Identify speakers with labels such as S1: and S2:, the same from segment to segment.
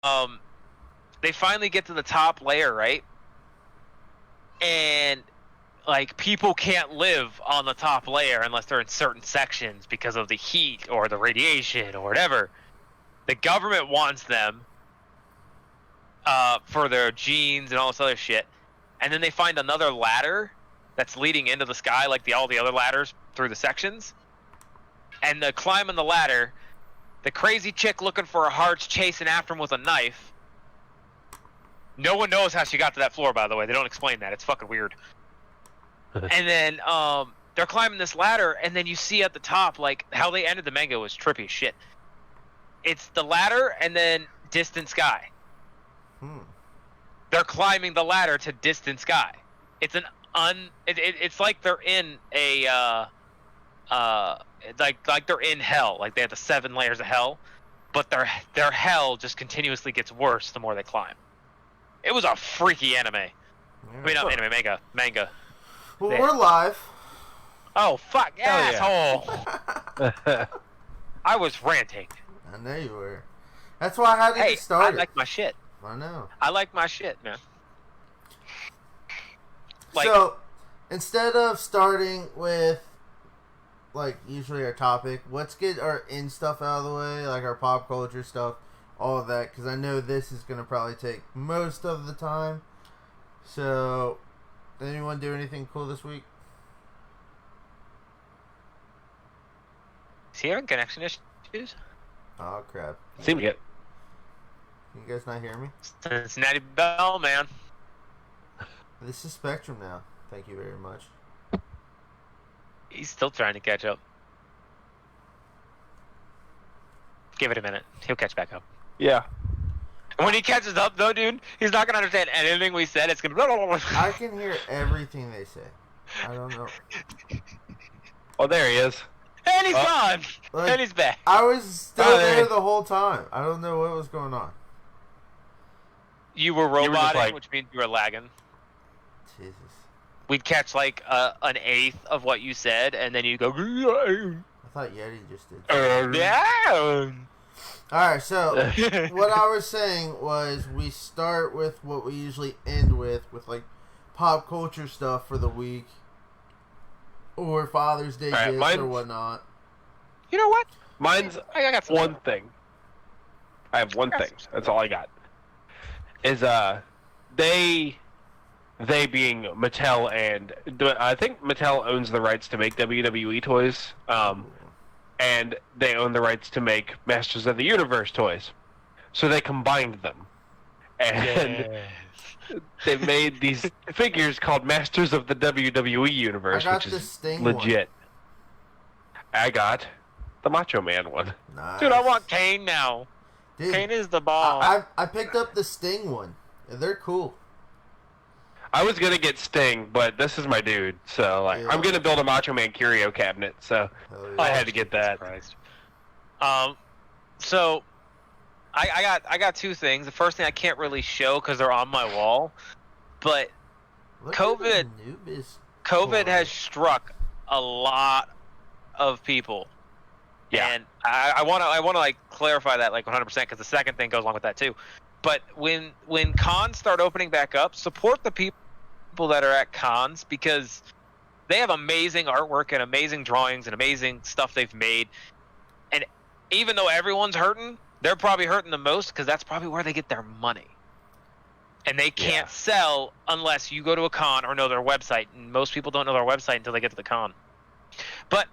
S1: they finally get to the top layer, right? And like people can't live on the top layer unless they're in certain sections because of the heat or the radiation or whatever. The government wants them for their genes and all this other shit. And then they find another ladder that's leading into the sky, like all the other ladders through the sections. And they're climbing the ladder. The crazy chick looking for her heart's chasing after him with a knife. No one knows how she got to that floor, by the way. They don't explain that. It's fucking weird. And then they're climbing this ladder, and then you see at the top, like, how they ended the manga was trippy as shit. It's the ladder and then distant sky. They're climbing the ladder to distant sky. It's it's like they're in a like they're in hell. Like they have the 7 layers of hell, but their hell just continuously gets worse the more they climb. It was a freaky anime. Yeah. I mean, not anime, manga.
S2: Well, we're live.
S1: Oh, fuck, asshole. Yeah. I was ranting.
S2: I know you were. That's why I had to get started.
S1: I like my shit.
S2: I know.
S1: I like my shit, man. Like,
S2: so, instead of starting with, like, usually our topic, let's get our in stuff out of the way, like our pop culture stuff, all of that, because I know this is going to probably take most of the time. So, did anyone do anything cool this week?
S1: Is he having connection issues?
S2: Oh, crap.
S3: Seem to get.
S2: Can you guys not hear me?
S1: Cincinnati Bell, man.
S2: This is Spectrum now. Thank you very much.
S1: He's still trying to catch up. Give it a minute. He'll catch back up.
S3: Yeah.
S1: When he catches up, though, dude, he's not going to understand anything we said. It's going to...
S2: I can hear everything they say. I don't know.
S3: Oh, there he is.
S1: And he's gone.
S2: Like,
S1: and he's back.
S2: I was still there the whole time. I don't know what was going on.
S1: You were roboting,
S3: like...
S1: which means you were lagging.
S2: Jesus.
S1: We'd catch like an eighth of what you said, and then you go.
S2: I thought Yeti just did.
S1: Yeah.
S2: Alright, so what I was saying was we start with what we usually end with like pop culture stuff for the week, or Father's Day gifts or whatnot.
S1: You know what?
S3: Mine's
S1: I got
S3: one thing. I have one thing. That's all I got. Is they being Mattel, and I think Mattel owns the rights to make WWE toys, and they own the rights to make Masters of the Universe toys. So they combined them, and they made these figures called Masters of the WWE Universe, which is
S2: Sting
S3: legit. I got the Macho Man one.
S2: Nice.
S1: Dude, I want Kane now.
S2: Dude,
S1: Kane is the ball.
S2: I picked up the Sting one. They're cool.
S3: I was gonna get Sting, but this is my dude, so like I'm gonna build a Macho Man curio cabinet, so I had to get that.
S1: So I got 2 things. The first thing I can't really show because they're on my wall, but COVID has struck a lot of people.
S3: Yeah.
S1: And I want to like clarify that like 100% because the second thing goes along with that too. But when cons start opening back up, support the people that are at cons because they have amazing artwork and amazing drawings and amazing stuff they've made. And even though everyone's hurting, they're probably hurting the most because that's probably where they get their money. And they can't sell unless you go to a con or know their website. And most people don't know their website until they get to the con. But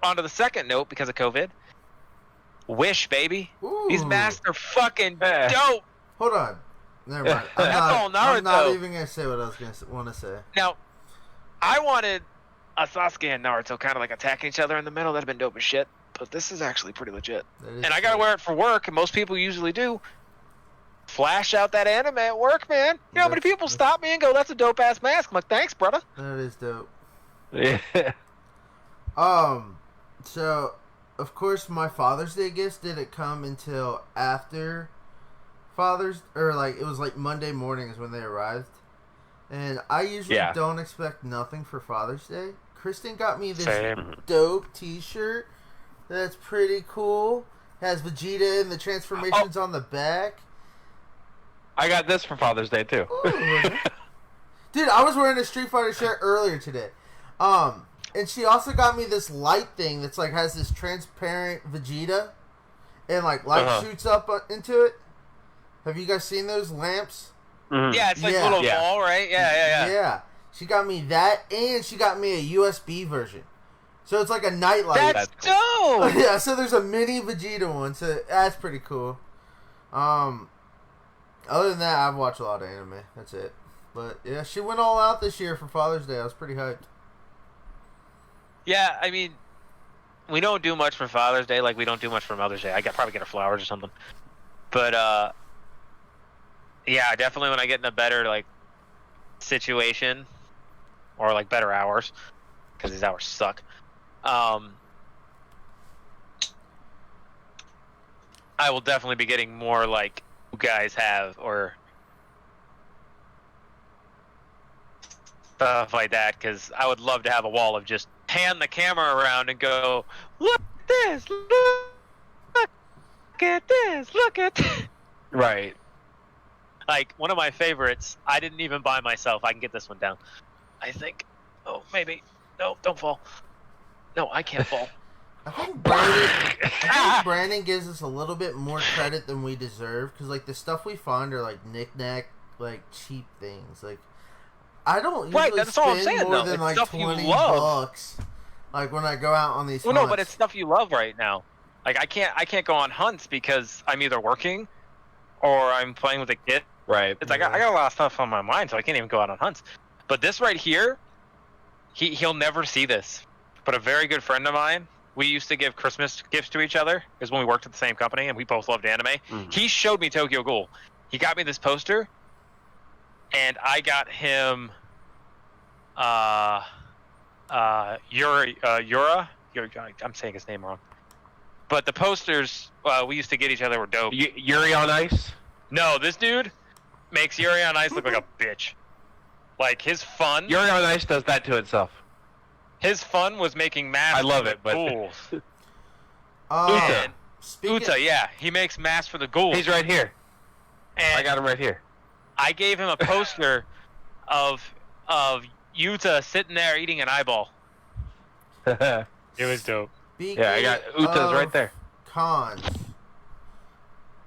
S1: on to the second note, because of COVID, Wish, baby.
S2: Ooh.
S1: These masks are fucking dope.
S2: Hold on. Never mind. I'm not even going to say what I was going to want to say.
S1: Now, I wanted a Sasuke and Naruto kind of like attacking each other in the middle. That'd have been dope as shit. But this is actually pretty legit. And I got to wear it for work, and most people usually do. Flash out that anime at work, man. You know how many people stop me and go, that's a dope-ass mask? I'm like, thanks, brother.
S2: That is dope.
S3: Yeah.
S2: So, of course, my Father's Day gifts didn't come until after it was like Monday morning is when they arrived. And I usually don't expect nothing for Father's Day. Kristen got me this dope t-shirt that's pretty cool. Has Vegeta and the transformations on the back.
S3: I got this for Father's Day too.
S2: Ooh. Dude, I was wearing a Street Fighter shirt earlier today. And she also got me this light thing that's like has this transparent Vegeta, and like light shoots up into it. Have you guys seen those lamps?
S3: Mhm.
S1: Yeah, it's like
S2: Yeah.
S1: a little
S3: Yeah.
S1: ball, right? Yeah.
S2: Yeah. She got me that, and she got me a USB version. So it's like a nightlight.
S1: That's
S3: That's cool.
S1: dope.
S2: Yeah, so there's a mini Vegeta one, so that's pretty cool. Other than that, I've watched a lot of anime. That's it. But yeah, she went all out this year for Father's Day. I was pretty hyped.
S1: Yeah, I mean, we don't do much for Father's Day, like we don't do much for Mother's Day. I could probably get her flowers or something. But yeah, definitely when I get in a better like situation or like better hours, because these hours suck. I will definitely be getting more like you guys have or stuff like that, because I would love to have a wall of just pan the camera around and go, look at this, look at this, look at this.
S3: Right.
S1: Like, one of my favorites, I didn't even buy myself. I can get this one down. I think. Oh, maybe. No, don't fall. No, I can't fall.
S2: I think Brandon gives us a little bit more credit than we deserve, because like the stuff we find are like knick-knack, like cheap things. Like I don't usually
S1: Right, that's all I'm
S2: spend
S1: saying,
S2: more
S1: though.
S2: than
S1: It's
S2: like
S1: stuff you
S2: $20
S1: love.
S2: like when I go out on these
S1: Well, no,
S2: hunts.
S1: but it's stuff you love right now. Like, I can't go on hunts because I'm either working or I'm playing with a kid.
S3: Right.
S1: It's like, I got a lot of stuff on my mind, so I can't even go out on hunts. But this right here, he'll never see this. But a very good friend of mine, we used to give Christmas gifts to each other, because when we worked at the same company and we both loved anime.
S3: Mhm.
S1: He showed me Tokyo Ghoul. He got me this poster, and I got him Yura. I'm saying his name wrong. But the posters we used to get each other were dope.
S3: Yuri on Ice.
S1: No, this dude makes Yuri on Ice look like a bitch. Like, his fun
S3: Yuri on Ice does that to itself.
S1: was making masks
S3: I love
S1: for
S3: it,
S1: the
S3: but-
S1: ghouls.
S3: Uta.
S1: And
S2: Speaking,
S1: Uta, yeah, he makes masks for the ghouls.
S3: He's right here.
S1: And
S3: I got him right here.
S1: I gave him a poster of Yuta sitting there eating an eyeball.
S3: Yeah,
S1: It was dope.
S2: speaking
S3: I got Uta's
S2: of
S3: right there.
S2: Cons,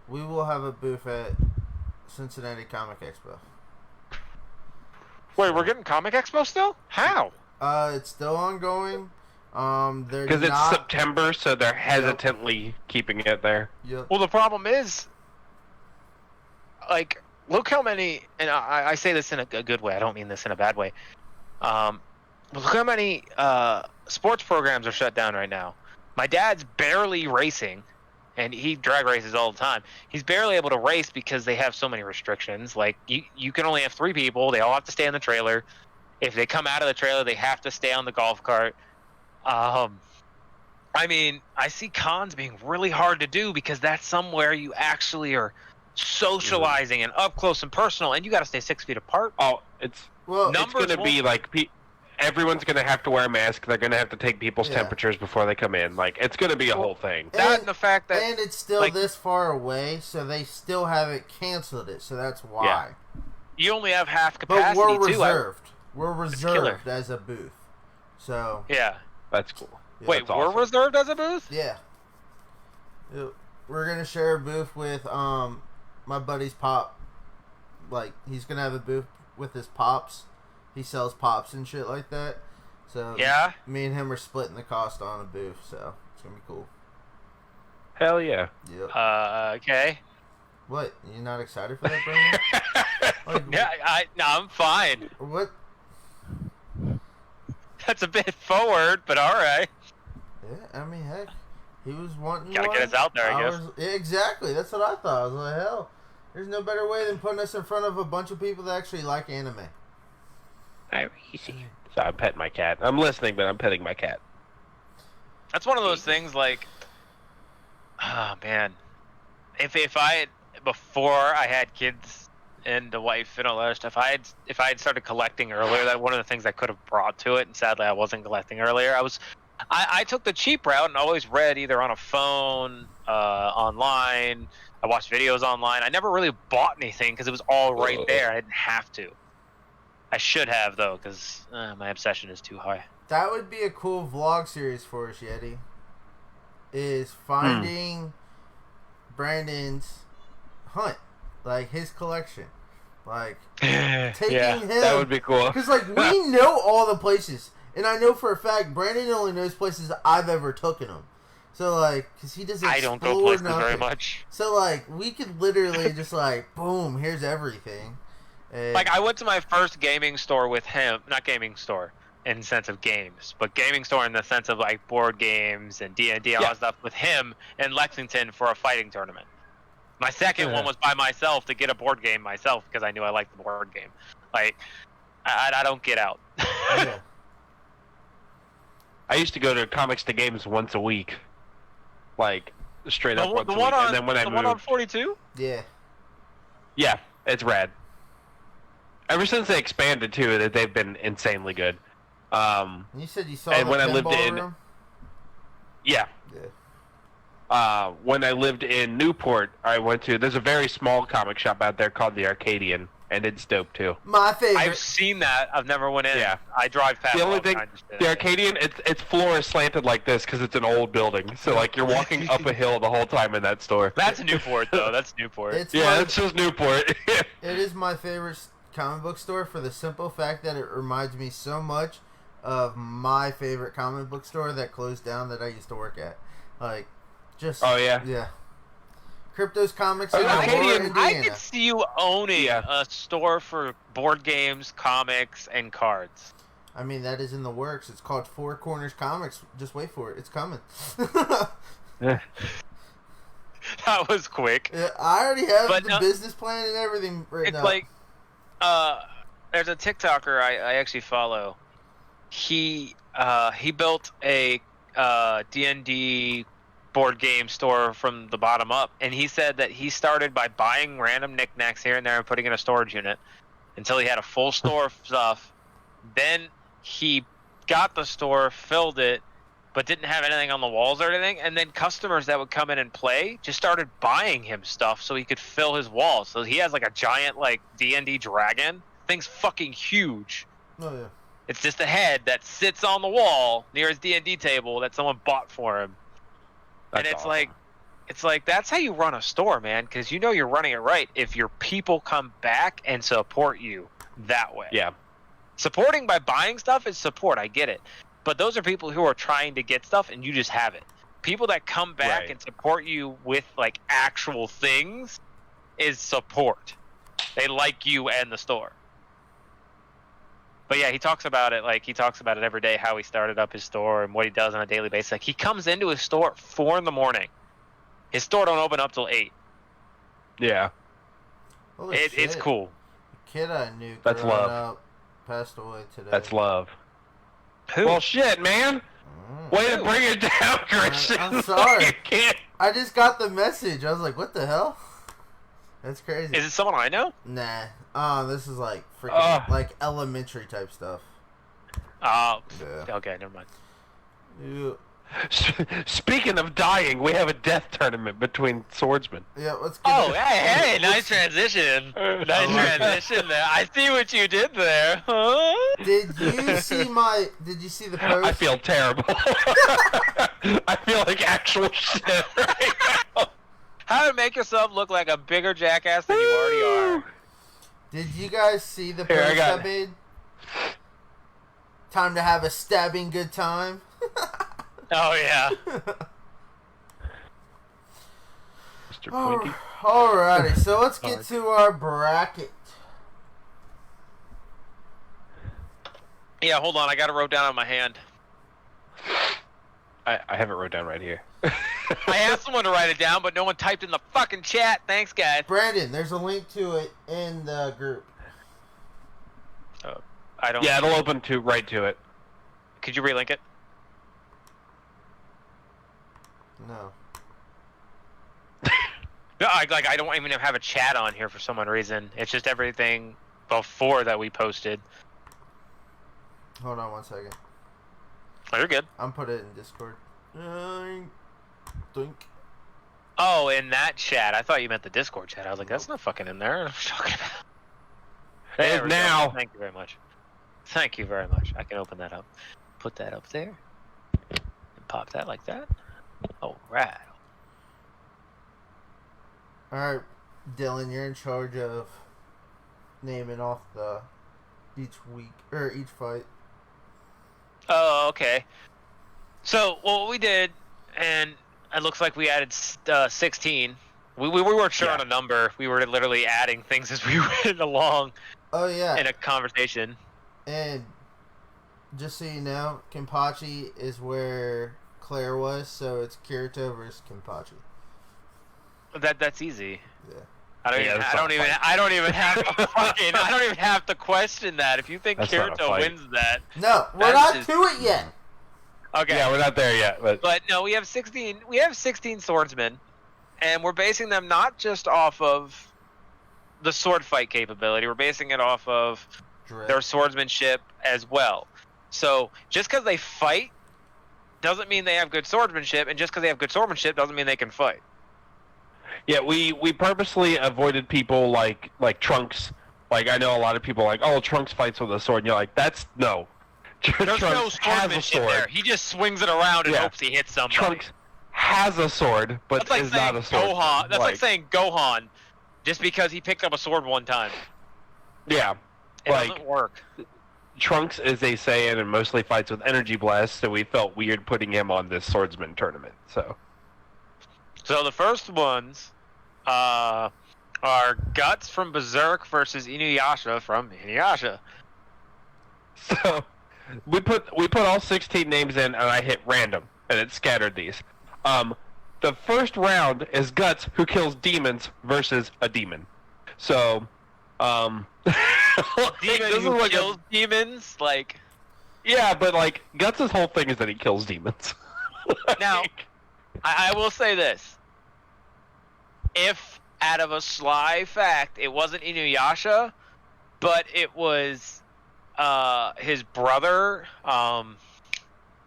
S2: we will have a booth at Cincinnati Comic Expo.
S1: Wait, we're getting Comic Expo still? How?
S2: It's still ongoing. They're
S3: Because it's
S2: not.
S3: September, so they're hesitantly keeping it there.
S2: Yep.
S1: Well, the problem is, like, look how many, and I say this in a good way. I don't mean this in a bad way. Look how many sports programs are shut down right now. My dad's barely racing, and he drag races all the time. He's barely able to race because they have so many restrictions. Like, you can only have 3 people. They all have to stay in the trailer. If they come out of the trailer, they have to stay on the golf cart. I mean, I see cons being really hard to do because that's somewhere you actually are socializing and up close and personal, and you got to stay 6 feet apart.
S3: Oh, it's
S2: Well,
S1: No.
S3: it's going to be like everyone's going to have to wear a mask. They're going to have to take people's
S2: Yeah.
S3: temperatures before they come in. Like, it's going to be a whole thing.
S1: That and the fact that
S2: and it's still
S1: like-
S2: this far away, so they still haven't canceled it. So that's why.
S1: you only have half
S2: But
S1: capacity
S2: we're
S1: too.
S2: reserved. We're
S1: killer.
S2: reserved as a booth. So
S1: Yeah.
S3: That's cool.
S2: yeah.
S1: Wait,
S3: That's
S1: we're
S3: awesome.
S1: reserved as a booth?
S2: Yeah. We're gonna share a booth with my buddy's pop. Like, he's gonna have a booth with his pops. He sells pops and shit like that. So
S1: Yeah.
S2: me and him are splitting the cost on a booth. So it's gonna be cool.
S3: Hell yeah.
S2: Yep.
S1: Okay.
S2: What? You not excited for that, Brandon? Like,
S1: Yeah, no, I'm fine.
S2: What?
S1: That's a bit forward, but all right.
S2: Yeah, I mean, heck, he was wanting.
S1: Gotta get
S2: one.
S1: us out there, I guess.
S2: Yeah, exactly. That's what I thought. I was like, hell, there's no better way than putting us in front of a bunch of people that actually like anime.
S3: So I'm petting my cat. I'm listening, but I'm petting my cat.
S1: That's one of those things like, oh man, if I had, before I had kids and a wife and all that other stuff, if I had started collecting earlier, that one of the things I could have brought to it, and sadly I wasn't collecting earlier. I took the cheap route and always read either on a phone, online. I watched videos online. I never really bought anything because it was all right there. I didn't have to. I should have, though, because my obsession is too high.
S2: That would be a cool vlog series for us, Yeti. Is finding Brandon's hunt, like his collection, like taking him.
S3: That would be cool.
S2: Because like we know all the places, and I know for a fact Brandon only knows places I've ever taken him. So like, because he doesn't.
S1: I don't go places
S2: nothing.
S1: very much.
S2: So like, we could literally just like, boom, here's everything. And
S1: Like I went to my first gaming store with him, not gaming store in the sense of games, but gaming store in the sense of like board games and D&D, all that stuff with him in Lexington for a fighting tournament. My second one was by myself to get a board game myself because I knew I liked the board game. Like, I don't get out.
S2: yeah.
S3: I used to go to Comics to Games once a week, like straight up once a week. And then when I
S1: the
S3: moved,
S1: one on 42?
S2: Yeah.
S3: yeah, it's rad. Ever since they expanded too, that they've been insanely good.
S2: You said you saw
S3: And
S2: the
S3: when I lived
S2: pinball
S3: in-
S2: room?
S3: Yeah.
S2: Yeah.
S3: When I lived in Newport, I went to. There's a very small comic shop out there called the Arcadian, and it's dope too.
S2: My favorite.
S1: I've seen that. I've never went in.
S3: Yeah.
S1: I drive past
S3: The only
S1: all the
S3: thing,
S1: time. Just
S3: the Arcadian, its floor is slanted like this because it's an old building. So like you're walking up a hill the whole time in that store.
S1: That's Newport, though. That's Newport.
S2: It's
S3: Yeah,
S2: my,
S3: it's just Newport.
S2: it is my favorite comic book store for the simple fact that it reminds me so much of my favorite comic book store that closed down that I used to work at. Like, just
S3: Oh, yeah?
S2: yeah. Crypto's Comics
S3: Oh,
S2: in Aurora,
S3: Arcadian-
S2: Indiana.
S1: I could see you owning
S3: Yeah.
S1: a store for board games, comics, and cards.
S2: I mean, that is in the works. It's called Four Corners Comics. Just wait for it. It's coming.
S1: That was quick.
S2: Yeah, I already have
S1: But
S2: the
S1: no-
S2: business plan and everything written
S1: It's
S2: up.
S1: like, there's a TikToker I actually follow. He built a D&D board game store from the bottom up, and he said that he started by buying random knickknacks here and there and putting in a storage unit until he had a full store of stuff. Then he got the store, filled it, but didn't have anything on the walls or anything. And then customers that would come in and play just started buying him stuff so he could fill his walls. So he has like a giant like D&D dragon. Thing's fucking huge.
S2: Oh, yeah.
S1: It's just a head that sits on the wall near his D&D table that someone bought for him. And
S3: That's
S1: it's
S3: awesome.
S1: like that's how you run a store, man, because you know you're running it right if your people come back and support you that way.
S3: Yeah.
S1: Supporting by buying stuff is support, I get it. But those are people who are trying to get stuff and you just have it. People that come back
S3: Right.
S1: and support you with like actual things is support. They like you and the store. But yeah, he talks about it every day, how he started up his store and what he does on a daily basis. Like he comes into his store at 4 a.m. His store don't open up till 8.
S3: Yeah.
S2: Holy
S1: It's
S2: shit.
S1: cool.
S2: The kid I knew
S3: That's
S2: growing
S3: love.
S2: up passed away today.
S3: That's love.
S1: Who?
S3: Well, shit, man.
S2: Mm.
S3: Way to bring it down, Christian.
S2: I'm sorry.
S3: You can't.
S2: I just got the message. I was like, what the hell? That's crazy.
S1: Is it someone I know?
S2: Nah. This is like freaking like elementary type stuff.
S1: Oh,
S2: Yeah.
S1: okay, never mind.
S2: You,
S3: Speaking of dying, we have a death tournament between swordsmen.
S2: yeah, let's get
S1: Oh, hey, nice transition. Nice transition there. I see what you did there. Huh?
S2: Did you see the post?
S3: I feel terrible. I feel like actual shit right now.
S1: How to make yourself look like a bigger jackass than you already are.
S2: Did you guys see the
S3: Here, I
S2: post
S3: got
S2: I made? Time to have a stabbing good time.
S1: Oh, yeah.
S3: Mr. Quinky.
S2: Alrighty, so let's get to our bracket.
S1: Yeah, hold on. I got it wrote down on my hand.
S3: I have it wrote down right here.
S1: I asked someone to write it down, but no one typed in the fucking chat. Thanks, guys.
S2: Brandon, there's a link to it in the group.
S1: I don't.
S3: Yeah, it'll open right to it.
S1: Could you relink it?
S2: No.
S1: No, I don't even have a chat on here for some reason. It's just everything before that we posted.
S2: Hold on one second.
S1: Oh, you're good.
S2: I'm putting it in Discord. Doink.
S1: Oh, in that chat. I thought you meant the Discord chat. I was like, that's not fucking in there. What are you talking about?
S3: It is
S1: There we go.
S3: now.
S1: Thank you very much. Thank you very much. I can open that up. Put that up there. And pop that like that. Oh, right.
S2: Alright, Dylan, you're in charge of naming off each week or each fight.
S1: Oh, okay. So, what we did, and it looks like we added 16. We weren't sure on a number. We were literally adding things as we went along
S2: Oh yeah.
S1: in a conversation.
S2: And just so you know, Kenpachi is where Claire was, so it's Kirito versus Kenpachi.
S1: That's easy.
S2: Yeah.
S1: I don't even have to question that. If you think
S3: That's not a
S1: Kirito
S3: fight.
S1: wins that,
S2: No, we're
S1: That's
S2: not
S1: just-
S2: to it yet.
S1: okay.
S3: Yeah, we're not there yet, but
S1: But no, we have 16. We have 16 swordsmen, and we're basing them not just off of the sword fight capability. We're basing it off of
S2: Dread.
S1: their swordsmanship as well. So just because they fight doesn't mean they have good swordsmanship, and just because they have good swordsmanship doesn't mean they can fight.
S3: yeah, we purposely avoided people like Trunks. Like, I know a lot of people are like, oh, Trunks fights with a sword, and you're like, that's no.
S1: There's no
S3: Trunks has a
S1: swordsmanship
S3: sword.
S1: there. He just swings it around and
S3: Yeah.
S1: hopes he hits somebody.
S3: Trunks has a sword, but
S1: That's like
S3: is
S1: saying
S3: not a sword.
S1: Gohan. That's like saying Gohan, just because he picked up a sword one time.
S3: yeah,
S1: It
S3: like
S1: doesn't work.
S3: Trunks is a Saiyan and mostly fights with energy blasts, so we felt weird putting him on this swordsman tournament. So
S1: So the first ones are Guts from Berserk versus Inuyasha from Inuyasha.
S3: So we put all 16 names in, and I hit random, and it scattered these. The first round is Guts, who kills demons, versus a demon. So,
S1: Demon
S3: this is
S1: who
S3: like
S1: kills demons, like
S3: yeah, but like Guts' whole thing is that he kills demons.
S1: Now, I will say this: if out of a sly fact it wasn't Inuyasha, but it was his brother,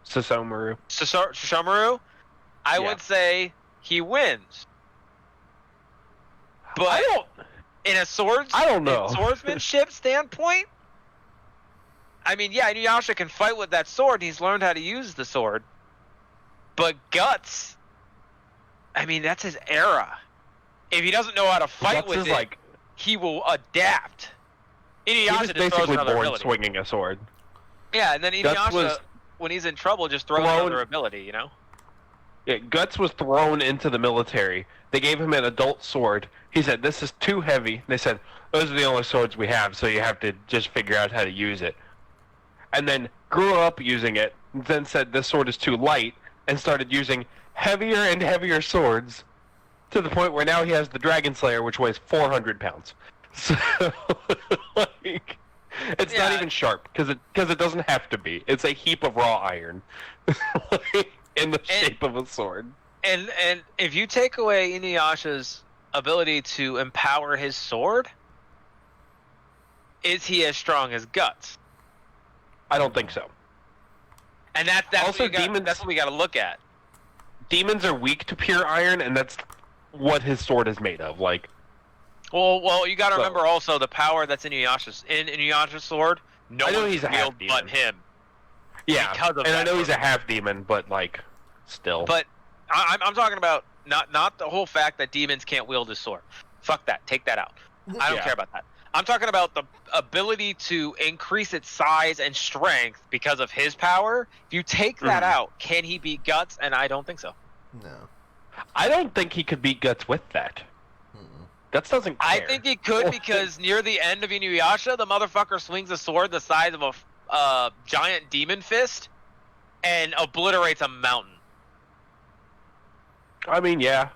S3: Susomaru.
S1: Sesshomaru, I
S3: Yeah.
S1: would say he wins. But
S3: I don't.
S1: in a swordsmanship standpoint, I mean, yeah, Inuyasha can fight with that sword. He's learned how to use the sword. But Guts, I mean, that's his era. If he doesn't know how to fight
S3: Guts
S1: with
S3: is
S1: it,
S3: like
S1: he will adapt.
S3: he
S1: Inuyasha
S3: was
S1: just throws
S3: basically
S1: another
S3: born
S1: ability.
S3: swinging a sword.
S1: Yeah, and then
S3: Guts
S1: Inuyasha,
S3: was
S1: when he's in trouble, just throws
S3: thrown-
S1: another ability, you know?
S3: Yeah, Guts was thrown into the military. They gave him an adult sword. He said, "This is too heavy." They said, "Those are the only swords we have, so you have to just figure out how to use it." And then grew up using it, then said, "This sword is too light," and started using heavier and heavier swords to the point where now he has the Dragon Slayer, which weighs 400 pounds. So, like, it's not
S1: Yeah.
S3: even sharp because it doesn't have to be. It's a heap of raw iron in the shape of a sword.
S1: And if you take away Inuyasha's ability to empower his sword, is he as strong as Guts?
S3: I don't think so.
S1: And that's
S3: Also,
S1: that's what we got to look at.
S3: Demons are weak to pure iron, and that's what his sword is made of. Like,
S1: Well, you got to
S3: So-
S1: remember also the power that's in Inuyasha's sword. No
S3: I know
S1: one
S3: he's a
S1: can wield
S3: half
S1: but
S3: demon.
S1: him.
S3: yeah,
S1: Because of
S3: and I
S1: that
S3: know he's a
S1: sword.
S3: half demon, but like, still.
S1: But I'm talking about not the whole fact that demons can't wield his sword. Fuck that. Take that out. I don't
S3: Yeah.
S1: care about that. I'm talking about the ability to increase its size and strength because of his power. If you take that
S3: Mhm.
S1: out, can he beat Guts? And I don't think so.
S2: No.
S3: I don't think he could beat Guts with that.
S2: Mm-mm.
S3: Guts doesn't care.
S1: I think he could because near the end of Inuyasha, the motherfucker swings a sword the size of a giant demon fist and obliterates a mountain.
S3: I mean, yeah.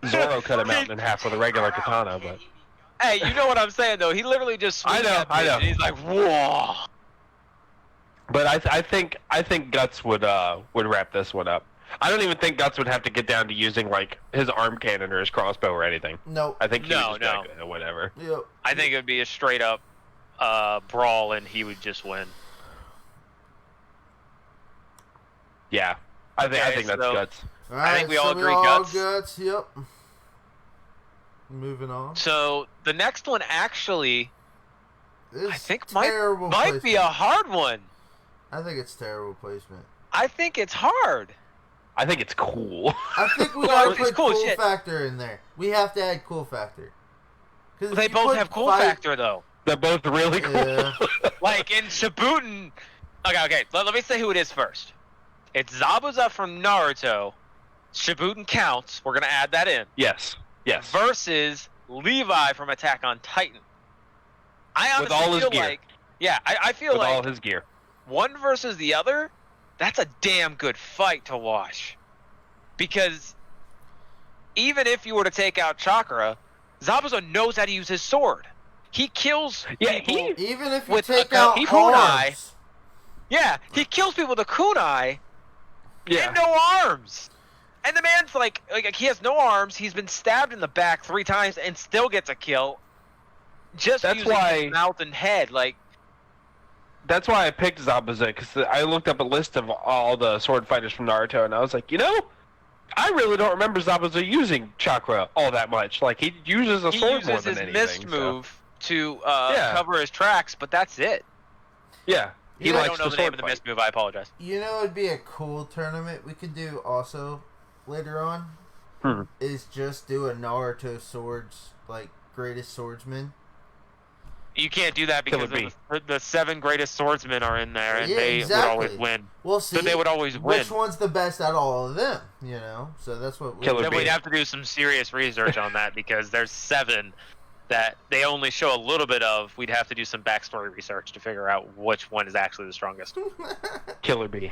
S3: Zoro cut a mountain in half with a regular katana, but
S1: Hey, you know what I'm saying though? He literally just swings
S3: I know,
S1: that
S3: I
S1: bitch
S3: know.
S1: and he's like, whoa.
S3: I think Guts would wrap this one up. I don't even think Guts would have to get down to using like his arm cannon or his crossbow or anything.
S2: Nope.
S3: I think he
S1: No,
S3: would just be like, whatever.
S2: Yep.
S1: I think it would be a straight up brawl and he would just win.
S3: Yeah, I
S1: Okay,
S3: think that's
S1: so-
S3: Guts.
S2: All right,
S1: think we all agree
S2: all
S1: guts.
S2: guts. Yep. Moving on.
S1: So the next one actually,
S2: This
S1: I think
S2: terrible
S1: might be a
S2: placement.
S1: hard one.
S2: I think it's terrible placement.
S1: I think it's hard.
S3: I think it's cool.
S2: I think we
S1: Well,
S2: gotta
S1: it's
S2: put
S1: cool
S2: cool
S1: shit.
S2: factor in there. We have to add cool factor. 'Cause if
S1: They
S2: you
S1: both
S2: put
S1: have cool
S2: fight-
S1: factor though.
S3: They're both really cool.
S2: Yeah.
S1: Like in Shippuden. Okay. Let me say who it is first. It's Zabuza from Naruto. Shippuden counts. We're gonna add that in.
S3: Yes. Yes.
S1: Versus Levi from Attack on Titan. I honestly
S3: With all his
S1: feel
S3: gear.
S1: like, yeah, I feel
S3: With
S1: like
S3: all his gear.
S1: one versus the other, that's a damn good fight to watch. Because even if you were to take out Chakra, Zabuza knows how to use his sword. He kills
S3: Yeah,
S1: people.
S2: Even if you
S1: With
S2: take
S1: a
S2: out
S1: kunai.
S2: arms.
S1: Yeah, he kills people with a kunai
S3: Yeah.
S1: and no arms. And the man's like he has no arms. He's been stabbed in the back 3 times and still gets a kill. Just
S3: That's
S1: using
S3: why-
S1: his mouth and head. Like,
S3: That's why I picked Zabuza, because I looked up a list of all the sword fighters from Naruto, and I was like, I really don't remember Zabuza using chakra all that much. Like, he uses a
S1: he
S3: sword more
S1: uses
S3: than
S1: his
S3: anything.
S1: mist
S3: so-
S1: move to
S3: Yeah.
S1: cover his tracks, but that's it.
S3: Yeah, he
S2: Yeah,
S1: I
S3: likes
S1: don't know
S3: the
S1: the name
S3: sword
S1: of the
S3: fight.
S1: mist move. I apologize.
S2: You know, it'd be a cool tournament we could do also later on.
S3: Hmm.
S2: Is just do a Naruto swords, like, greatest swordsman.
S1: You can't do that because
S3: Killer
S1: the 7 greatest swordsmen are in there, and
S2: Yeah,
S1: they would always
S2: exactly.
S1: win.
S2: We'll see.
S1: But they would always win.
S2: Which one's the best out of all of them? You know, so that's what we
S3: Killer
S1: Then
S3: Bee.
S1: we'd have to do some serious research on that because there's 7 that they only show a little bit of. We'd have to do some backstory research to figure out which one is actually the strongest.
S3: Killer Bee.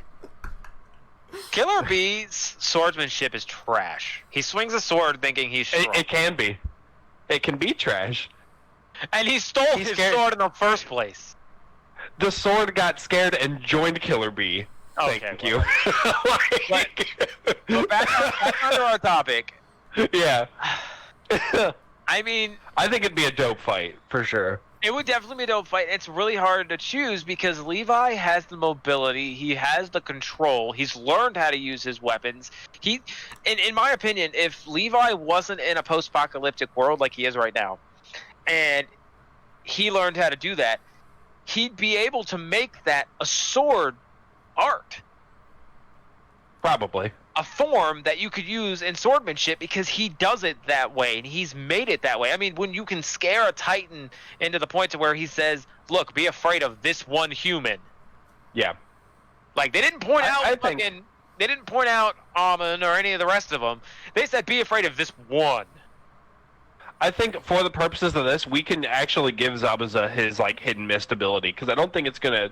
S1: Killer Bee's swordsmanship is trash. He swings a sword thinking he's strong.
S3: It can be. It can be trash.
S1: And he stole
S3: He's
S1: his
S3: scared.
S1: sword in the first place.
S3: The sword got scared and joined Killer Bee.
S1: Okay,
S3: Thank
S1: well,
S3: you.
S1: So back onto our topic.
S3: Yeah.
S1: I mean,
S3: I think it'd be a dope fight, for sure.
S1: it would definitely be a dope fight. It's really hard to choose because Levi has the mobility, he has the control, he's learned how to use his weapons. In my opinion, if Levi wasn't in a post-apocalyptic world like he is right now, and he learned how to do that, he'd be able to make that a sword art,
S3: Probably.
S1: a form that you could use in swordmanship because he does it that way and he's made it that way. I mean, when you can scare a Titan into the point to where he says, "Look, be afraid of this one human."
S3: Yeah.
S1: Like they didn't point out
S3: I think-
S1: they didn't point out Amon or any of the rest of them. They said, "Be afraid of this one."
S3: I think for the purposes of this, we can actually give Zabuza his hidden mist ability, because I don't think it's gonna.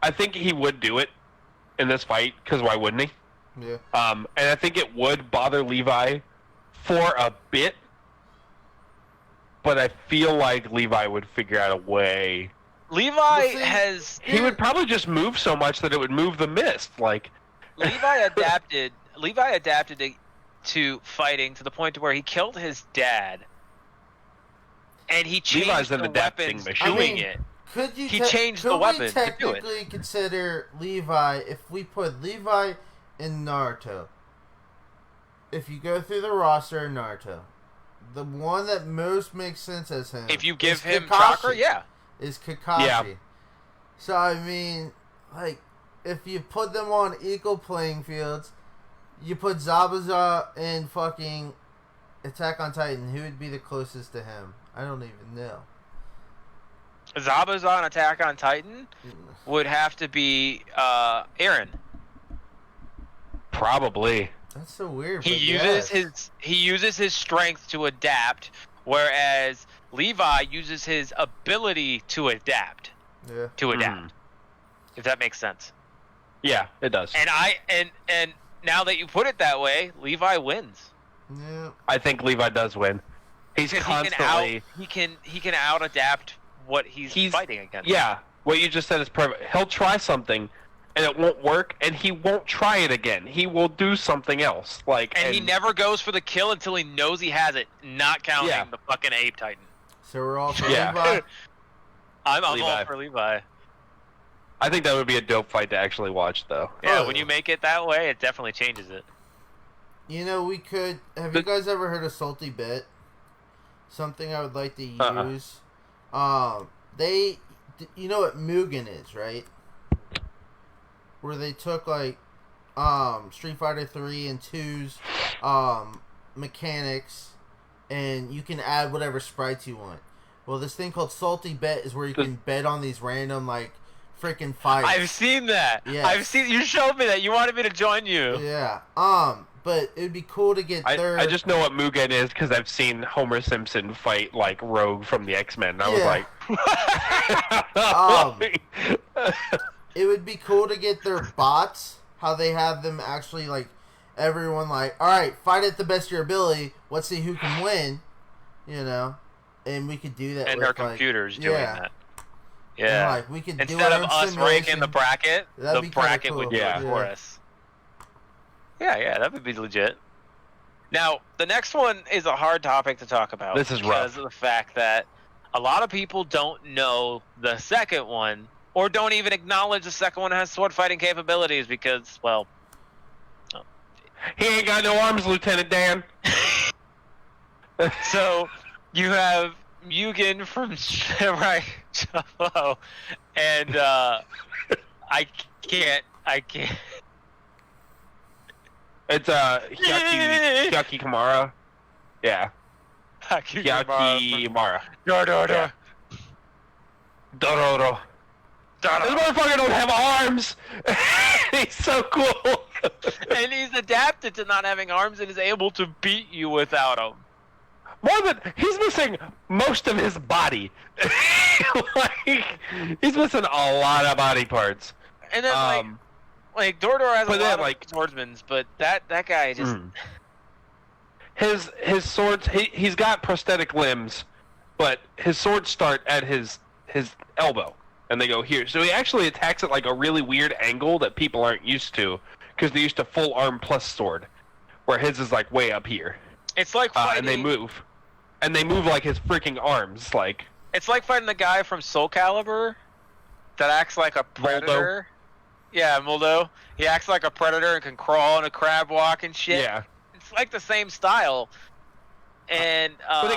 S3: I think he would do it in this fight, because why wouldn't he?
S2: Yeah.
S3: And I think it would bother Levi for a bit, but I feel like Levi would figure out a way.
S1: Levi
S2: Well, see-
S1: has
S3: He would probably just move so much that it would move the mist.
S1: Levi adapted. Levi adapted to fighting to the point to where he killed his dad, and he changed
S3: Levi's an
S1: the
S3: adapting
S1: weapons
S3: machine.
S1: doing
S2: I mean,
S1: it.
S2: Could you
S1: He changed the
S2: could
S1: weapon
S2: we
S1: to do it.
S2: technically consider Levi, if we put Levi in Naruto, if you go through the roster of Naruto, the one that most makes sense as him,
S1: If you give
S2: is
S1: him
S2: Kakashi,
S1: chakra, yeah.
S2: is Kakashi.
S3: Yeah.
S2: So I mean, if you put them on equal playing fields, you put Zabuza in fucking Attack on Titan, who would be the closest to him? I don't even know.
S1: Zabuza on Attack on Titan would have to be Eren.
S3: Probably.
S2: That's so weird.
S1: He
S2: but
S1: uses
S2: yes.
S1: his strength to adapt, whereas Levi uses his ability to adapt.
S2: Yeah.
S3: Mhm.
S1: If that makes sense.
S3: Yeah, it does.
S1: And now that you put it that way, Levi wins.
S2: Yeah.
S3: I think Levi does win. He's
S1: Because
S3: constantly.
S1: he can out adapt what he's fighting against.
S3: Yeah, what you just said is perfect. He'll try something, and it won't work, and he won't try it again. He will do something else.
S1: And he never goes for the kill until he knows he has it, not counting
S3: Yeah.
S1: the fucking Ape Titan.
S2: So we're all for
S3: Yeah.
S2: Levi.
S1: I'm all
S3: Levi.
S1: for Levi.
S3: I think that would be a dope fight to actually watch, though.
S1: Yeah,
S2: Oh,
S1: when
S2: yeah.
S1: you make it that way, it definitely changes it.
S2: You know, we could. Have you guys ever heard of Salty Bit? Something I would like to use. They, you know what Mugen is, right? Where they took like, Street Fighter 3 and 2's, mechanics, and you can add whatever sprites you want. Well, this thing called Salty Bet is where you can bet on these random like freaking fights.
S1: I've seen that.
S2: Yeah.
S1: I've seen. You showed me that. You wanted me to join you.
S2: Yeah. But it would be cool to get their.
S3: I just know what Mugen is because I've seen Homer Simpson fight like Rogue from the X-Men. And I was like,
S2: it would be cool to get their bots. How they have them actually like everyone like, all right, fight at the best of your ability. Let's see who can win. You know, and we could do that.
S1: And
S2: with,
S1: our computers doing that. Yeah.
S2: And, like, we could
S1: instead of us ranking the bracket, the bracket
S2: cool.
S1: would do it for us. Yeah, that would be legit. Now, the next one is a hard topic to talk about.
S3: This is
S1: because
S3: rough.
S1: of the fact that a lot of people don't know the second one, or don't even acknowledge the second one has sword fighting capabilities because, well...
S3: He ain't got no arms, Lieutenant Dan.
S1: So, you have Mugen from Samurai Champloo, and I can't...
S3: It's Hyaki Kamara. Yeah. Hyaki Kamara.
S1: Dororo.
S3: Dororo. This motherfucker don't have arms! He's so cool!
S1: And he's adapted to not having arms and is able to beat you without them.
S3: More than... He's missing most of his body. Like, he's missing a lot of body parts.
S1: And then, like Dororo has a lot
S3: like,
S1: of swordsmen, but that guy just...
S3: His swords... He's got prosthetic limbs, but his swords start at his elbow. And they go here. So he actually attacks at like a really weird angle that people aren't used to. Because they're used to full arm plus sword. Where his is like way up here.
S1: It's like fighting...
S3: and they move. And they move like his freaking arms. Like...
S1: It's like fighting the guy from Soul Calibur that acts like a predator. Yeah, Muldo. He acts like a predator and can crawl and a crab walk and shit.
S3: Yeah.
S1: It's like the same style. And
S3: but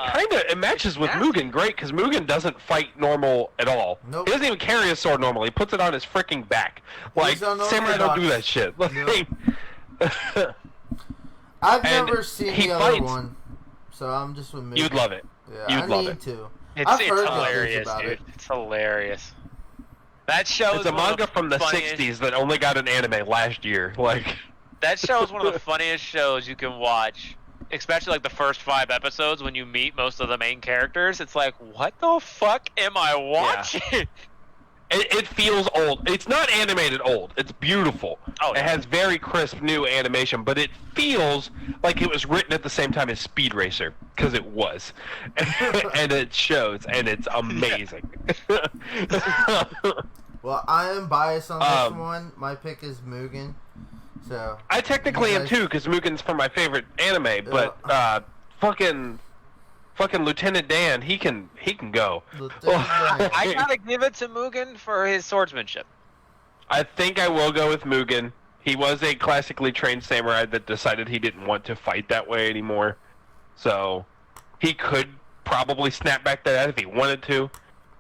S3: it matches with Mugen great because Mugen doesn't fight normal at all.
S2: Nope.
S3: He doesn't even carry a sword normally. He puts it on his freaking back. Like samurai don't do that shit. Like,
S2: I've never seen the other one, so I'm just with Mugen.
S3: You'd love it.
S2: Yeah,
S3: You'd love
S2: need
S3: it.
S2: to.
S1: It's hilarious, dude. It's hilarious. That show
S3: is a manga from the '60s that only got an anime last year. Like
S1: that show is one of the funniest shows you can watch. Especially like the first 5 episodes when you meet most of the main characters. It's like, what the fuck am I watching?
S3: Yeah. It feels old. It's not animated old. It's beautiful.
S1: Oh, yeah.
S3: It has very crisp new animation, but it feels like it was written at the same time as Speed Racer, because it was. And it shows, and it's amazing.
S2: Well, I am biased on this one. My pick is Mugen. So
S3: I technically am too, because Mugen's from my favorite anime, but fucking Lieutenant Dan, he can go.
S1: I gotta give it to Mugen for his swordsmanship.
S3: I think I will go with Mugen. He was a classically trained samurai that decided he didn't want to fight that way anymore, so he could probably snap back to that if he wanted to.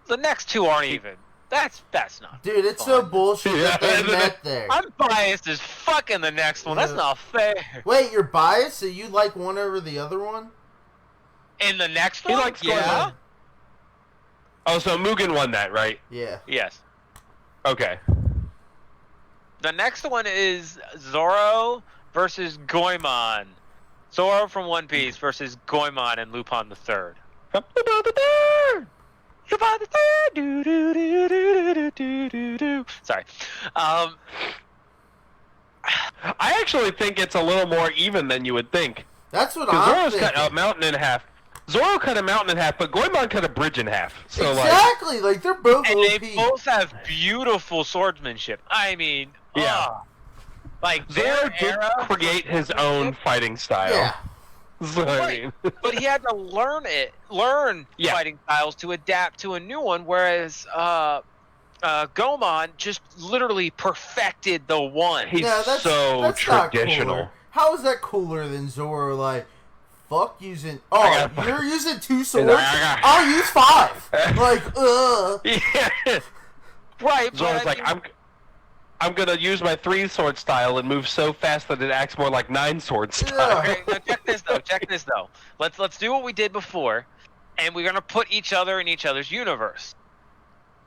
S1: The next 2 aren't even. That's not.
S2: Dude, it's so bullshit that they met there.
S1: I'm biased as fuck in the next one. That's not fair.
S2: Wait, you're biased? So you like one over the other one?
S1: In the next one?
S3: He likes
S1: yeah.
S3: Oh, so Mugen won that, right?
S2: Yeah.
S1: Yes.
S3: Okay.
S1: The next one is Zoro versus Goemon. Zoro from One Piece versus Goemon and Lupin the Third. Sorry.
S3: I actually think it's a little more even than you would think.
S2: That's what
S3: I'm
S2: Zoro's
S3: thinking. Cut a mountain in half. Zoro cut a mountain in half, but Goemon cut a bridge in half. So
S2: exactly, like they're both
S1: and
S2: OP.
S1: they both have beautiful swordsmanship. I mean, like
S3: Zoro did create his own fighting style.
S2: Yeah.
S3: So, I mean.
S1: But he had to learn fighting styles to adapt to a new one, whereas Goemon just literally perfected the one.
S3: He's so traditional.
S2: How is that cooler than Zoro? Like, fuck using. Oh, you're using 2 swords. I'll use 5. Like,
S3: Yeah.
S1: Right,
S3: Zoro's
S1: but
S3: like, I'm gonna use my 3-sword style and move so fast that it acts more like 9-sword style.
S1: Okay, now check this though. Let's do what we did before, and we're gonna put each other in each other's universe.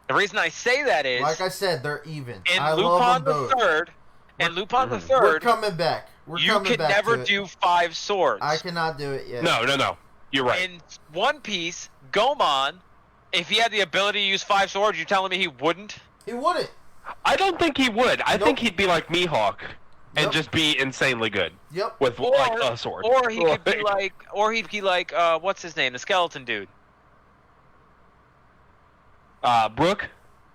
S1: The reason I say that is,
S2: like I said, they're even.
S1: in
S2: I
S1: Lupin
S2: love them
S1: the
S2: both.
S1: Third, and Lupin the
S2: We're
S1: Third,
S2: coming back.
S1: you can never do 5 swords.
S2: I cannot do it yet.
S3: No. You're right.
S1: In One Piece, Gomon, if he had the ability to use 5 swords, you telling me he wouldn't?
S2: He wouldn't.
S3: I don't think he would. I
S2: Nope.
S3: think he'd be like Mihawk and
S2: Yep.
S3: just be insanely good
S2: Yep.
S3: with like a sword.
S1: Or he could be like, what's his name, the skeleton dude?
S3: Brook.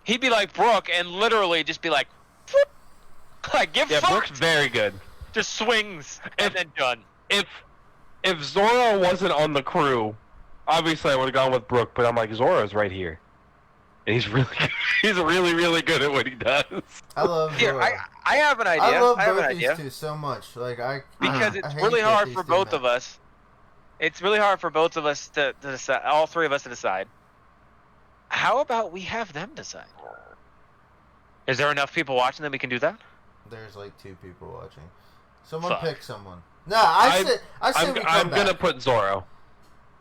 S1: He'd be like Brook and literally just be like, like give
S3: Yeah,
S1: fuck,
S3: Brook's very good.
S1: just swings and then done.
S3: If Zoro wasn't on the crew, obviously I would have gone with Brook, but I'm like, Zoro's right here. And he's really, really good at what he does.
S2: I love
S1: Here,
S2: Zoro.
S1: I have an idea.
S2: I love
S1: have an
S2: both
S1: idea.
S2: these two so much. Like
S1: Because
S2: I
S1: it's
S2: hate
S1: really
S2: that
S1: hard
S2: these
S1: for
S2: two
S1: both
S2: met.
S1: of us. It's really hard for both of us to decide, all 3 of us to decide. How about we have them decide? Is there enough people watching that we can do that?
S2: There's like 2 people watching. Someone
S1: Fuck.
S2: pick someone. No, I said we come
S3: I'm
S2: back.
S3: gonna put Zoro.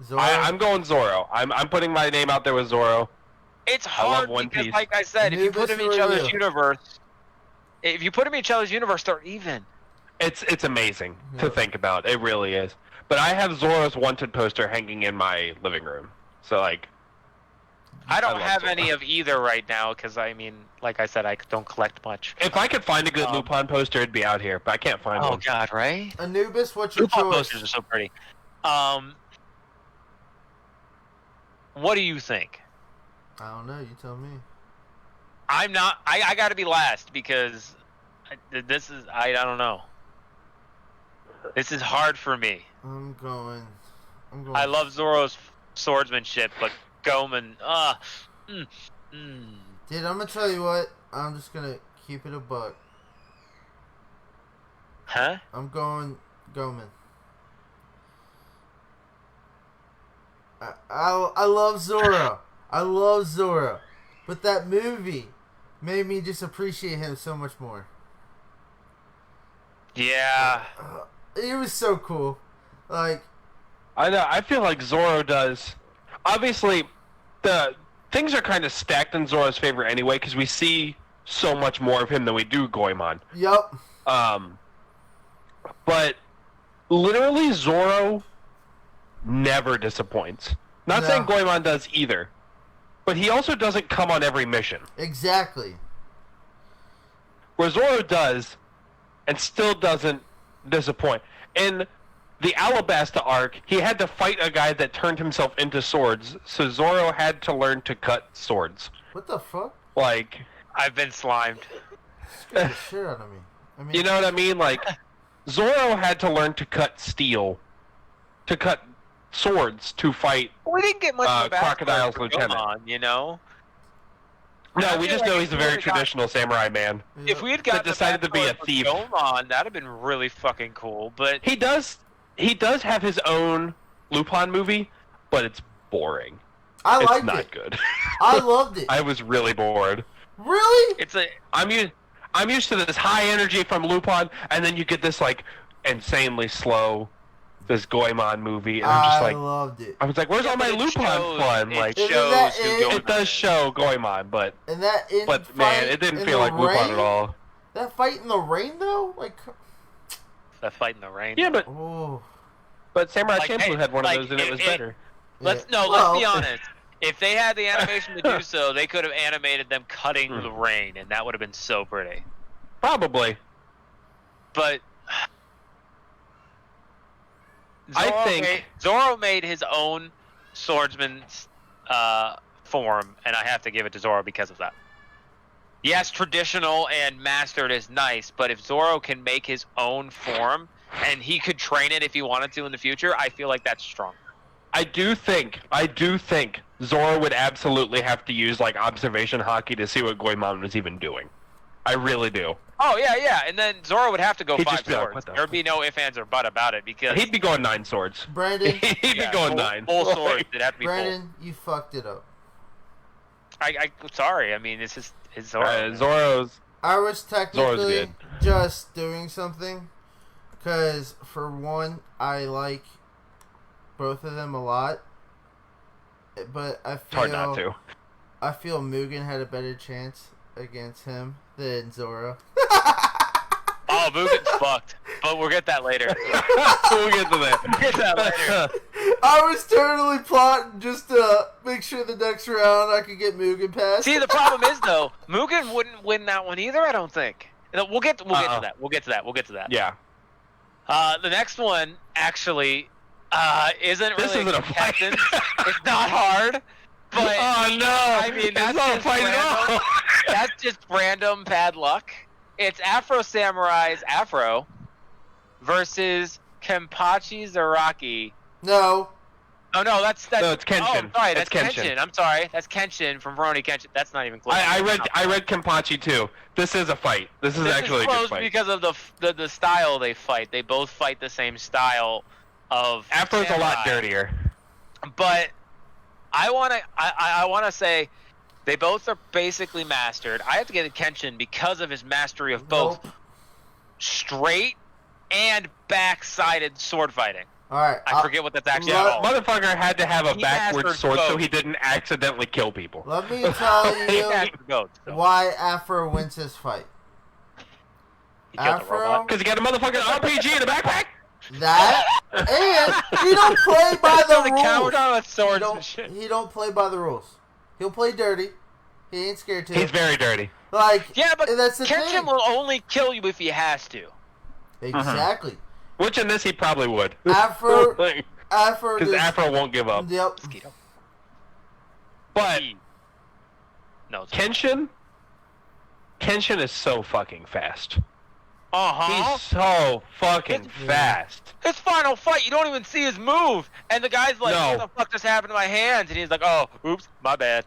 S2: Zoro.
S3: I'm going Zoro. I'm putting my name out there with Zoro.
S1: It's
S3: I love
S1: hard
S3: One
S1: because,
S3: Piece.
S1: like I said, if you put them in each
S2: Anubis
S1: other's
S2: or
S1: universe, they're even.
S3: It's amazing
S2: Yeah.
S3: to think about. It really is. But I have Zoro's wanted poster hanging in my living room. So like,
S1: I don't
S3: love
S1: have
S3: Zoro.
S1: any of either right now because I mean, like I said, I don't collect much.
S3: if I could find a good Lupin poster, it'd be out here. But I can't find
S1: Oh
S3: one.
S1: God, right?
S2: Anubis, what's your
S1: Lupin
S2: choice?
S1: posters are so pretty. What do you think?
S2: I don't know. You tell me.
S1: I'm not. I got to be last because this is. I don't know. This is hard for me.
S2: I'm going.
S1: I love Zoro's swordsmanship, but Goman.
S2: Dude, I'm gonna tell you what. I'm just gonna keep it a buck.
S1: Huh?
S2: I'm going Goman. I love Zoro. I love Zoro. But that movie made me just appreciate him so much more.
S1: Yeah.
S2: It was so cool. Like,
S3: I know. I feel like Zoro does. Obviously, the things are kind of stacked in Zoro's favor anyway because we see so much more of him than we do Goemon.
S2: yup.
S3: But literally, Zoro never disappoints. Not
S2: No.
S3: saying Goemon does either, but he also doesn't come on every mission.
S2: Exactly.
S3: Where Zoro does, and still doesn't disappoint. In the Alabasta arc, he had to fight a guy that turned himself into swords, so Zoro had to learn to cut swords.
S2: What the fuck?
S3: Like,
S1: I've been slimed.
S2: Scared the shit out of me. I mean,
S3: you know what I mean? Like, Zoro had to learn to cut steel, to cut swords to fight.
S1: We didn't get much of a backstory
S3: Crocodile's
S1: for
S3: lieutenant.
S1: Goemon, you know.
S3: No,
S1: I
S3: we
S1: feel
S3: just
S1: like
S3: know
S1: if
S3: he's a
S1: we
S3: very
S1: would've got-
S3: traditional samurai man.
S1: If we had got
S3: decided to be a thief.
S1: Goemon, that'd have been really fucking cool. But
S3: He does have his own Lupin movie, but it's boring.
S2: I
S3: It's
S2: liked
S3: not
S2: it.
S3: good.
S2: I loved it.
S3: I was really bored.
S2: Really?
S1: it's a
S3: I'm used to this high energy from Lupin, and then you get this like insanely slow, this Goemon movie, and I'm just
S2: I
S3: like,
S2: loved it.
S3: I was like, where's all my
S1: but it
S3: Lupin
S1: shows-
S3: fun?
S1: It
S3: Like,
S2: Isn't
S1: shows
S2: that
S1: who
S2: it?
S1: Goemon
S3: it does
S1: is.
S3: show Goemon, but
S2: And that in
S3: man,
S2: fight
S3: it didn't
S2: in
S3: feel
S2: the
S3: like Lupin
S2: rain?
S3: at all.
S2: That fight in the rain, though? Like,
S1: That fight in the rain.
S3: Yeah, but
S2: oh.
S3: Samurai
S1: Like,
S3: Champloo
S1: hey,
S3: had one
S1: like,
S3: of those, and it was
S1: it-
S3: better.
S1: Let's
S2: Yeah.
S1: let's be
S2: Well,
S1: honest. If they had the animation to do so, they could have animated them cutting the rain, and that would have been so pretty.
S3: Probably.
S1: But
S3: I think-
S1: Zoro made his own swordsman's form, and I have to give it to Zoro because of that. Yes, traditional and mastered is nice, but if Zoro can make his own form and he could train it if he wanted to in the future, I feel like that's strong.
S3: I do think Zoro would absolutely have to use like observation hockey to see what Goemon was even doing. I really do.
S1: Oh yeah, and then Zoro would have to go
S3: He'd
S1: 5
S3: just be like,
S1: swords.
S3: what the
S1: There'd be no ifs, ands, or but about it because
S3: He'd be going 9 swords.
S2: Brandon,
S3: He'd be going 9.
S1: full swords. It'd have to be
S2: Brandon, you fucked it up.
S1: full. Sorry. I mean, it's Zoro.
S3: Zoro's.
S2: I was
S3: Zoro's
S2: technically
S3: good.
S2: just doing something, because for one, I like both of them a lot, but I
S3: It's hard not
S2: feel
S3: to.
S2: I feel Mugen had a better chance against him than Zoro.
S1: Oh, Mugen's fucked. But we'll get that later.
S3: We'll get to that.
S1: We'll get that later.
S2: I was totally plotting just to make sure the next round I could get Mugen past.
S1: See, the problem is though, Mugen wouldn't win that one either. I don't think. We'll get to that. We'll get to that.
S3: Yeah.
S1: The next one actually isn't
S3: This
S1: really
S3: isn't a fight.
S1: contestant. It's not hard, but
S3: Oh no!
S1: I mean,
S3: it's
S1: that's
S3: not a
S1: just
S3: fight at all.
S1: that's just random bad luck. It's Afro Samurai's Afro versus Kenpachi Zaraki.
S2: No,
S1: Oh no, that's
S3: No, it's Kenshin.
S1: Oh, sorry, that's
S3: It's Kenshin.
S1: Kenshin. I'm sorry, that's Kenshin from Rurouni Kenshin. That's not even close.
S3: I read Kenpachi too. This is a fight. This is actually a
S1: close
S3: good fight.
S1: because of the style they fight. They both fight the same style of
S3: Afro's a lot
S1: samurai.
S3: dirtier.
S1: But I wanna say they both are basically mastered. I have to get Kenshin because of his mastery of both
S2: Nope.
S1: straight and back-sided sword fighting.
S2: All right.
S1: I forget what that's actually
S2: Let-
S1: called.
S3: Motherfucker had to have a
S1: He
S3: backward
S1: mastered
S3: sword so
S1: both.
S3: he didn't accidentally kill people.
S2: Let me tell
S1: He
S2: you
S1: mastered both, so.
S2: why Afro wins this fight.
S1: He killed the
S2: Afro?
S1: robot.
S3: Because he got a motherfucking RPG in the backpack.
S2: That and he don't play by the
S1: The coward
S2: rules.
S1: on with
S2: He
S1: swords and shit.
S2: don't, he don't play by the rules. He'll play dirty. He ain't scared to.
S3: He's very dirty.
S1: Yeah, but
S2: that's the
S1: Kenshin
S2: thing.
S1: will only kill you if he has to.
S2: Exactly.
S3: Which in this he probably would.
S2: Afro,
S3: Because
S2: Afro. Just,
S3: Afro won't give up.
S2: Yep.
S1: Mosquito.
S3: But
S1: No.
S3: Kenshin is so fucking fast.
S1: Uh-huh.
S3: He's so fucking
S2: Yeah.
S3: fast.
S1: His final fight, you don't even see his move. And the guy's like,
S3: No.
S1: what the fuck just happened to my hands? And he's like, oh, oops, my bad.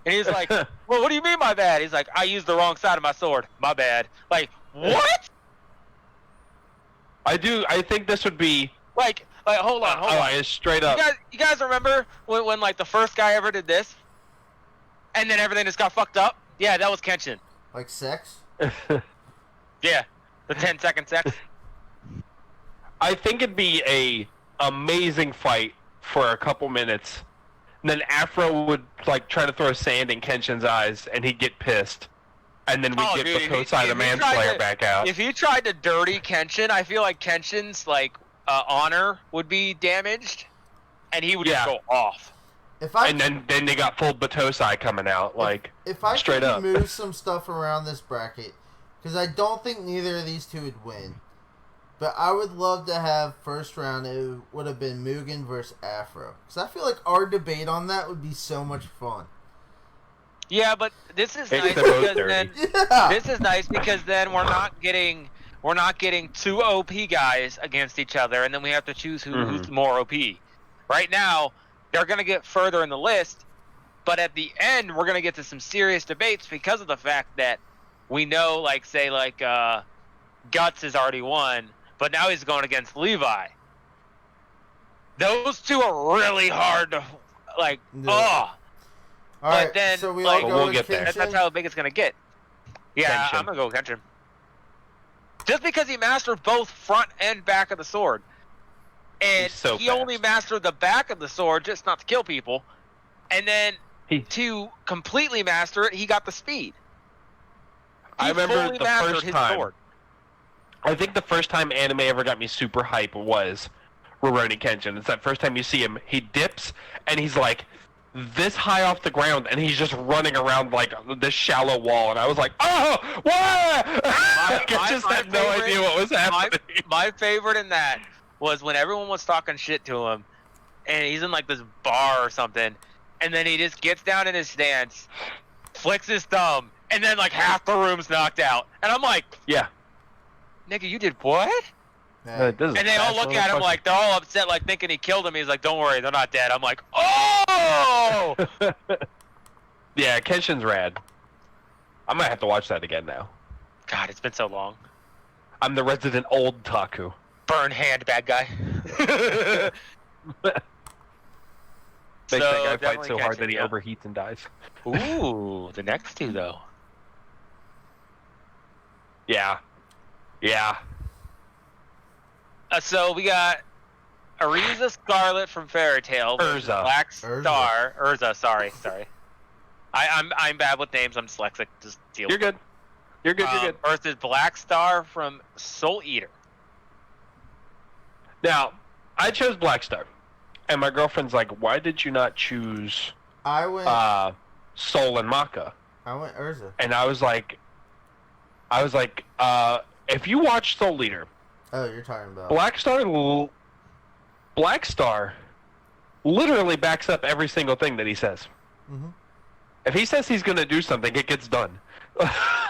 S1: And he's like, well, what do you mean my bad? He's like, I used the wrong side of my sword. My bad. Like, what?
S3: I think this would be
S1: Like hold on.
S3: it's straight up.
S1: You guys remember when like the first guy ever did this? And then everything just got fucked up? Yeah, that was Kenshin.
S2: Like sex.
S1: Yeah. The 10-second sex.
S3: I think it'd be a amazing fight for a couple minutes. And then Afro would like try to throw sand in Kenshin's eyes, and he'd get pissed. And then we'd
S1: Oh,
S3: get
S1: dude, if
S3: Bakosai
S1: he
S3: the
S1: tried
S3: Manslayer
S1: to-
S3: back out.
S1: If he tried to dirty Kenshin, I feel like Kenshin's like honor would be damaged, and he would
S3: Yeah.
S1: just go off.
S2: If I
S3: And then they got full Batosai coming out, like
S2: if I
S3: straight
S2: could
S3: up.
S2: move some stuff around this bracket, because I don't think neither of these two would win, but I would love to have first round. It would have been Mugen versus Afro, because I feel like our debate on that would be so much fun.
S1: Yeah, but this is
S3: It's
S1: nice
S3: the most
S1: because
S3: dirty.
S1: then
S2: Yeah.
S1: this is nice because then we're not getting two OP guys against each other, and then we have to choose who's more OP. Right now, they're gonna get further in the list, but at the end, we're gonna get to some serious debates because of the fact that we know, like say, Guts has already won, but now he's going against Levi. Those two are really hard to like.
S2: Yeah.
S1: Oh.
S2: All right,
S1: but then,
S2: so we
S1: like-
S2: all
S3: But
S2: go
S3: we'll
S2: with
S3: get there.
S2: Kenshin?
S1: That's how big it's gonna get. Yeah,
S3: Kenshin.
S1: I'm gonna go Kenshin. Just because he mastered both front and back of the sword, and
S3: He's so
S1: he only
S3: fast.
S1: mastered the back of the sword, just not to kill people. And then
S3: He-
S1: to completely master it, he got the speed. He
S3: I remember
S1: fully
S3: the
S1: mastered
S3: first
S1: his
S3: time.
S1: sword.
S3: I think the first time anime ever got me super hype was Rurouni Kenshin. It's that first time you see him, he dips and he's like this high off the ground and he's just running around like this shallow wall, and I was like, oh, what? I just
S1: my
S3: had no
S1: favorite-
S3: idea what was happening.
S1: My favorite in that was when everyone was talking shit to him, and he's in like this bar or something, and then he just gets down in his stance, flicks his thumb, and then like half the room's knocked out. And I'm like,
S3: Yeah.
S1: nigga, you did what?
S2: Hey,
S3: This is
S1: And they
S3: a
S1: all
S3: fast
S1: look at him
S3: motherfucker.
S1: like they're all upset, like thinking he killed him. He's like, don't worry, they're not dead. I'm like, oh!
S3: Yeah, Kenshin's rad. I might have to watch that again now.
S1: God, it's been so long.
S3: I'm the resident old Taku.
S1: Burn hand, bad guy.
S3: Makes that guy fight
S1: definitely
S3: so hard
S1: catch
S3: that he
S1: him,
S3: overheats and dies.
S1: Ooh, the next two though.
S3: Yeah. Yeah.
S1: So we got Ariza Scarlet from Fairy Tail.
S3: Urza.
S1: Black
S2: Urza.
S1: Star. Urza, sorry. I'm bad with names. I'm dyslexic. Just deal
S3: You're
S1: with it.
S3: good. You're good. You're good.
S1: Versus Black Star from Soul Eater.
S3: Now, I chose Black Star, and my girlfriend's like, "Why did you not choose
S2: I went
S3: Soul and Maka?"
S2: Urza.
S3: And I was like, if you watch Soul Eater,
S2: Oh, you're talking about
S3: Black Star literally backs up every single thing that he says.
S2: Mhm.
S3: If he says he's going to do something, it gets done.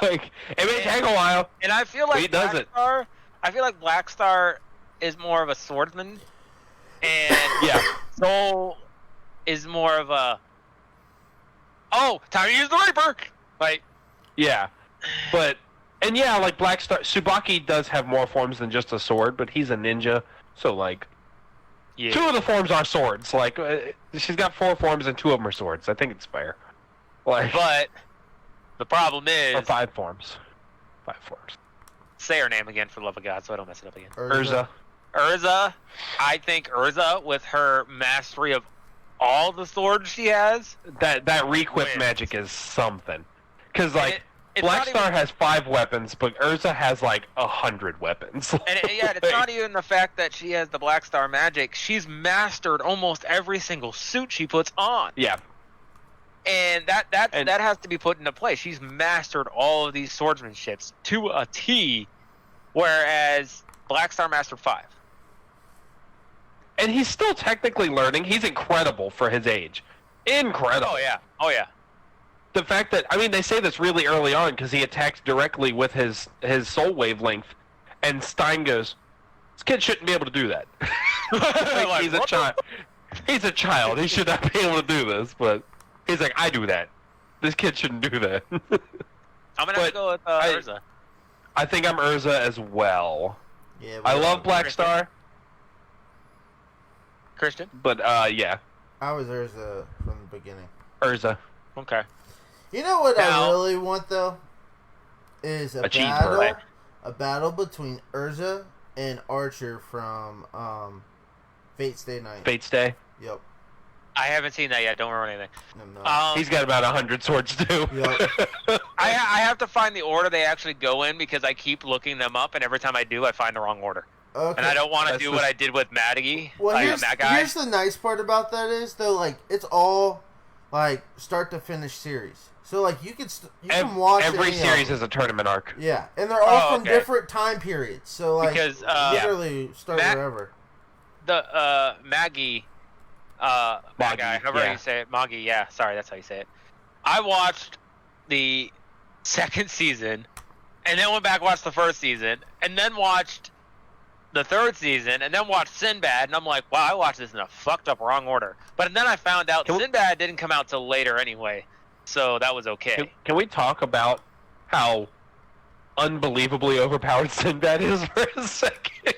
S3: Like, it may take a while.
S1: And I feel
S3: He
S1: like
S3: does
S1: Black
S3: it.
S1: Star. I feel like Black Star is more of a swordsman, and
S3: Yeah.
S1: Soul is more of a. Oh, time to use the Reaper. Like,
S3: Yeah. But, and yeah, like Black Star, Tsubaki does have more forms than just a sword, but he's a ninja, so like,
S1: yeah.
S3: 2 of the forms are swords. Like, she's got 4 forms and 2 of them are swords. I think it's fair. Like,
S1: But the problem is,
S3: or 5 forms. 5 forms.
S1: say her name again for the love of God, so I don't mess it up again.
S3: Urza.
S1: Urza, I think Urza, with her mastery of all the swords she has,
S3: That requip
S1: Wins.
S3: magic is something. Because, like,
S1: it's
S3: Black
S1: not
S3: Star
S1: even-
S3: has 5 weapons, but Urza has, like, 100 weapons.
S1: it's not even the fact that she has the Black Star magic. She's mastered almost every single suit she puts on.
S3: Yeah.
S1: And that has to be put into play. She's mastered all of these swordsmanships to a T, whereas Black Star mastered 5.
S3: And he's still technically learning. He's incredible for his age. Incredible.
S1: Oh yeah.
S3: The fact that, I mean, they say this really early on because he attacks directly with his soul wavelength, and Stein goes, "This kid shouldn't be able to do that." Like, he's a
S1: what
S3: child. He's a child. He should not be able to do this. But he's like, "I do that. This kid shouldn't do that."
S1: I'm gonna have to go with Urza.
S3: I think I'm Urza as well.
S2: Yeah,
S3: I love Black
S1: Christian.
S3: Star,
S1: Christian.
S3: but yeah,
S2: I was Urza from the beginning.
S3: Urza.
S1: Okay.
S2: You know what
S1: Now-
S2: I really want though is a
S3: cheeseburger.
S2: battle between Urza and Archer from Fate Stay Night.
S3: Fate Stay.
S2: Yep.
S1: I haven't seen that yet. Don't remember anything.
S2: No.
S3: He's got about 100 swords too.
S2: Yep.
S1: I have to find the order they actually go in because I keep looking them up, and every time I do, I find the wrong order.
S2: Okay.
S1: And I don't want to
S3: That's
S1: do
S3: the-
S1: what I did with Maggie.
S2: Well,
S1: like,
S2: here's,
S1: that guy.
S2: here's the nice part about that is though, like it's all like start to finish series. So like you can watch
S3: Every
S2: any of
S3: series
S2: them.
S3: is a tournament arc.
S2: Yeah, and they're all
S1: Oh,
S2: from
S1: okay.
S2: different time periods. So like
S1: Because,
S2: literally start
S1: Matt-
S2: wherever.
S1: The Maggie, that
S3: Maggie,
S1: guy, however
S3: yeah.
S1: you say it, Maggie. Yeah, sorry, that's how you say it. I watched the second season, and then went back and watched the first season, and then watched the third season, and then watched Sinbad, and I'm like, wow, I watched this in a fucked up wrong order. But then I found out
S3: Can we-
S1: Sinbad didn't come out till later anyway, so that was okay.
S3: Can we talk about how unbelievably overpowered Sinbad is for a second?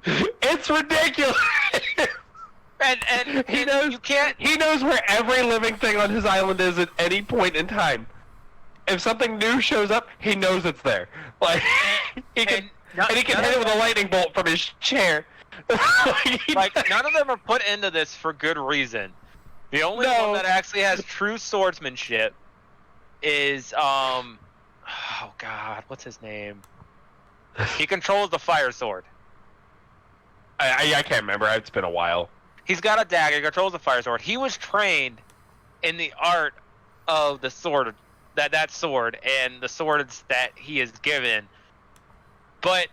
S3: It's ridiculous.
S1: And
S3: He knows.
S1: you can't.
S3: He knows where every living thing on his island is at any point in time. If something new shows up, he knows it's there. Like he can, and he can
S1: none
S3: hit it
S1: of
S3: with a lightning bolt from his chair.
S1: like none of them are put into this for good reason. The only
S3: No.
S1: one that actually has true swordsmanship is oh god, what's his name? He controls the fire sword.
S3: I can't remember. It's been a while.
S1: He's got a dagger, he controls the fire sword. He was trained in the art of the sword, that sword and the swords that he is given. But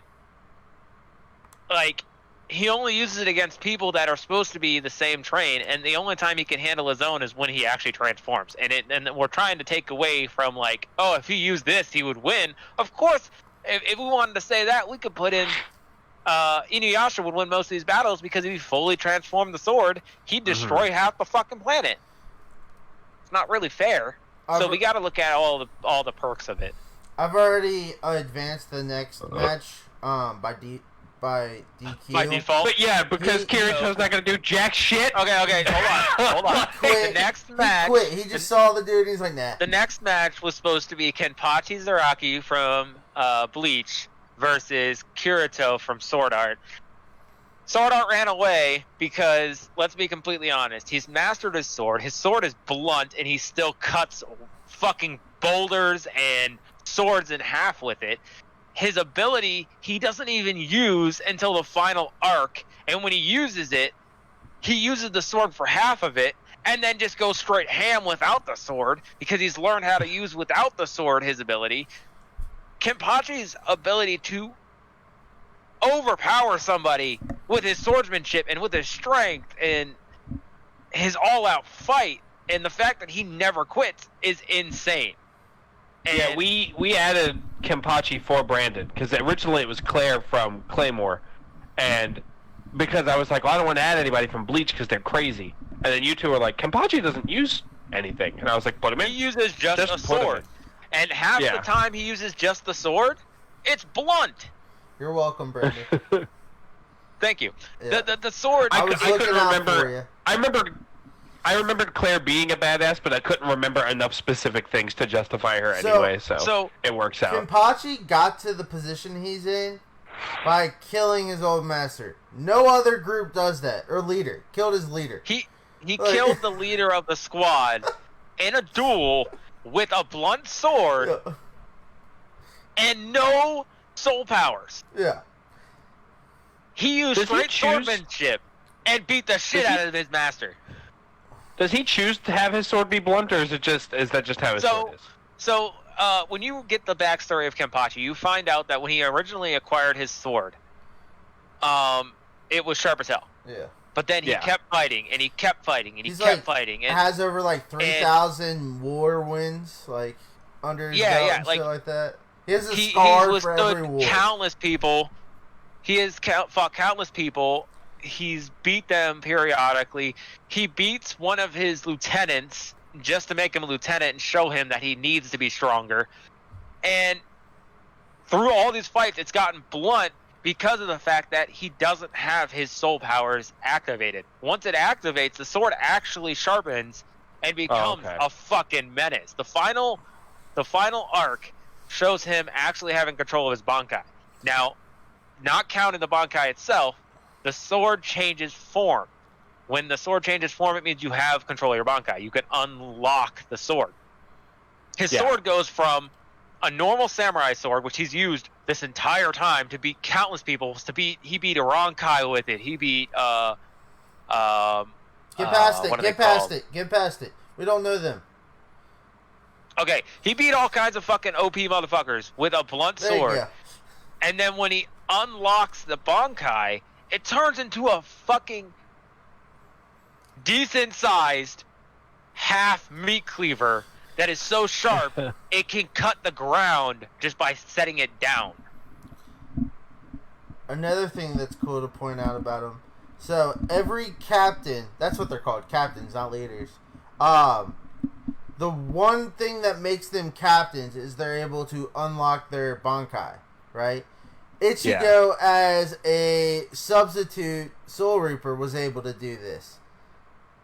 S1: like he only uses it against people that are supposed to be the same train, and the only time he can handle his own is when he actually transforms. And we're trying to take away from like, oh, if he used this, he would win. Of course, if we wanted to say that, we could put in Inuyasha would win most of these battles because if he fully transformed the sword, he'd destroy half the fucking planet. It's not really fair. So we got to look at all the perks of it.
S2: I've already advanced the next match by DQ.
S1: By default.
S3: But yeah, because Kirito's not going to do jack shit.
S1: Okay, hold on.
S2: Quit.
S1: The next match.
S2: He quit. He just saw the dude and he's like, nah.
S1: The next match was supposed to be Kenpachi Zaraki from Bleach versus Kirito from Sword Art. Sword Art ran away because, let's be completely honest, he's mastered his sword. His sword is blunt, and he still cuts fucking boulders and swords in half with it. His ability, he doesn't even use until the final arc, and when he uses it, he uses the sword for half of it, and then just goes straight ham without the sword, because he's learned how to use without the sword his ability. Kenpachi's ability to overpower somebody with his swordsmanship and with his strength and his all-out fight, and the fact that he never quits is insane. And
S3: yeah, we added Kenpachi for Brandon because originally it was Claire from Claymore, and because I was like, well, I don't want to add anybody from Bleach because they're crazy, and then you two were like, Kenpachi doesn't use anything, and I was like, put him in.
S1: He uses just a sword, and half the time he uses just the sword, it's blunt.
S2: You're welcome, Brandon.
S1: Thank you.
S2: Yeah.
S1: The sword.
S2: I couldn't remember.
S3: I remembered Claire being a badass, but I couldn't remember enough specific things to justify her anyway. So it works out.
S2: Kenpachi got to the position he's in by killing his old master. No other group does that, or leader. Killed his leader.
S1: He killed the leader of the squad in a duel with a blunt sword and no soul powers.
S2: Yeah.
S1: He used straight swordmanship and beat the shit out of his master.
S3: Does he choose to have his sword be blunt, or is that just how his sword is?
S1: So, when you get the backstory of Kenpachi, you find out that when he originally acquired his sword, it was sharp as hell.
S2: Yeah.
S1: But then he kept fighting, and he kept fighting, and he kept fighting. And
S2: has over 3,000 war wins, under his belt and shit like that. He has a scar for every war.
S1: Countless people. He has fought countless people. He's beat them periodically. He beats one of his lieutenants just to make him a lieutenant and show him that he needs to be stronger. And through all these fights, it's gotten blunt because of the fact that he doesn't have his soul powers activated. Once it activates, the sword actually sharpens and becomes a fucking menace. The final arc shows him actually having control of his Bankai. Now, not counting the Bankai itself, the sword changes form. When the sword changes form, it means you have control of your Bankai. You can unlock the sword. His sword goes from a normal samurai sword, which he's used this entire time to beat countless people. He beat Arankai with it. He beat
S2: Get past it. Get past it. We don't know them.
S1: Okay, he beat all kinds of fucking OP motherfuckers with a blunt sword. And then when he unlocks the Bankai, it turns into a fucking decent-sized half meat cleaver that is so sharp it can cut the ground just by setting it down.
S2: Another thing that's cool to point out about him. So every captain, that's what they're called, captains, not leaders. The one thing that makes them captains is they're able to unlock their Bankai, right? Ichigo, as a substitute Soul Reaper, was able to do this.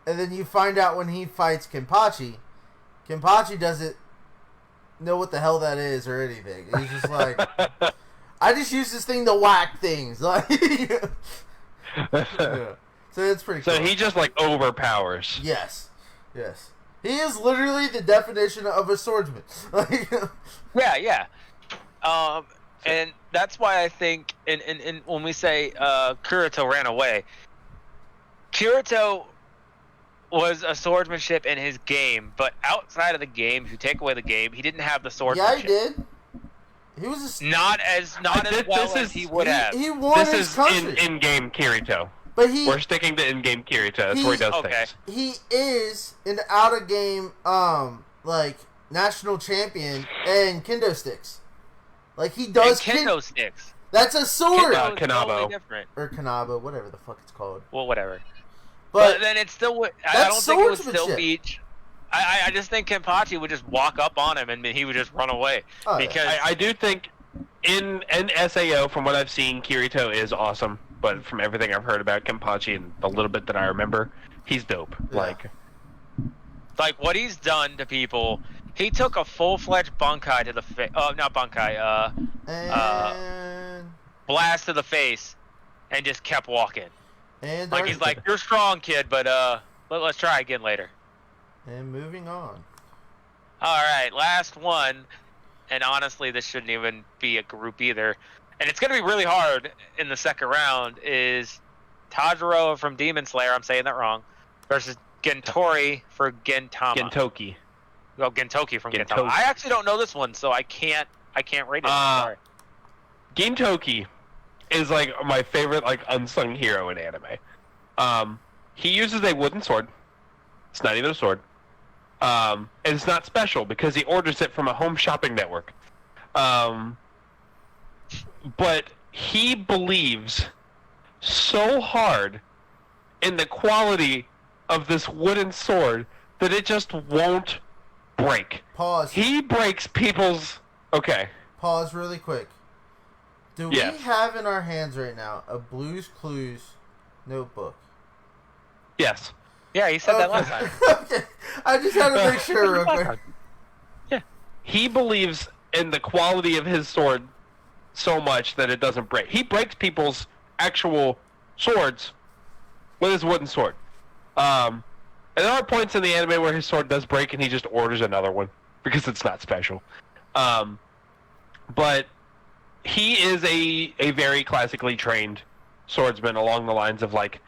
S2: And then you find out when he fights Kenpachi doesn't know what the hell that is or anything. He's just like, I just use this thing to whack things. Like, So it's pretty cool.
S3: So he just, overpowers.
S2: Yes. He is literally the definition of a swordsman.
S1: Yeah. And that's why I think, and when we say Kirito ran away, Kirito was a swordsmanship in his game, but outside of the game, if you take away the game, he didn't have the swordsmanship.
S2: Yeah, he did. He was
S1: not as well as he would have.
S2: He won his country.
S3: This is in-game Kirito.
S2: But
S3: we're sticking to in-game Kirito. That's where he does things.
S2: He is an out-of-game, national champion and kendo sticks. He does
S1: kendo sticks.
S2: That's a sword.
S3: Kanabo.
S1: Totally different.
S2: Or Kanabo, whatever the fuck it's called.
S1: Well, whatever.
S2: But
S1: then it's still. I don't think it would still beat. I just think Kenpachi would just walk up on him and he would just run away.
S2: Oh, yeah.
S1: Because
S3: I do think in SAO, from what I've seen, Kirito is awesome. But from everything I've heard about Kenpachi and the little bit that I remember, he's dope.
S2: Yeah.
S1: Like what he's done to people, he took a full-fledged bunkai to the face. Oh, not bunkai.
S2: And
S1: Blast to the face, and just kept walking.
S2: and
S1: Like he's like, "You're strong, kid, but let's try again later."
S2: and moving on.
S1: All right, last one, and honestly, this shouldn't even be a group either, and it's gonna be really hard in the second round. Is Tajiro from Demon Slayer? I'm saying that wrong. Versus Gentori for Gintama.
S3: Gentoki.
S1: Well, Gentoki from
S3: Gentoki.
S1: Gintama. I actually don't know this one, so I can't rate it. Sorry.
S3: Gintoki is like my favorite like unsung hero in anime. He uses a wooden sword. It's not even a sword. And it's not special because he orders it from a home shopping network. But he believes so hard in the quality of this wooden sword that it just won't break.
S2: Pause.
S3: He breaks people's... Okay.
S2: Pause really quick. Do
S3: Yes.
S2: we have in our hands right now a Blue's Clues notebook?
S3: Yes.
S1: Yeah, he said that last time.
S2: Okay. I just had to make sure real quick.
S3: He believes in the quality of his sword so much that it doesn't break. He breaks people's actual swords with his wooden sword. And there are points in the anime where his sword does break and he just orders another one because it's not special. But he is a very classically trained swordsman along the lines of like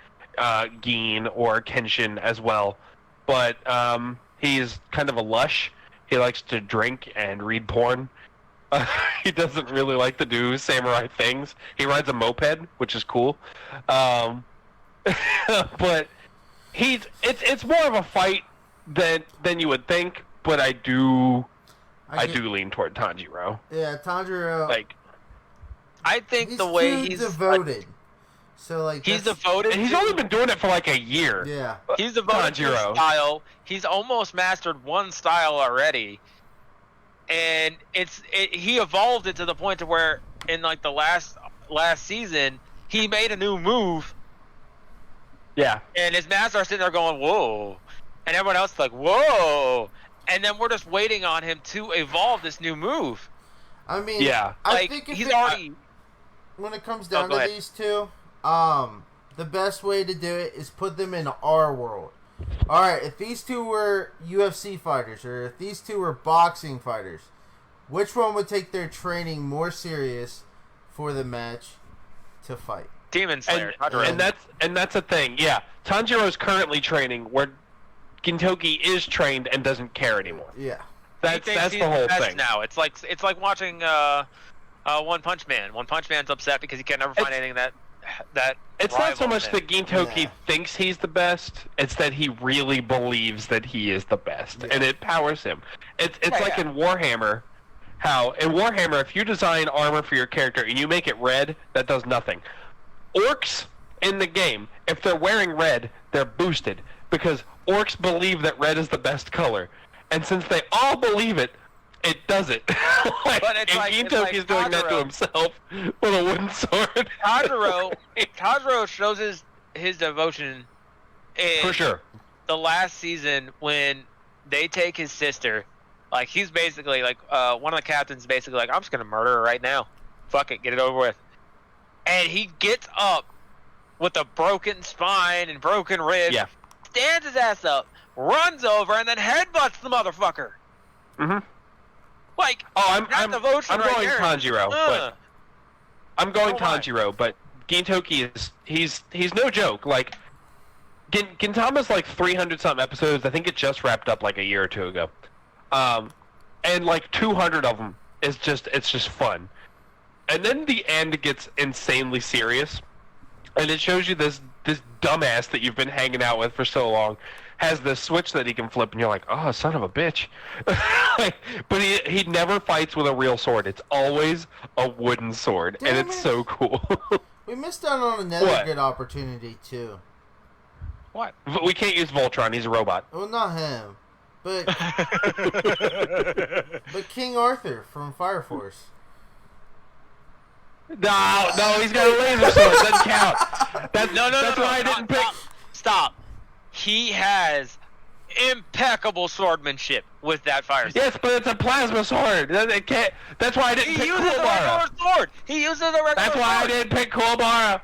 S3: Gin or Kenshin as well. But he's kind of a lush. He likes to drink and read porn. He doesn't really like to do samurai things. He rides a moped, which is cool. But it's more of a fight than you would think. But I do lean toward Tanjiro.
S2: Yeah, Tanjiro.
S3: Like
S1: I think
S2: he's
S1: the way
S2: too
S1: he's
S2: devoted. So like
S1: he's
S2: that's-
S1: devoted.
S3: and he's
S1: to-
S3: only been doing it for like a year.
S2: Yeah.
S1: He's devoted to his
S3: Tanjiro.
S1: style. He's almost mastered one style already, and he evolved it to the point to where in like the last season he made a new move,
S3: Yeah.
S1: and his master are sitting there going whoa, and everyone else is like whoa, and then we're just waiting on him to evolve this new move.
S2: I mean,
S3: Yeah.
S2: I
S1: Like
S2: think if
S1: he's
S2: it-
S1: already.
S2: when it comes down
S1: go
S2: to
S1: ahead.
S2: these two, the best way to do it is put them in our world. All right, if these two were UFC fighters or if these two were boxing fighters, which one would take their training more serious for the match to fight?
S1: Demon Slayer. Tanjiro.
S3: And that's a thing. Yeah. Tanjiro's currently training where Gintoki is trained and doesn't care anymore.
S2: Yeah.
S1: He
S3: That's
S1: thinks he's
S3: the whole
S1: best
S3: thing.
S1: now. It's like watching One Punch Man. One Punch Man's upset because he can never find anything that
S3: It's not so
S1: rivals
S3: much
S1: him.
S3: that Gintoki
S2: Yeah.
S3: thinks he's the best, it's that he really believes that he is the best,
S2: Yeah.
S3: and it powers him. It's
S1: Yeah,
S3: like
S1: yeah.
S3: in Warhammer, how in Warhammer, if you design armor for your character and you make it red, that does nothing. Orcs in the game, if they're wearing red, they're boosted, because orcs believe that red is the best color. And since they all believe it, it does it.
S1: But it's
S3: and
S1: like- it's
S3: Gintoki's
S1: like
S3: doing that to
S1: Tanjiro.
S3: himself with a wooden sword.
S1: Tanjiro shows his devotion in
S3: For sure.
S1: the last season when they take his sister. Like he's basically like one of the captains basically like I'm just gonna murder her right now. Fuck it, get it over with. And he gets up with a broken spine and broken ribs,
S3: Yeah.
S1: stands his ass up, runs over, and then headbutts the motherfucker.
S3: Mm-hmm.
S1: Like
S3: Oh, I'm
S1: devotion right
S3: going
S1: there.
S3: Tanjiro, but I'm going
S1: Oh, my.
S3: Tanjiro, but Gintoki is he's no joke. Like Gintama's like 300 something episodes. I think it just wrapped up like a year or two ago. And like 200 of them is just fun. And then the end gets insanely serious, and it shows you this dumbass that you've been hanging out with for so long has this switch that he can flip, and you're like, oh, son of a bitch. But he never fights with a real sword. It's always a wooden sword, and
S2: Damn
S3: it's
S2: it.
S3: so cool.
S2: We missed out on another
S3: What?
S2: good opportunity too.
S1: What?
S3: We can't use Voltron. He's a robot.
S2: Well, not him. But King Arthur from Fire Force.
S3: No, he's got a laser sword. It doesn't count. That's why I didn't pick.
S1: Stop. He has impeccable swordsmanship with that fire sword.
S3: Yes, but it's a plasma sword. It can't. That's why I didn't
S1: He
S3: pick
S1: uses a
S3: Kuwabara.
S1: regular sword. He uses a regular
S3: That's why I didn't pick Kuwabara.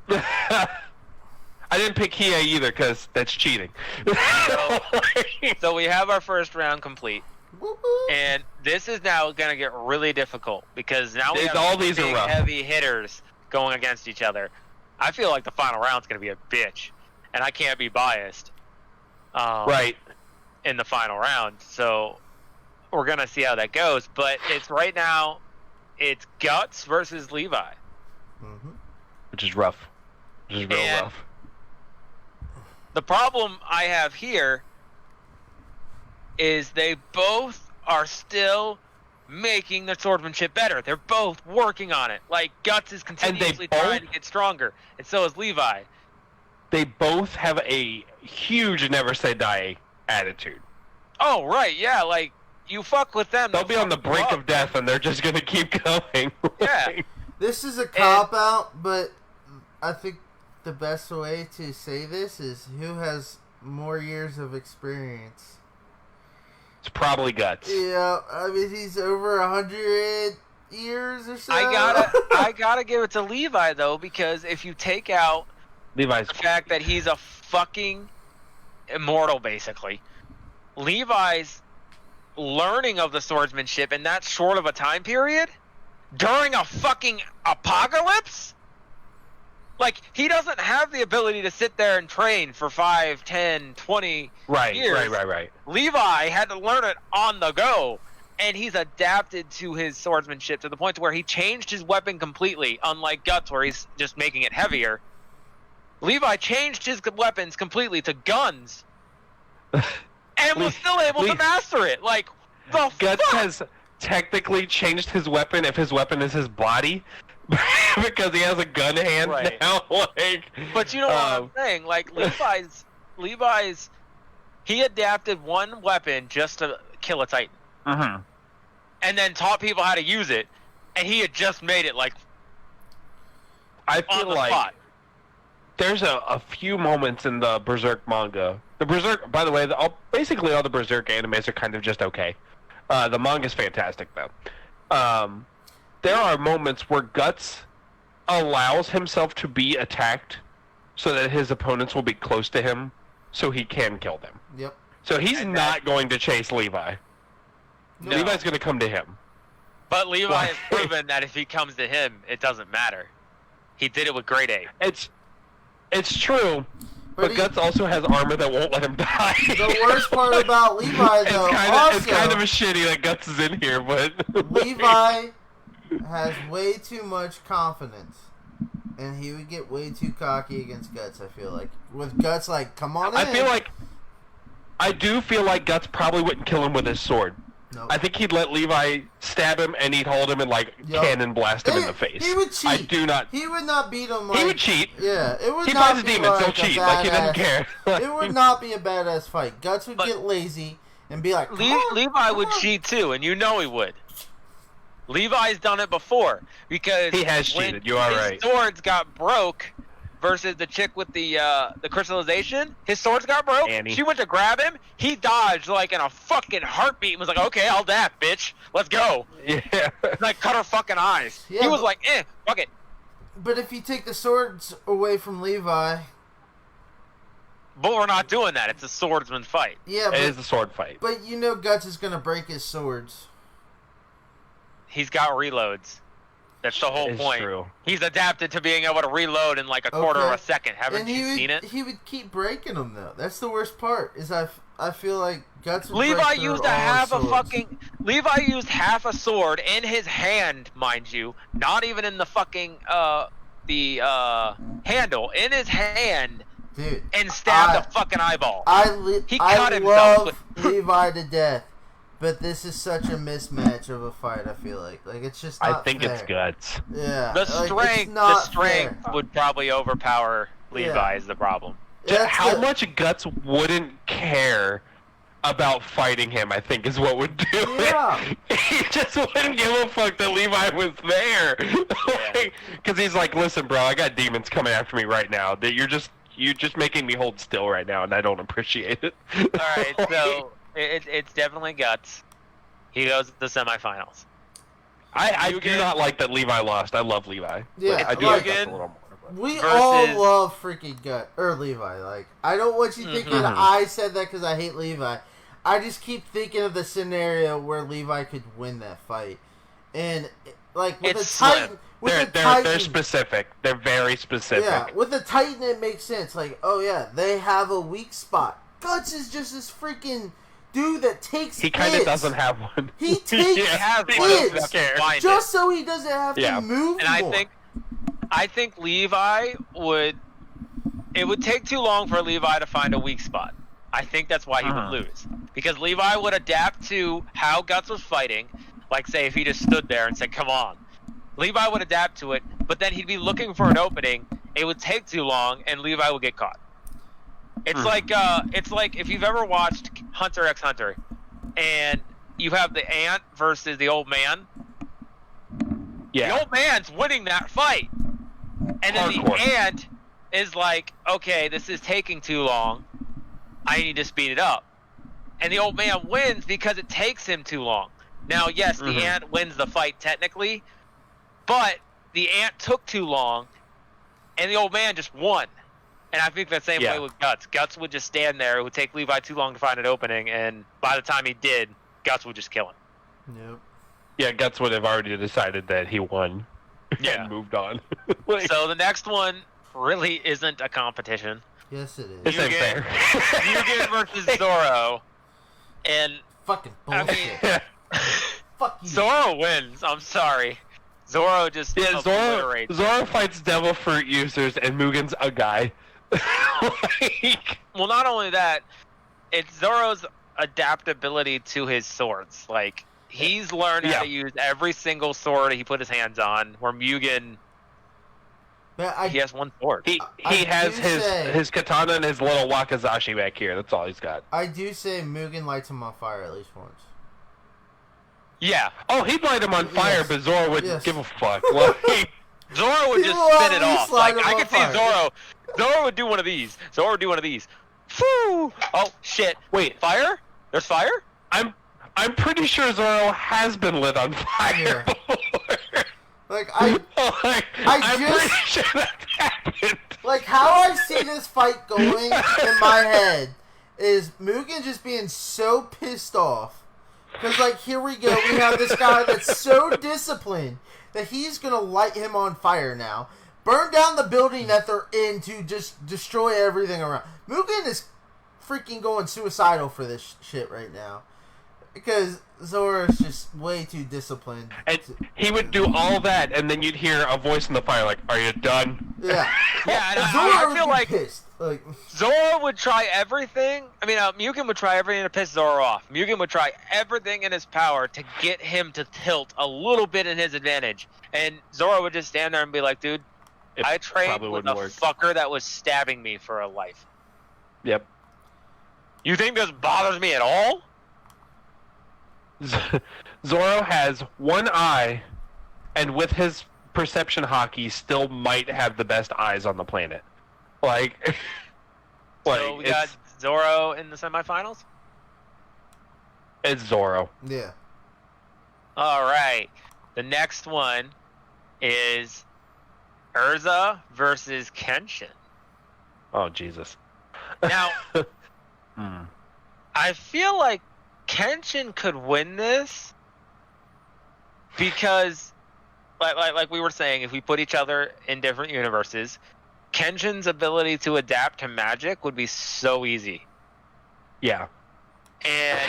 S1: Okay.
S3: I didn't pick Hiei either because that's cheating.
S1: So we have our first round complete.
S2: Woo-hoo.
S1: And this is now going to get really difficult because now we have
S3: All these
S1: big,
S3: are rough.
S1: heavy hitters going against each other. I feel like the final round's going to be a bitch, and I can't be biased.
S3: Right.
S1: In the final round, so we're going to see how that goes. But it's right now, it's Guts versus Levi.
S2: Mm-hmm.
S3: Which is rough. Which is real
S1: And-
S3: rough.
S1: The problem I have here is they both are still making their swordsmanship better. They're both working on it. Like, Guts is continuously trying to get stronger, and so is Levi.
S3: They both have a huge never say die attitude.
S1: Oh, right, yeah, like, you fuck with them.
S3: They'll be on the
S1: fuck you
S3: brink
S1: up.
S3: of death and they're just going to keep going.
S1: Yeah.
S2: This is a cop-out, but I think the best way to say this is who has more years of experience.
S3: It's probably Guts.
S2: Yeah, I mean, he's over 100 years or so.
S1: I gotta give it to Levi, though, because if you take out
S3: Levi's
S1: the fact that he's a fucking immortal, basically, Levi's learning of the swordsmanship in that short of a time period during a fucking apocalypse? Like, he doesn't have the ability to sit there and train for 5, 10, 20 years.
S3: Right.
S1: Levi had to learn it on the go, and he's adapted to his swordsmanship to the point to where he changed his weapon completely, unlike Guts, where he's just making it heavier. Levi changed his weapons completely to guns, and was still able to master it. Like, the
S3: Guts
S1: fuck?
S3: has technically changed his weapon if his weapon is his body. Because he has a gun hand
S1: Right.
S3: now. Like,
S1: But you know what I'm saying? Like, Levi's, he adapted one weapon just to kill a Titan,
S3: mhm.
S1: and then taught people how to use it, and he had just made it, like,
S3: I
S1: on
S3: feel
S1: the
S3: like
S1: spot.
S3: there's a few moments in the Berserk manga. The Berserk, by the way, basically all the Berserk animes are kind of just okay. The manga's fantastic, though. There are moments where Guts allows himself to be attacked so that his opponents will be close to him so he can kill them.
S2: Yep.
S3: So he's
S1: And
S3: not going to chase Levi.
S1: No.
S3: Levi's going to come to him.
S1: But Levi
S3: Why?
S1: has proven that if he comes to him, it doesn't matter. He did it with Grade 8.
S3: It's true, but
S2: he-
S3: Guts also has armor that won't let him die.
S2: The worst part about Levi, though,
S3: it's kind of a shitty that Guts is in here, but
S2: Levi has way too much confidence, and he would get way too cocky against Guts. I feel like with Guts, like, come on in.
S3: I do feel like Guts probably wouldn't kill him with his sword.
S2: Nope.
S3: I think he'd let Levi stab him and he'd hold him and like
S2: Yup.
S3: cannon blast him in the face.
S2: He would cheat.
S3: I do not.
S2: He would not beat him. Like,
S3: He would cheat.
S2: Yeah, it would
S3: He
S2: not
S3: fights
S2: be
S3: demons.
S2: like
S3: He'll
S2: a
S3: cheat. Like he doesn't
S2: badass-
S3: care.
S2: It would not be a badass fight. Guts would
S1: But-
S2: get lazy and be like, come on,
S1: Levi
S2: come
S1: would
S2: on.
S1: cheat too, and you know he would. Levi's done it before because
S3: He has
S1: when
S3: cheated, you are
S1: his
S3: right.
S1: swords got broke versus the chick with the crystallization. His swords got broke.
S3: Annie.
S1: She went to grab him. He dodged like in a fucking heartbeat and was like, "Okay, I'll dap, bitch. Let's go."
S3: Yeah.
S1: Like cut her fucking eyes.
S2: Yeah,
S1: he was
S2: but-
S1: like, fuck it."
S2: But if you take the swords away from Levi,
S1: But we're not doing that. It's a swordsman fight.
S2: yeah,
S3: It is a sword fight.
S2: but you know Guts is gonna break his swords.
S1: He's got reloads. That's the whole
S3: It's
S1: point.
S3: true.
S1: He's adapted to being able to reload in like a quarter of
S2: Okay.
S1: a second. Haven't
S2: And
S1: you
S2: he
S1: seen
S2: would,
S1: it?
S2: he would keep breaking them though. That's the worst part. Is I feel like Guts would
S1: Levi
S2: break through
S1: used
S2: all
S1: half a
S2: swords.
S1: fucking Levi used half a sword in his hand, mind you, not even in the fucking handle, in his hand,
S2: dude.
S1: and stabbed a fucking eyeball. He
S2: I
S1: cut himself
S2: love Levi to death, but this is such a mismatch of a fight. I feel like it's just not
S3: I think
S2: fair.
S3: it's Guts.
S2: Yeah,
S1: The
S2: like, it's
S1: strength
S2: not
S1: would probably overpower Levi
S2: Yeah.
S1: is the problem.
S2: Yeah,
S3: How much Guts wouldn't care about fighting him, I think, is what would do
S2: Yeah.
S3: it. He just wouldn't give a fuck that Levi was there. Because he's like, listen, bro, I got demons coming after me right now. That you're just making me hold still right now, and I don't appreciate it.
S1: All right, so it's definitely Guts. He goes to the semifinals.
S3: I do not like that Levi lost. I love Levi.
S2: Yeah,
S3: I do
S2: like-
S3: like Guts a little more.
S2: We
S1: Versus-
S2: all love freaking Levi. Like, I don't want you thinking
S3: Mhm.
S2: I said that because I hate Levi. I just keep thinking of the scenario where Levi could win that fight, and like with
S1: It's
S2: a Titan,
S1: slim.
S2: with
S3: They're specific. They're very specific.
S2: yeah, with the Titan it makes sense. Like, oh yeah, they have a weak spot. Guts is just this freaking dude that takes.
S3: He kind of
S2: hits.
S3: doesn't have one.
S2: He takes
S3: Yeah,
S1: has
S3: he
S1: one.
S3: doesn't
S2: hits
S3: care.
S1: Find
S2: just so he doesn't have
S3: Yeah.
S2: to move
S1: And
S2: more.
S1: I think Levi would. It would take too long for Levi to find a weak spot. I think that's why he would lose, because Levi would adapt to how Guts was fighting. Like, say, if he just stood there and said, "Come on," Levi would adapt to it. But then he'd be looking for an opening. It would take too long, and Levi would get caught. It's like if you've ever watched Hunter x Hunter, and you have the ant versus the old man.
S3: Yeah.
S1: The old man's winning that fight. And then
S3: Hardcore.
S1: the ant is like, okay, this is taking too long. I need to speed it up. And the old man wins because it takes him too long. Now, yes, the ant wins the fight technically, but the ant took too long, and the old man just won. And I think the same way with Guts. Guts would just stand there. It would take Levi too long to find an opening, and by the time he did, Guts would just kill him.
S2: Yep.
S3: Yeah, Guts would have already decided that he won.
S1: Yeah.
S3: And moved on. Like,
S1: So the next one really isn't a competition.
S2: Yes, it is.
S3: this ain't fair.
S1: Mugen versus Zoro. And
S2: Fucking
S1: I
S2: bullshit.
S1: mean,
S2: Fuck you.
S1: Zoro wins. I'm sorry. Zoro just
S3: Yeah,
S1: obliterates.
S3: Zoro fights Devil Fruit users, and Mugen's a guy. Like,
S1: Well, not only that, it's Zoro's adaptability to his swords. Like, he's learned how to use every single sword he put his hands on, where Mugen,
S2: But
S1: he has one sword.
S3: he
S2: I
S3: has
S2: do
S3: his
S2: say-
S3: his katana and his little wakizashi back here. That's all he's got.
S2: I do say Mugen lights him on fire at least once.
S1: Yeah.
S3: Oh, he'd light him on fire,
S2: Yes.
S3: but Zoro wouldn't
S2: Yes.
S3: give a fuck. Like,
S1: Zoro would just
S2: He will
S1: spin it
S2: at least
S1: off.
S2: light
S1: Like,
S2: him
S1: I
S2: on
S1: could
S2: fire.
S1: see Zoro. Zoro would do one of these. Zoro would do one of these. Phew! Oh, shit.
S3: wait,
S1: Fire? There's fire?
S3: I'm pretty sure Zoro has been lit on fire
S2: Yeah.
S3: before.
S2: Like I'm
S3: I'm
S2: just-
S3: pretty sure that happened.
S2: like how I see this fight going in my head is Mugen just being so pissed off because like here we go, we have this guy that's so disciplined that he's gonna light him on fire now, burn down the building that they're in to just destroy everything around. Mugen is freaking going suicidal for this shit right now because Zoro's just way too disciplined.
S3: And he would do all that, and then you'd hear a voice in the fire like, "Are you done?"
S2: Yeah,
S1: Yeah, and
S2: Zoro
S1: I
S2: would
S1: feel
S2: be
S1: like
S2: pissed. Like
S1: Zoro would try everything. I mean, Mugen would try everything to piss Zoro off. Mugen would try everything in his power to get him to tilt a little bit in his advantage. And Zoro would just stand there and be like, dude,
S3: It
S1: I trained
S3: probably
S1: with a
S3: wouldn't work.
S1: fucker that was stabbing me for a life.
S3: Yep.
S1: You think this bothers me at all?
S3: Zoro has one eye, and with his perception hockey, still might have the best eyes on the planet. Like,
S1: So we got Zoro in the semifinals?
S3: it's Zoro.
S2: yeah.
S1: All right. The next one is Urza versus Kenshin.
S3: Oh Jesus.
S1: Now,
S3: Hmm.
S1: I feel like Kenshin could win this because, like we were saying, if we put each other in different universes, Kenshin's ability to adapt to magic would be so easy.
S3: Yeah.
S1: And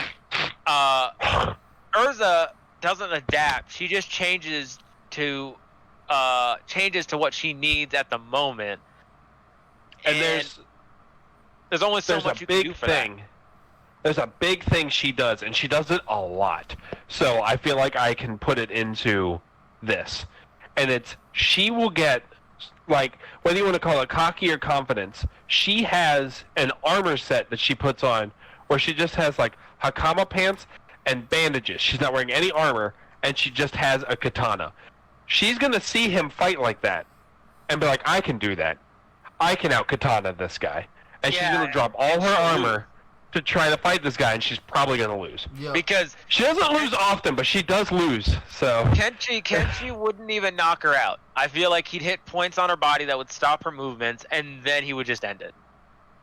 S1: Urza doesn't adapt; she just changes to what she needs at the moment.
S3: And
S1: there's only so
S3: there's
S1: much
S3: a
S1: you can do
S3: big
S1: for
S3: thing. There's a big thing she does, and she does it a lot. So I feel like I can put it into this. And it's she will get like, whether you want to call it cocky or confidence, she has an armor set that she puts on where she just has, like, Hakama pants and bandages. She's not wearing any armor, and she just has a katana. She's going to see him fight like that and be like, I can do that. I can out-katana this guy. And she's going to drop all her armor to try to fight this guy, and she's probably going to lose.
S2: Yeah.
S1: Because
S3: She doesn't lose often, but she does lose, so...
S1: Kenshi wouldn't even knock her out. I feel like he'd hit points on her body that would stop her movements, and then he would just end it.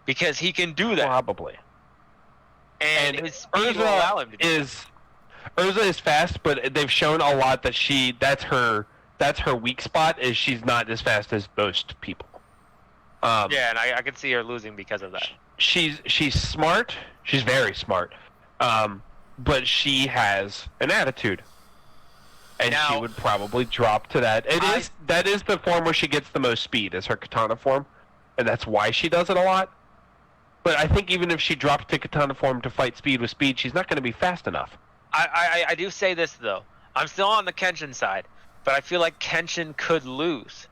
S1: Because he can do that.
S3: Probably.
S1: And his speed will allow him to do that.
S3: Urza is fast, but they've shown a lot that that's her weak spot, is she's not as fast as most people.
S1: Yeah, and I can see her losing because of that.
S3: She's smart. She's very smart. But she has an attitude. And
S1: Now,
S3: she would probably drop to that. That is the form where she gets the most speed, is her katana form. And that's why she does it a lot. But I think even if she dropped to katana form to fight speed with speed, she's not going to be fast enough.
S1: I do say this, though. I'm still on the Kenshin side, but I feel like Kenshin could lose.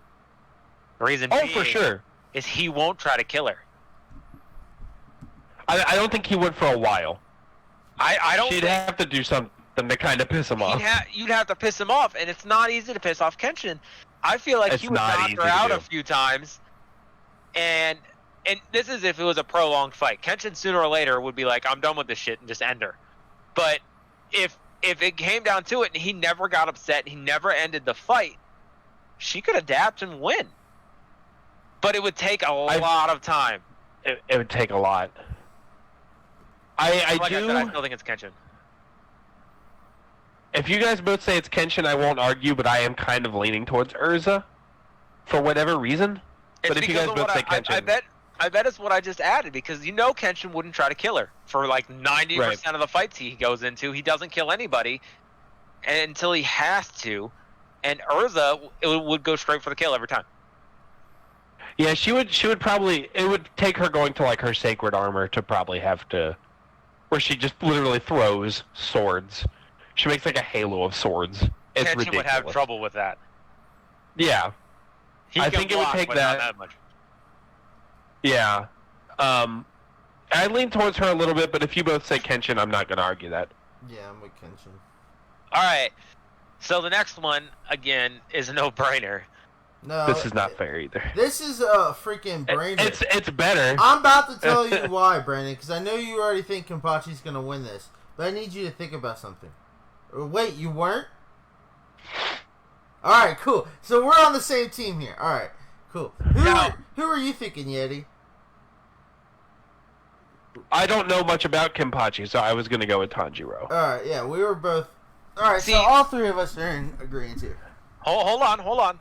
S1: The reason being
S3: for sure.
S1: is he won't try to kill her.
S3: I don't think he would for a while.
S1: I don't
S3: She'd
S1: think
S3: have to do something to kind of piss him off.
S1: you'd have to piss him off, and it's not easy to piss off Kenshin. I feel like
S3: It's
S1: he would
S3: not
S1: knock
S3: easy
S1: her
S3: to
S1: out
S3: do.
S1: a few times, and this is if it was a prolonged fight. Kenshin sooner or later would be like, I'm done with this shit, and just end her. But if it came down to it and he never got upset, he never ended the fight, she could adapt and win. But it would take a lot of time.
S3: It would take a lot. I
S1: said, I still think it's Kenshin.
S3: If you guys both say it's Kenshin, I won't argue, but I am kind of leaning towards Urza for whatever reason.
S1: It's
S3: But if you
S1: because
S3: guys
S1: of
S3: both
S1: what
S3: say Kenshin,
S1: I bet it's what I just added, because Kenshin wouldn't try to kill her. For like 90% of the fights he goes into, he doesn't kill anybody until he has to, and Urza would go straight for the kill every time.
S3: yeah, she would probably. It would take her going to like her sacred armor to probably have to, where she just literally throws swords. She makes like a halo of swords. It's
S1: Kenshin
S3: ridiculous.
S1: would have trouble with that.
S3: Yeah,
S1: He
S3: I
S1: can
S3: think it would
S1: block,
S3: take
S1: but not
S3: that.
S1: much.
S3: yeah. I lean towards her a little bit, but if you both say Kenshin, I'm not going to argue that.
S2: Yeah, I'm with Kenshin.
S1: All right. So the next one again is a no-brainer.
S2: No,
S3: This is not fair either.
S2: This is a freaking brainer.
S3: It's better.
S2: I'm about to tell you why, Brandon, because I know you already think Kenpachi's going to win this, but I need you to think about something. Wait, you weren't? Alright, cool. So we're on the same team here. Alright, cool. Who are you thinking, Yeti?
S3: I don't know much about Kenpachi, so I was going to go with Tanjiro.
S2: Alright, yeah, we were both... Alright,
S1: See-
S2: so all three of us are in agreement here.
S1: Hold on.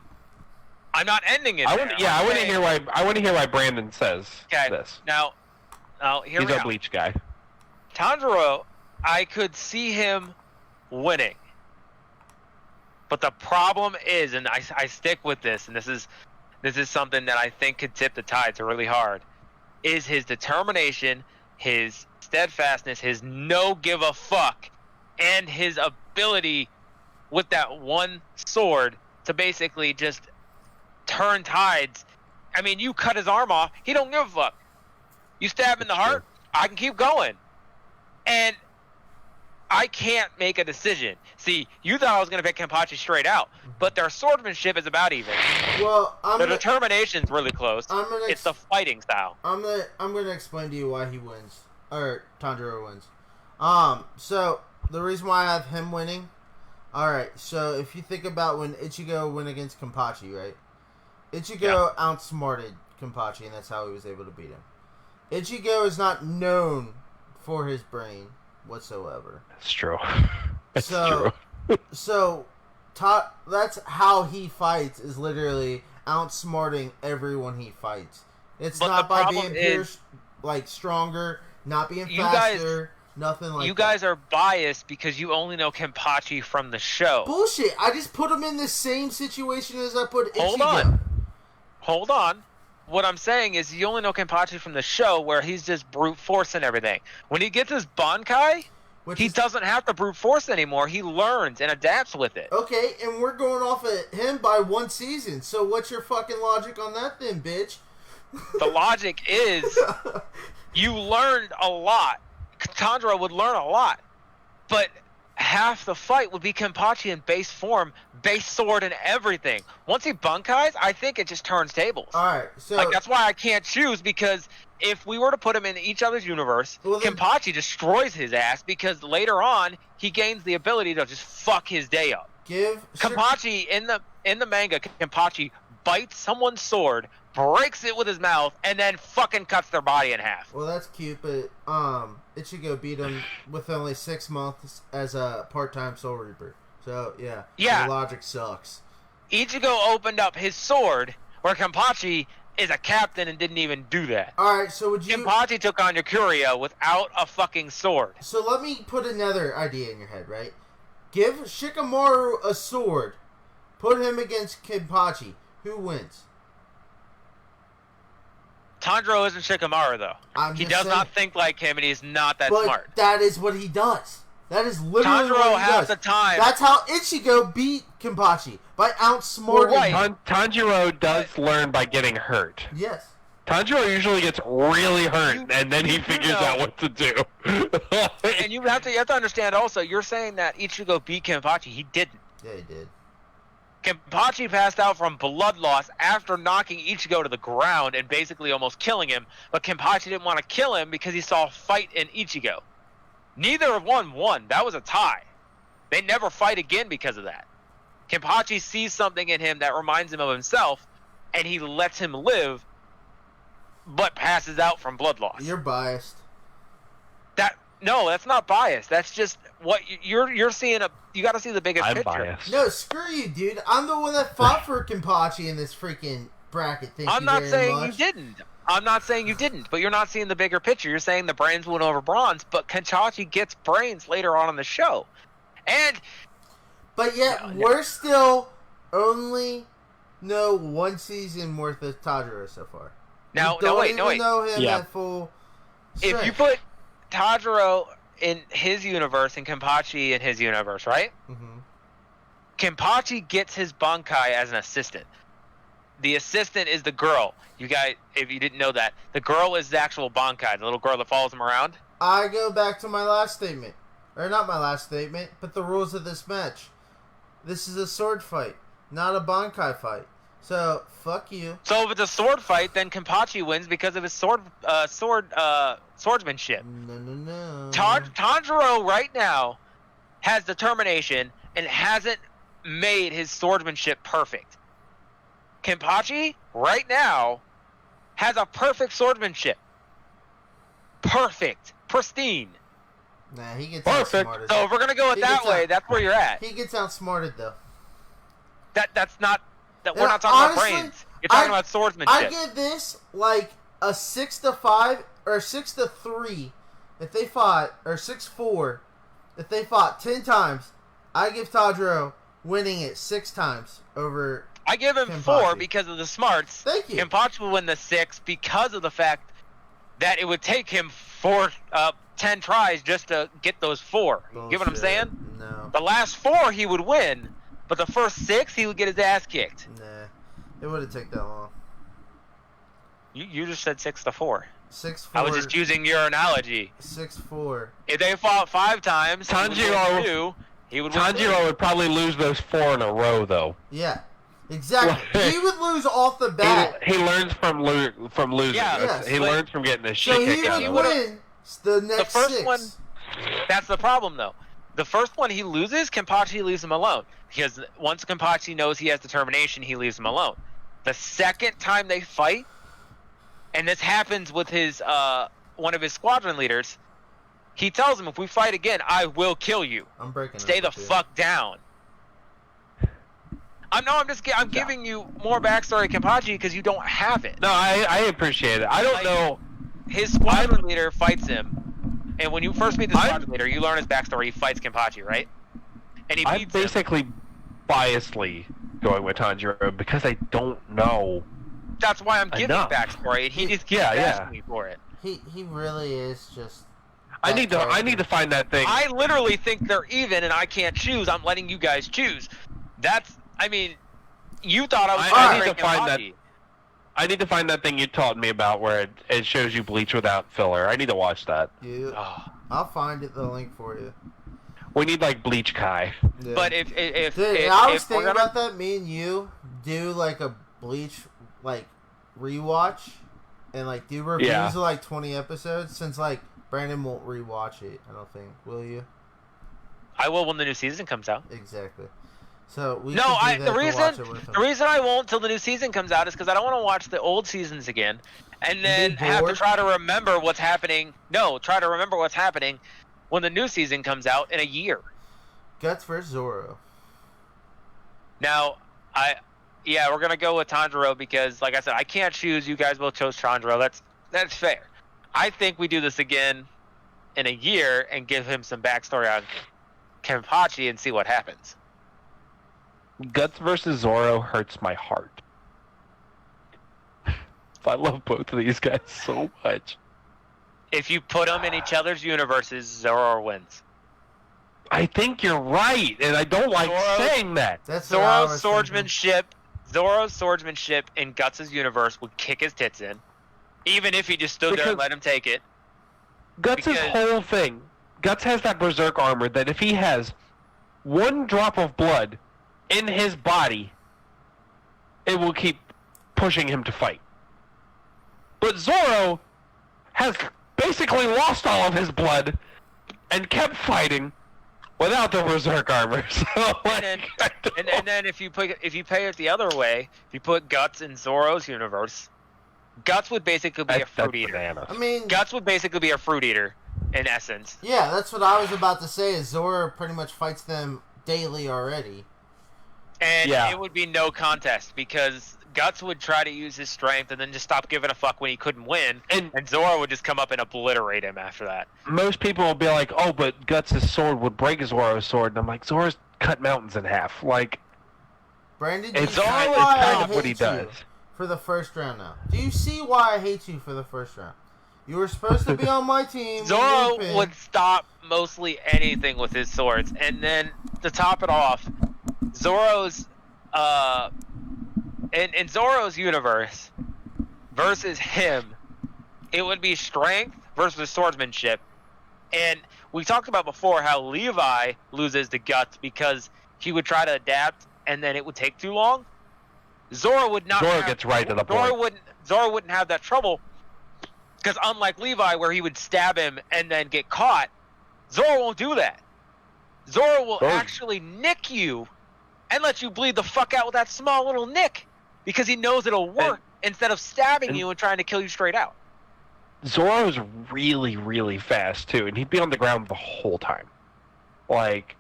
S1: I'm not ending it.
S3: I
S1: there.
S3: want to hear why Brandon says
S1: Okay.
S3: this.
S1: Now here
S3: He's
S1: we
S3: a
S1: go.
S3: Bleach guy.
S1: Tanjiro, I could see him winning. But the problem is, and I stick with this, and this is something that I think could tip the tides really hard, is his determination, his steadfastness, his no give a fuck, and his ability with that one sword to basically just turn tides. I mean, you cut his arm off, he don't give a fuck. You stab him in the heart, I can keep going. And I can't make a decision. See, you thought I was going to pick Kenpachi straight out, but their swordsmanship is about even.
S2: Well,
S1: Their determination's really close.
S2: I'm gonna
S1: It's the fighting style.
S2: I'm gonna explain to you why he wins, or Tanjiro wins. So the reason why I have him winning. All right, so if you think about when Ichigo went against Kenpachi, right? Ichigo outsmarted Kenpachi, and that's how he was able to beat him. Ichigo is not known for his brain whatsoever.
S3: That's true. That's
S2: So-
S3: true.
S2: So, that's how he fights, is literally outsmarting everyone he fights. It's
S1: But
S2: not
S1: the
S2: by
S1: problem
S2: being
S1: is-
S2: stronger, not being
S1: You guys-
S2: faster, nothing like
S1: You
S2: that.
S1: guys are biased because you only know Kenpachi from the show.
S2: Bullshit. I just put him in the same situation as I put Ichigo.
S1: Hold on. What I'm saying is you only know Kenpachi from the show where he's just brute force and everything. When he gets his Bankai,
S2: Which
S1: He
S2: is,
S1: doesn't have to brute force anymore. He learns and adapts with it.
S2: okay, and we're going off of him by 1 season. So what's your fucking logic on that then, bitch?
S1: The logic is you learned a lot. Tanjiro would learn a lot, but half the fight would be Kenpachi in base form, base sword, and everything. Once he bunkais, I think it just turns tables.
S2: All right, so
S1: Like, that's why I can't choose, because if we were to put him in each other's universe,
S2: Well, then-
S1: Kenpachi destroys his ass, because later on he gains the ability to just fuck his day up.
S2: give
S1: Kenpachi in the manga, Kenpachi bites someone's sword, breaks it with his mouth, and then fucking cuts their body in half.
S2: Well, that's cute, but Ichigo beat him with only 6 months as a part-time Soul Reaper. So yeah,
S1: Yeah.
S2: the logic sucks.
S1: Ichigo opened up his sword, where Kenpachi is a captain and didn't even do that.
S2: All right, so would you?
S1: Kenpachi took on Yakuria without a fucking sword.
S2: So let me put another idea in your head, right? Give Shikamaru a sword, put him against Kenpachi. Who wins?
S1: Tanjiro isn't Shikamaru, though.
S2: I'm
S1: He
S2: just
S1: does
S2: saying-
S1: not think like him, and he's not that
S2: But
S1: smart.
S2: that is what he does. That is literally
S1: Tanjiro
S2: what he
S1: half
S2: does.
S1: the time.
S2: That's how Ichigo beat Kenpachi, by outsmarting
S1: Well, right.
S2: him.
S3: Tanjiro does learn by getting hurt.
S2: Yes.
S3: Tanjiro usually gets really hurt,
S1: You-
S3: and then he
S1: you
S3: figures
S1: know-
S3: out what to do.
S1: And you have to understand also, you're saying that Ichigo beat Kenpachi. He didn't.
S2: Yeah, he did.
S1: Kenpachi passed out from blood loss after knocking Ichigo to the ground and basically almost killing him, but Kenpachi didn't want to kill him because he saw a fight in Ichigo. Neither of one won. That was a tie. They never fight again because of that. Kenpachi sees something in him that reminds him of himself, and he lets him live, but passes out from blood loss.
S2: You're biased.
S1: No, that's not bias. That's just what you're seeing. You got to see the biggest
S3: I'm
S1: picture.
S3: biased.
S2: No, screw you, dude. I'm the one that fought for Kenpachi in this freaking bracket. Thank
S1: I'm
S2: you
S1: not
S2: very
S1: saying
S2: much.
S1: you didn't. I'm not saying you didn't, but you're not seeing the bigger picture. You're saying the brains went over bronze, but Kenpachi gets brains later on in the show. And
S2: But yet,
S1: No, no.
S2: we're still only know 1 season worth of Tanjiro so far.
S1: now,
S2: We
S1: no,
S2: don't
S1: wait,
S2: even
S1: no, wait.
S2: know him
S3: Yeah.
S2: at full
S1: If you
S2: strength.
S1: put Tanjiro in his universe and Kenpachi in his universe, right?
S2: Mhm.
S1: Kenpachi gets his Bankai as an assistant. The assistant is the girl. You guys, if you didn't know that, the girl is the actual Bankai, the little girl that follows him around.
S2: I go back to my last statement. Or not my last statement, but the rules of this match. This is a sword fight, not a Bankai fight. So, fuck you.
S1: So if it's a sword fight, then Kenpachi wins because of his swordsmanship.
S2: No.
S1: Tanjiro right now has determination and hasn't made his swordsmanship perfect. Kenpachi right now has a perfect swordsmanship. Perfect. Pristine.
S2: Nah, he gets
S3: Perfect.
S2: outsmarted.
S1: So if we're gonna go with
S2: He
S1: that
S2: gets
S1: way,
S2: out-
S1: that's where you're at.
S2: He gets outsmarted, though.
S1: That's not that we're
S2: Yeah,
S1: not talking
S2: honestly,
S1: about brains. You're talking about
S2: I
S1: swordsmanship.
S2: give this like a 6-5 or 6-3 if they fought, or 6-4 if they fought 10 times. I give Tanjiro winning it 6 times over.
S1: I give him
S2: Kenpachi.
S1: 4 because of the smarts.
S2: Thank you.
S1: Kenpachi will win the 6 because of the fact that it would take him 10 tries just to get those 4. You get what I'm
S2: Bullshit.
S1: saying?
S2: No,
S1: The last 4 he would win, but the first 6 he would get his ass kicked.
S2: nah, it wouldn't take that long.
S1: You just said 6-4.
S2: 6-4.
S1: I was just using your analogy.
S2: 6-4.
S1: If they fought 5 times, he would win
S3: Tanjiro-
S1: 2. He would win
S3: Tanjiro would probably lose those 4 in a row, though.
S2: Yeah, exactly.
S3: Well,
S2: He would lose off the
S3: He,
S2: bat,
S3: he learns from losing.
S1: Yeah,
S2: yes,
S3: he
S1: but-
S3: learns from getting the
S2: so
S3: shit
S2: he
S3: kicked out
S2: would
S3: of him.
S2: win the next
S1: first
S2: 6.
S1: one- That's the problem, though. The first one he loses, Kenpachi leaves him alone. Because once Kenpachi knows he has determination, he leaves him alone. The second time they fight, and this happens with his one of his squadron leaders, he tells him, if we fight again, I will kill you.
S2: I'm breaking.
S1: Stay
S2: up
S1: the
S2: with you.
S1: fuck down. I'm giving you more backstory, Kenpachi, because you don't have it.
S3: No, I appreciate it. I don't
S1: Like-
S3: know.
S1: His squadron leader fights him, and when you first meet the
S3: I'm-
S1: squadron leader, you learn his backstory. He fights Kenpachi, right? And he
S3: I'm
S1: beats him.
S3: basically biasly going with Tanjiro because I don't know.
S1: That's why I'm giving
S3: Enough.
S1: backstory, and he just keeps
S3: Yeah, yeah.
S1: asking me for it.
S2: He really is just.
S3: I need to find that thing.
S1: I literally think they're even, and I can't choose. I'm letting you guys choose. I mean, you thought I was.
S3: I need to find that. I need to find that thing you taught me about where it shows you Bleach without filler. I need to watch that.
S2: Yeah. I'll find the link for you.
S3: We need like Bleach Kai.
S2: Yeah.
S1: But if
S2: I was thinking about that, me and you do like a Bleach like rewatch and like do reviews of like 20 episodes, since like Brandon won't rewatch it. I don't think. Will you?
S1: I will when the new season comes out.
S2: Exactly. So we
S1: the reason I won't till the new season comes out is because I don't want to watch the old seasons again, and then have to try to remember what's happening. No, try to remember what's happening when the new season comes out in a year.
S2: Guts vs Zoro.
S1: Now, we're gonna go with Tanjiro because, like I said, I can't choose. You guys both chose Tanjiro. That's fair. I think we do this again in a year and give him some backstory on Kenpachi and see what happens.
S3: Guts versus Zoro hurts my heart. I love both of these guys so much.
S1: If you put them in each other's universes, Zoro wins.
S3: I think you're right, and I don't like saying that.
S2: That's
S1: Zoro's swordsmanship in Guts' universe would kick his tits in, even if he just stood there and let him take it.
S3: Guts' whole thing. Guts has that berserk armor that if he has one drop of blood in his body, it will keep pushing him to fight. But Zoro has basically lost all of his blood and kept fighting without the berserk armor. So,
S1: and then if you pay it the other way, if you put Guts in Zoro's universe, Guts would basically be a fruit eater.
S3: Bananas.
S2: I mean,
S1: Guts would basically be a fruit eater in essence.
S2: Yeah, that's what I was about to say. Is Zoro pretty much fights them daily already.
S1: And it would be no contest because Guts would try to use his strength and then just stop giving a fuck when he couldn't win, and Zoro would just come up and obliterate him after that.
S3: Most people will be like, "Oh, but Guts' sword would break Zoro's sword," and I'm like, "Zoro's cut mountains in half." Like,
S2: Brandon,
S3: it's kind of what he does.
S2: For the first round now. Do you see why I hate you for the first round? You were supposed to be on my team.
S1: Zoro would stop mostly anything with his swords, and then to top it off, Zoro's in Zoro's universe versus him, it would be strength versus swordsmanship. And we talked about before how Levi loses to Guts because he would try to adapt and then it would take too long. Zoro would not.
S3: Zoro gets right to the point.
S1: Zoro wouldn't have that trouble because unlike Levi, where he would stab him and then get caught, Zoro won't do that. Zoro will actually nick you and let you bleed the fuck out with that small little nick because he knows it'll work instead of stabbing you and trying to kill you straight out.
S3: Zoro's really, really fast too, and he'd be on the ground the whole time. Like,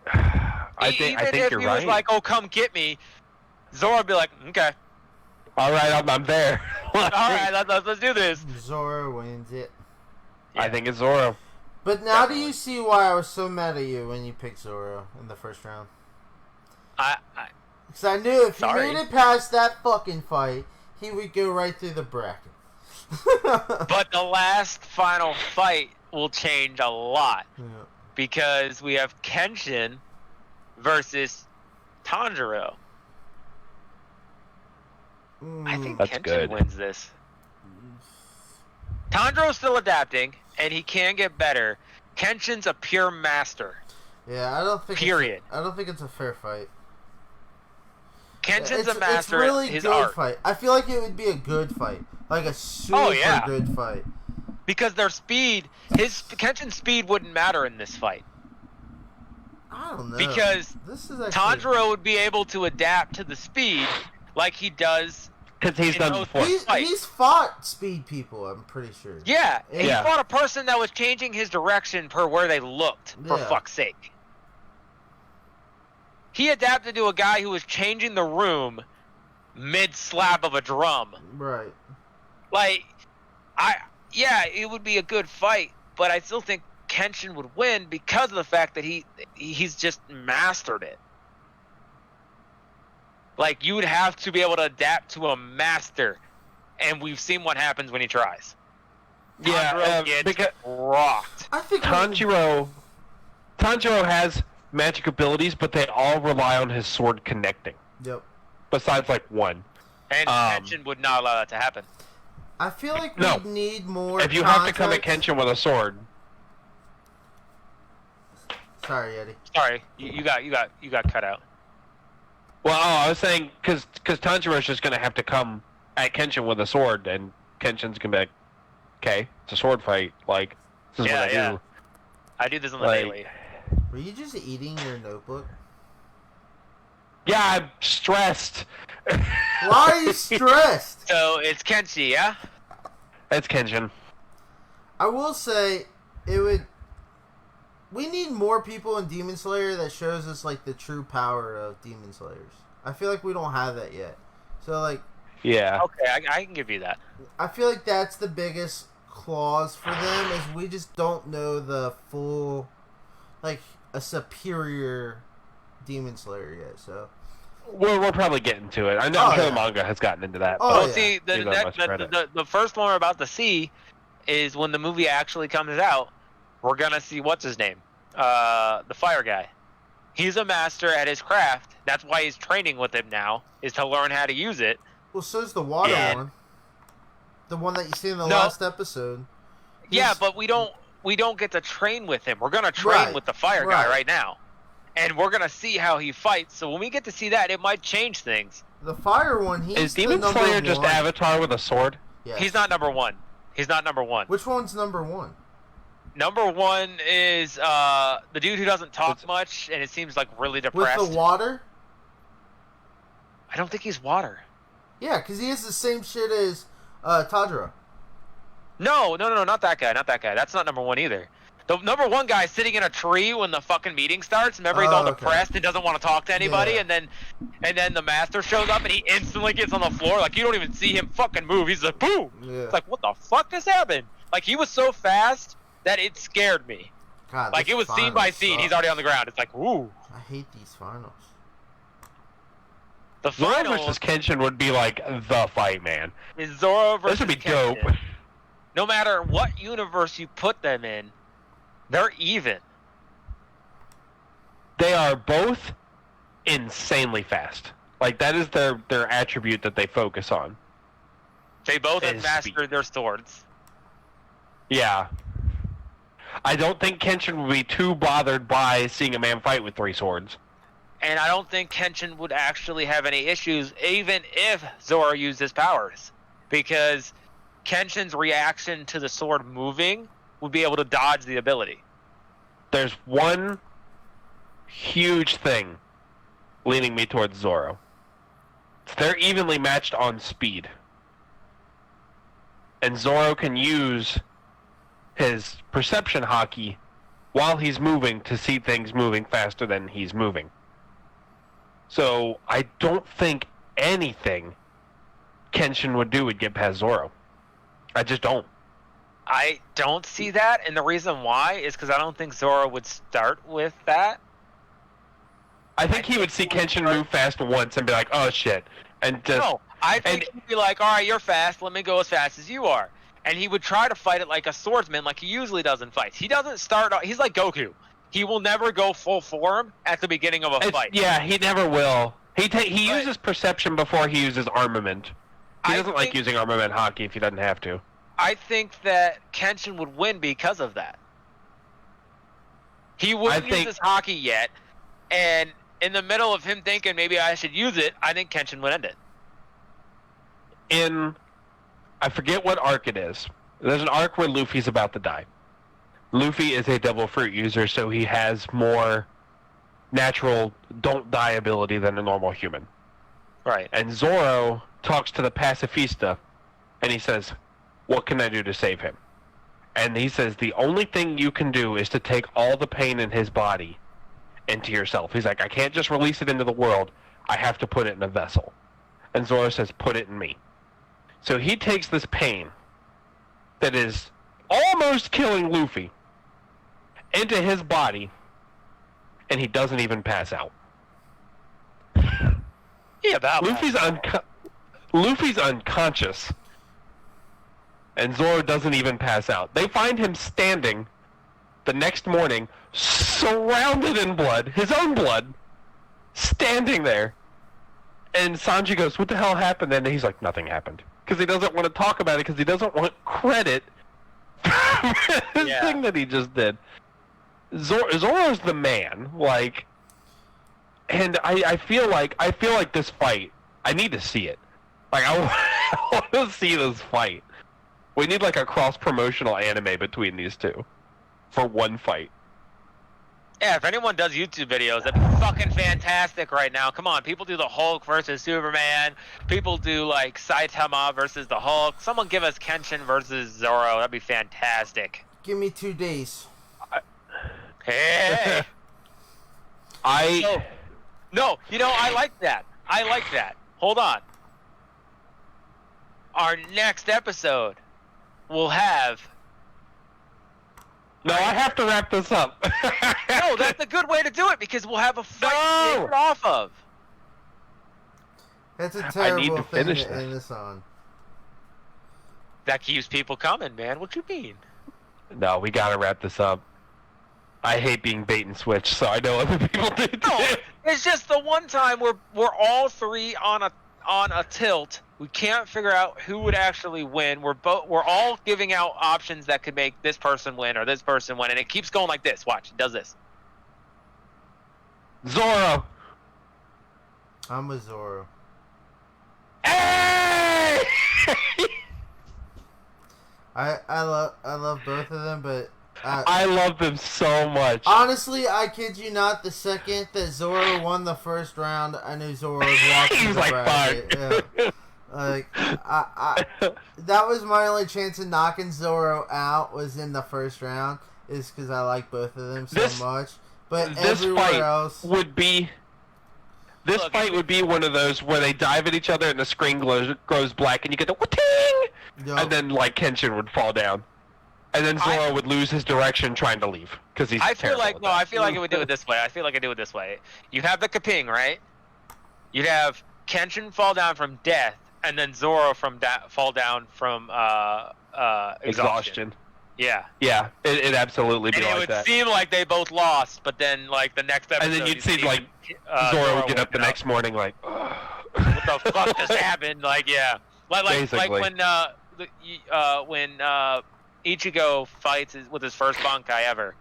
S3: I think you're right. Even if he was
S1: like, "Oh, come get me," Zoro would be like, "Okay,
S3: all right, I'm there."
S1: All right, let's do this.
S2: Zoro wins it.
S3: Yeah. I think it's Zoro.
S2: But now do you see why I was so mad at you when you picked Zoro in the first round? Because I knew if he made it past that fucking fight, he would go right through the bracket.
S1: But the last final fight will change a lot because we have Kenshin versus Tanjiro. I think Kenshin wins this. Tanjiro's still adapting, and he can get better. Kenshin's a pure master.
S2: Yeah, I don't think.
S1: Period.
S2: I don't think it's a fair fight.
S1: Kenshin's a master.
S2: It's really
S1: his
S2: good
S1: art.
S2: Fight. I feel like it would be a good fight, like a super good fight.
S1: Because their speed, Kenshin's speed wouldn't matter in this fight.
S2: I don't know.
S1: Because
S2: this is
S1: Tanjiro would be able to adapt to the speed like he does.
S3: Because he's done before.
S2: He's fought speed people, I'm pretty sure.
S1: Yeah, he fought a person that was changing his direction per where they looked, for fuck's sake. He adapted to a guy who was changing the room mid-slap of a drum.
S2: Right.
S1: Like, it would be a good fight, but I still think Kenshin would win because of the fact that he's just mastered it. Like, you would have to be able to adapt to a master, and we've seen what happens when he tries. Tanjiro gets
S3: because
S1: rocked.
S2: I think
S3: Tanjiro has magic abilities, but they all rely on his sword connecting.
S2: Yep.
S3: Besides, like, one.
S1: And Kenshin would not allow that to happen.
S2: I feel like
S3: No.
S2: we need more.
S3: If you have to come at
S2: context-
S3: Kenshin with a sword,
S2: Sorry, Eddie.
S1: Sorry, you got cut out.
S3: well, I was saying because Tanjiro's just gonna have to come at Kenshin with a sword, and Kenshin's gonna be like, "Okay, it's a sword fight. Like, this is what I do."
S1: I do this on the
S3: Like-
S1: daily.
S2: Were you just eating your notebook?
S3: Yeah, I'm stressed.
S2: Why are you stressed?
S1: So it's Kenshi, yeah?
S3: It's Kenshin.
S2: I will say, it would. We need more people in Demon Slayer that shows us like the true power of Demon Slayers. I feel like we don't have that yet. So like,
S3: Yeah.
S1: Okay, I can give you that.
S2: I feel like that's the biggest clause for them is we just don't know the full, like a superior Demon Slayer yet. So
S3: We're probably getting to it. I know
S2: Oh,
S3: I'm sure
S2: yeah.
S3: the manga has gotten into that.
S2: Oh,
S3: but
S1: Well,
S2: yeah.
S1: see,
S3: Give that much credit.
S1: the first one we're about to see is when the movie actually comes out. We're gonna see what's his name, the fire guy. He's a master at his craft. That's why he's training with him now, is to learn how to use it.
S2: well, so's the water
S3: Yeah.
S2: one, the one that you see in the
S1: No.
S2: last episode.
S1: Yeah,
S2: He's-
S1: but we don't get to train with him. We're gonna train
S2: Right,
S1: with the fire guy
S2: right.
S1: right now, and we're gonna see how he fights. So when we get to see that, it might change things.
S2: The fire one, he's
S3: Is
S2: the
S3: Demon
S2: number
S3: Slayer
S2: one.
S3: just Avatar with a sword?
S2: Yes.
S1: He's not number one. He's not number one.
S2: Which one's number one?
S1: Number one is the dude who doesn't talk
S3: It's-
S1: much, and it seems like really
S2: With
S1: depressed.
S2: the water?
S1: I don't think he's water.
S2: Yeah, because he has the same shit as Tajiro.
S1: No, not that guy. Not that guy. That's not number one either. The number one guy is sitting in a tree when the fucking meeting starts. Remember, he's all
S2: Oh, okay.
S1: depressed and doesn't want to talk to anybody,
S2: Yeah.
S1: and then the master shows up and he instantly gets on the floor. Like, you don't even see him fucking move. He's like, boom.
S2: Yeah.
S1: It's like, what the fuck just happened? Like, he was so fast that it scared me.
S2: God,
S1: Like,
S2: this
S1: it was scene
S2: finals
S1: by scene. He's
S2: suck.
S1: already on the ground. It's like, ooh.
S2: I hate these finals.
S1: The
S3: Zoro
S1: final
S3: versus Kenshin would be like the fight, man.
S1: is Zoro versus
S3: This would be
S1: Kenshin.
S3: dope.
S1: No matter what universe you put them in, they're even.
S3: They are both insanely fast. Like, that is their attribute that they focus on.
S1: They both have
S3: Is
S1: mastered their swords.
S3: Yeah. I don't think Kenshin would be too bothered by seeing a man fight with 3 swords.
S1: And I don't think Kenshin would actually have any issues, even if Zoro used his powers. Because Kenshin's reaction to the sword moving would be able to dodge the ability.
S3: There's one huge thing leaning me towards Zoro. They're evenly matched on speed. And Zoro can use his perception hockey while he's moving to see things moving faster than he's moving. So I don't think anything Kenshin would do would get past Zoro. I just don't.
S1: I don't see that, and the reason why is because I don't think Zoro would start with that.
S3: I think he would see Kenshin move fast once and be like, oh shit. And just
S1: No, I think
S3: and-
S1: he'd be like, all right, you're fast, let me go as fast as you are. And he would try to fight it like a swordsman, like he usually does in fights. He doesn't start, he's like Goku. He will never go full form at the beginning of a fight.
S3: Yeah, he never will. He
S1: But-
S3: uses perception before he uses armament. He
S1: I
S3: doesn't like
S1: think-
S3: using armament hockey if he doesn't have to.
S1: I think that Kenshin would win because of that. He wouldn't use
S3: think-
S1: his hockey yet, and in the middle of him thinking maybe I should use it, I think Kenshin would end it.
S3: I forget what arc it is. There's an arc where Luffy's about to die. Luffy is a devil fruit user, so he has more natural don't die ability than a normal human.
S1: Right.
S3: And Zoro talks to the pacifista, and he says, what can I do to save him? And he says, the only thing you can do is to take all the pain in his body into yourself. He's like, I can't just release it into the world. I have to put it in a vessel. And Zoro says, put it in me. So he takes this pain that is almost killing Luffy into his body, and he doesn't even pass out.
S1: Yeah, about
S3: Luffy's unconscious. and Zoro doesn't even pass out. They find him standing the next morning, surrounded in blood, his own blood, standing there. And Sanji goes, "What the hell happened?" And he's like, "Nothing happened." Because he doesn't want to talk about it, because he doesn't want credit for his thing that he just did. Zoro's the man, like, and I feel like this fight, I need to see it. Like, I want to see this fight. We need like a cross-promotional anime between these two for one fight.
S1: Yeah, if anyone does YouTube videos, that'd be fucking fantastic right now. Come on, people do the Hulk versus Superman. People do like Saitama versus the Hulk. Someone give us Kenshin versus Zoro. That'd be fantastic.
S2: Give me 2 days.
S1: Hey. No, I like that. Hold on. Our next episode will have...
S3: No, I have to wrap this up.
S1: No, that's a good way to do it, because we'll have a fight to take it off of.
S2: That's a terrible thing
S3: finish
S2: to end this on.
S1: That keeps people coming, man. What you mean?
S3: No, we gotta wrap this up. I hate being bait and switch, so I know other people do too.
S1: No, it's just the one time we're all three on a tilt. We can't figure out who would actually win. We're all giving out options that could make this person win or this person win, and it keeps going like this. Watch, it does this.
S3: Zoro.
S2: I'm with Zoro.
S3: Hey!
S2: I love both of them, but
S3: I love them so much.
S2: Honestly, I kid you not, the second that Zoro won the first round, I knew Zoro was walking
S3: He was
S2: the
S3: like,
S2: bracket.
S3: fuck.
S2: Yeah. Like, that was my only chance of knocking Zoro out, was in the first round, is because I like both of them so much. But
S3: this
S2: everywhere
S3: fight
S2: else...
S3: would be... This fight would be one of those where they dive at each other and the screen grows black and you get the wha-ting!
S2: Yep.
S3: And then, like, Kenshin would fall down. And then Zoro would lose his direction trying to leave. Because he's
S1: I feel like,
S3: at
S1: no,
S3: that.
S1: I feel like it would do it this way. You have the Kaping, right? You'd have Kenshin fall down from death, and then Zoro fall down from exhaustion. Yeah.
S3: Yeah, it'd absolutely be
S1: And
S3: like
S1: it would
S3: that.
S1: seem like they both lost, but then, like, the next episode...
S3: And then you'd see, like, Zoro would get up the next morning like...
S1: What the fuck just happened? Like, yeah. Like when Ichigo fights with his first Bankai ever.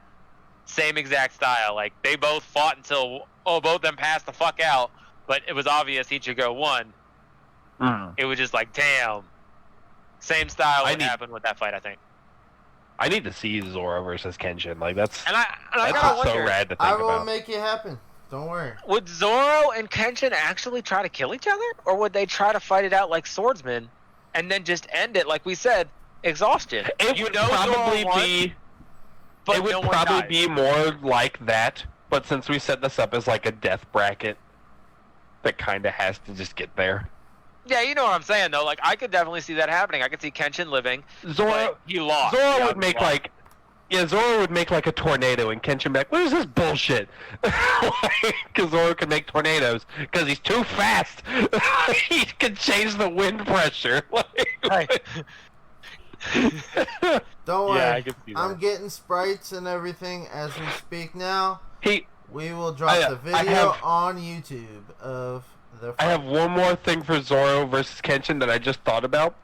S1: Same exact style. Like, they both fought until both of them passed the fuck out, but it was obvious Ichigo won. It was just like, damn. Same style would happen with that fight, I think.
S3: I need to see Zoro versus Kenshin. Like, that's
S1: I
S3: that's
S1: gotta
S3: just so
S1: wonder,
S3: rad to think
S2: I will
S3: about.
S2: make it happen. Don't worry.
S1: would Zoro and Kenshin actually try to kill each other? Or would they try to fight it out like swordsmen and then just end it, like we said, exhaustion?
S3: It would probably be...
S1: But
S3: It would
S1: no one
S3: probably
S1: dies.
S3: be more like that, but since we set this up as like a death bracket, that kind of has to just get there.
S1: Yeah, you know what I'm saying, though. Like, I could definitely see that happening. I could see Kenshin living.
S3: Zoro,
S1: but he lost.
S3: Zoro
S1: Yeah,
S3: would make
S1: lost.
S3: like, Zoro would make like a tornado, and Kenshin back. What is this bullshit? Because Zoro can make tornadoes because he's too fast. He can change the wind pressure.
S2: Don't worry.
S1: Yeah, I can see that.
S2: I'm getting sprites and everything as we speak now.
S3: he.
S2: We will drop the video on YouTube of the fight.
S3: I have one more thing for Zoro versus Kenshin that I just thought about,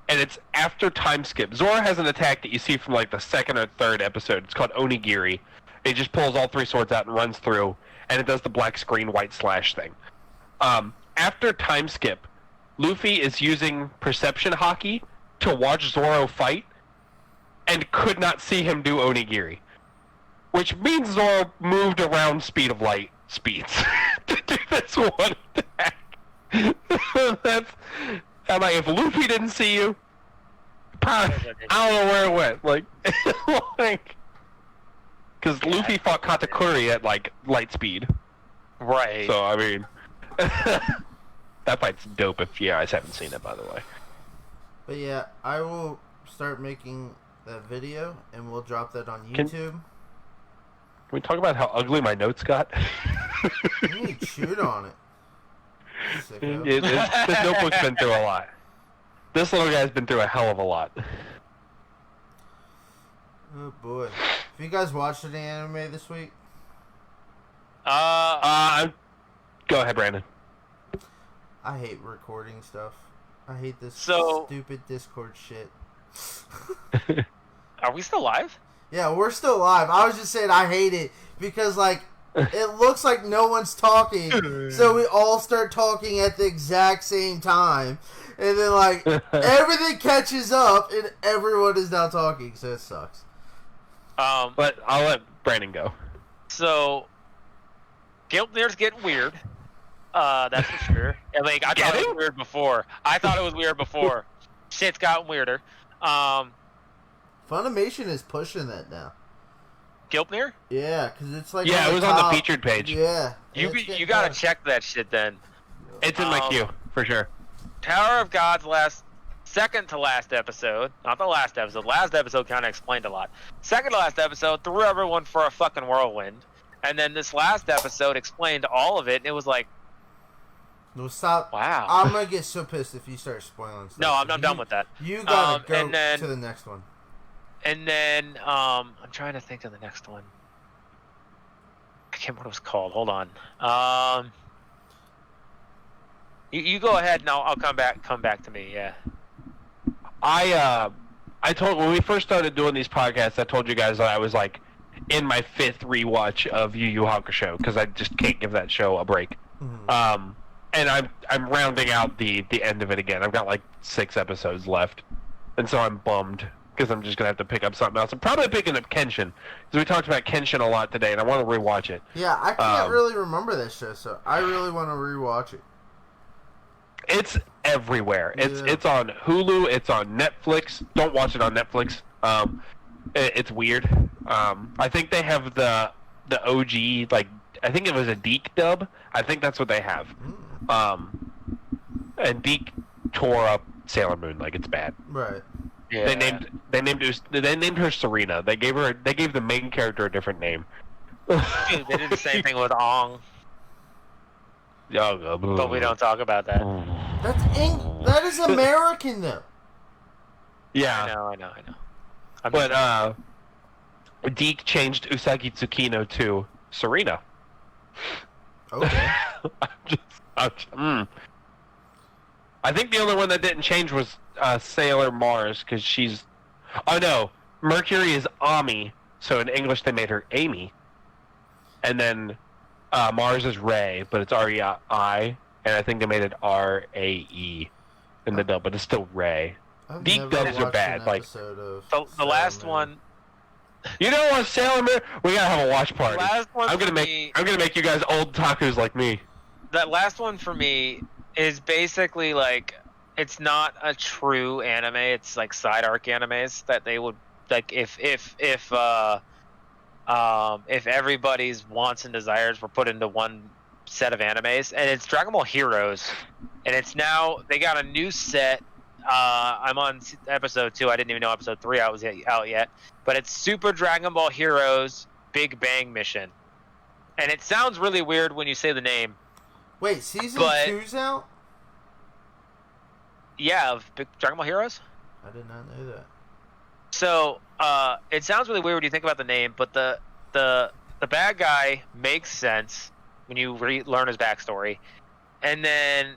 S3: and it's after time skip. Zoro has an attack that you see from like the second or third episode. It's called Onigiri. It just pulls all three swords out and runs through, and it does the black screen white slash thing. After time skip, Luffy is using perception hockey to watch Zoro fight, and could not see him do Onigiri. Which means Zoro moved around speed of light speeds to do this one attack. I'm like, if Luffy didn't see you, probably, I don't know where it went. Like, because Luffy fought Katakuri at like light speed.
S1: Right.
S3: So I mean, that fight's dope. If you guys haven't seen it, by the way.
S2: But yeah, I will start making that video, and we'll drop that on
S3: Can
S2: YouTube.
S3: we talk about how ugly my notes got?
S2: You need to chewed on it. Sicko.
S3: This notebook's been through a lot. This little guy's been through a hell of a lot.
S2: Oh boy. Have you guys watched any anime this week?
S3: Go ahead, Brandon.
S2: I hate recording stuff. I hate this
S1: So-
S2: stupid Discord shit.
S1: Are we still live?
S2: Yeah, we're still live. I was just saying I hate it because, like, it looks like no one's talking, so we all start talking at the exact same time, and then, like, everything catches up, and everyone is now talking, so it sucks.
S3: But I'll let Brandon go.
S1: So, Giltner's getting weird. That's for sure. And, like, I thought it was weird before. Shit's gotten weirder.
S2: Funimation is pushing that now.
S1: Giltner?
S2: Yeah, because it's like
S3: Yeah, it was on the featured page.
S2: Yeah,
S1: You
S2: it's getting
S1: gotta
S2: done.
S1: check that shit then.
S3: It's in my queue, for sure.
S1: Tower of God's second to last episode, not the last episode. Last episode kind of explained a lot. Second to last episode threw everyone for a fucking whirlwind, and then this last episode explained all of it. And it was like,
S2: No, stop.
S1: wow.
S2: I'm gonna get so pissed if you start spoiling stuff.
S1: No, I'm done with that.
S2: You gotta go
S1: and then-
S2: to the next one.
S1: And then I'm trying to think of the next one. I can't remember what it was called. Hold on. You go ahead and I'll come back to me. Yeah.
S3: I told when we first started doing these podcasts, I told you guys that I was like in my 5th rewatch of Yu Yu Hakusho because I just can't give that show a break.
S2: Mm-hmm.
S3: And I'm rounding out the end of it again. I've got like 6 episodes left, and so I'm bummed because I'm just gonna have to pick up something else. I'm probably picking up Kenshin because we talked about Kenshin a lot today, and I want to rewatch it.
S2: Yeah, I can't really remember that show, so I really want to rewatch it.
S3: It's everywhere.
S2: Yeah.
S3: It's on Hulu. It's on Netflix. Don't watch it on Netflix. It's weird. I think they have the OG, like I think it was a Deke dub. I think that's what they have. And Deke tore up Sailor Moon like it's bad.
S2: Right.
S1: Yeah.
S3: They named her Serena. They gave the main character a different name.
S1: Dude, they did the same thing with Ong, but we don't talk about that.
S2: That is American though.
S3: Yeah.
S1: I know.
S3: But Deke changed Usagi Tsukino to Serena.
S2: Okay.
S3: I think the only one that didn't change was Sailor Mars because she's. Oh no, Mercury is Ami, so in English they made her Amy. And then Mars is Ray, but it's R-E-I, and I think they made it R-A-E in the dub, but it's still Ray.
S2: I've
S3: Deke
S2: never
S3: dubs are
S2: watched
S3: bad,
S2: an
S3: like-
S2: episode of
S1: the
S2: Sailor
S1: last
S2: Moon.
S1: one.
S3: You know what, Sailor Moon? We gotta have a watch party.
S1: Last one
S3: I'm gonna
S1: for
S3: make
S1: me-
S3: I'm gonna make you guys old takus like me.
S1: That last one for me is basically like it's not a true anime. It's like side arc animes that they would like if everybody's wants and desires were put into one set of animes, and it's Dragon Ball Heroes, and it's now they got a new set. I'm on episode 2. I didn't even know episode 3 out yet, but it's Super Dragon Ball Heroes Big Bang Mission, and it sounds really weird when you say the name.
S2: Wait, season
S1: But-
S2: 2's out?
S1: Yeah, of Big Dragon Ball Heroes.
S2: I did not know that.
S1: So it sounds really weird when you think about the name, but the bad guy makes sense when you learn his backstory, and then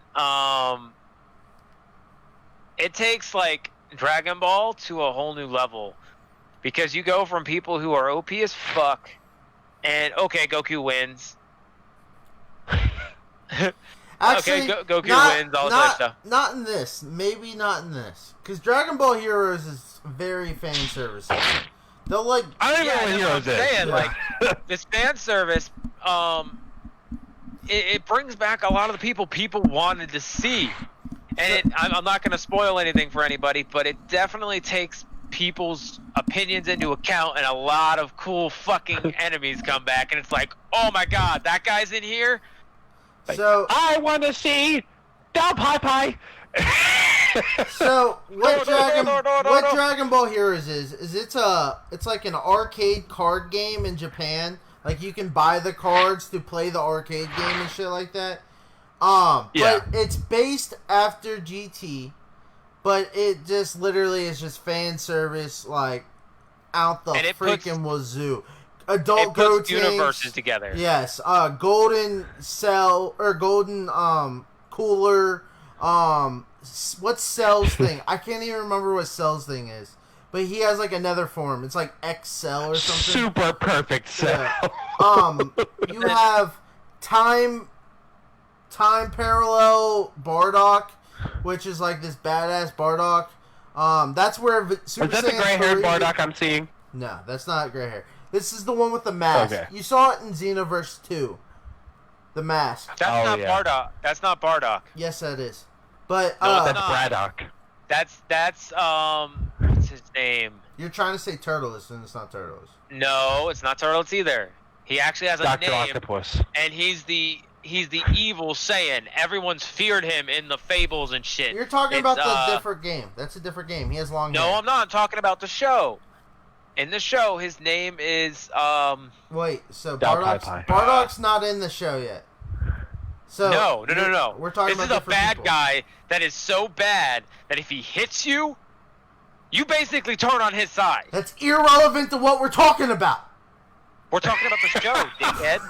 S1: it takes like Dragon Ball to a whole new level because you go from people who are OP as fuck, and okay, Goku wins.
S2: Actually,
S1: Goku wins, all that stuff.
S2: Not in this. Maybe not in this. Because Dragon Ball Heroes is very fan service. They'll like.
S3: I don't
S1: Yeah,
S3: know what
S1: that's
S3: Heroes
S1: what I'm
S3: is.
S1: saying, like this fan service, it brings back a lot of the people wanted to see, and I'm not going to spoil anything for anybody, but it definitely takes people's opinions into account, and a lot of cool fucking enemies come back, and it's like, oh my god, that guy's in here.
S2: So,
S3: I want to see Del Pie Pie.
S2: so what
S1: No.
S2: Dragon Ball Heroes is it's like an arcade card game in Japan. Like you can buy the cards to play the arcade game and shit like that.
S3: Yeah.
S2: But it's based after GT, but it just literally is just fan service. Like out the
S1: And it puts-
S2: freaking wazoo.
S1: It
S2: Adult
S1: puts
S2: Gotenks.
S1: universes together.
S2: Yes, golden cell or golden cooler. What's Cell's thing? I can't even remember what Cell's thing is. But he has like another form. It's like XL or something.
S3: Super perfect cell.
S2: Yeah. You have time parallel Bardock, which is like this badass Bardock. That's where Super
S3: Is that the
S2: Saiyan
S3: gray-haired
S2: 3
S3: Bardock I'm seeing?
S2: No, that's not gray hair. This is the one with the mask.
S3: Okay.
S2: You saw it in Xenoverse 2. The mask.
S1: That's
S3: Oh,
S1: not
S3: yeah.
S1: Bardock. That's not Bardock.
S2: Yes, that is. But
S1: No,
S3: That's
S1: not.
S3: Braddock.
S1: That's what's his name?
S2: you're trying to say Turtles, and it's not Turtles.
S1: No, it's not Turtles either. He actually has a
S3: Dr.
S1: name,
S3: Octopus.
S1: and he's the evil Saiyan. Everyone's feared him in the fables and shit.
S2: You're talking
S1: It's,
S2: about the different game. That's a different game. He has long
S1: No,
S2: hair.
S1: I'm not. I'm talking about the show. In the show, his name is
S2: Wait, so
S3: Dal
S2: Bardock's,
S3: Pai Pai.
S2: Bardock's not in the show yet. So
S1: No.
S2: We're talking
S1: This
S2: about
S1: is a
S2: different
S1: bad
S2: people.
S1: guy that is so bad that if he hits you, you basically turn on his side.
S2: That's irrelevant to what we're talking about.
S1: We're talking about the show, dickhead.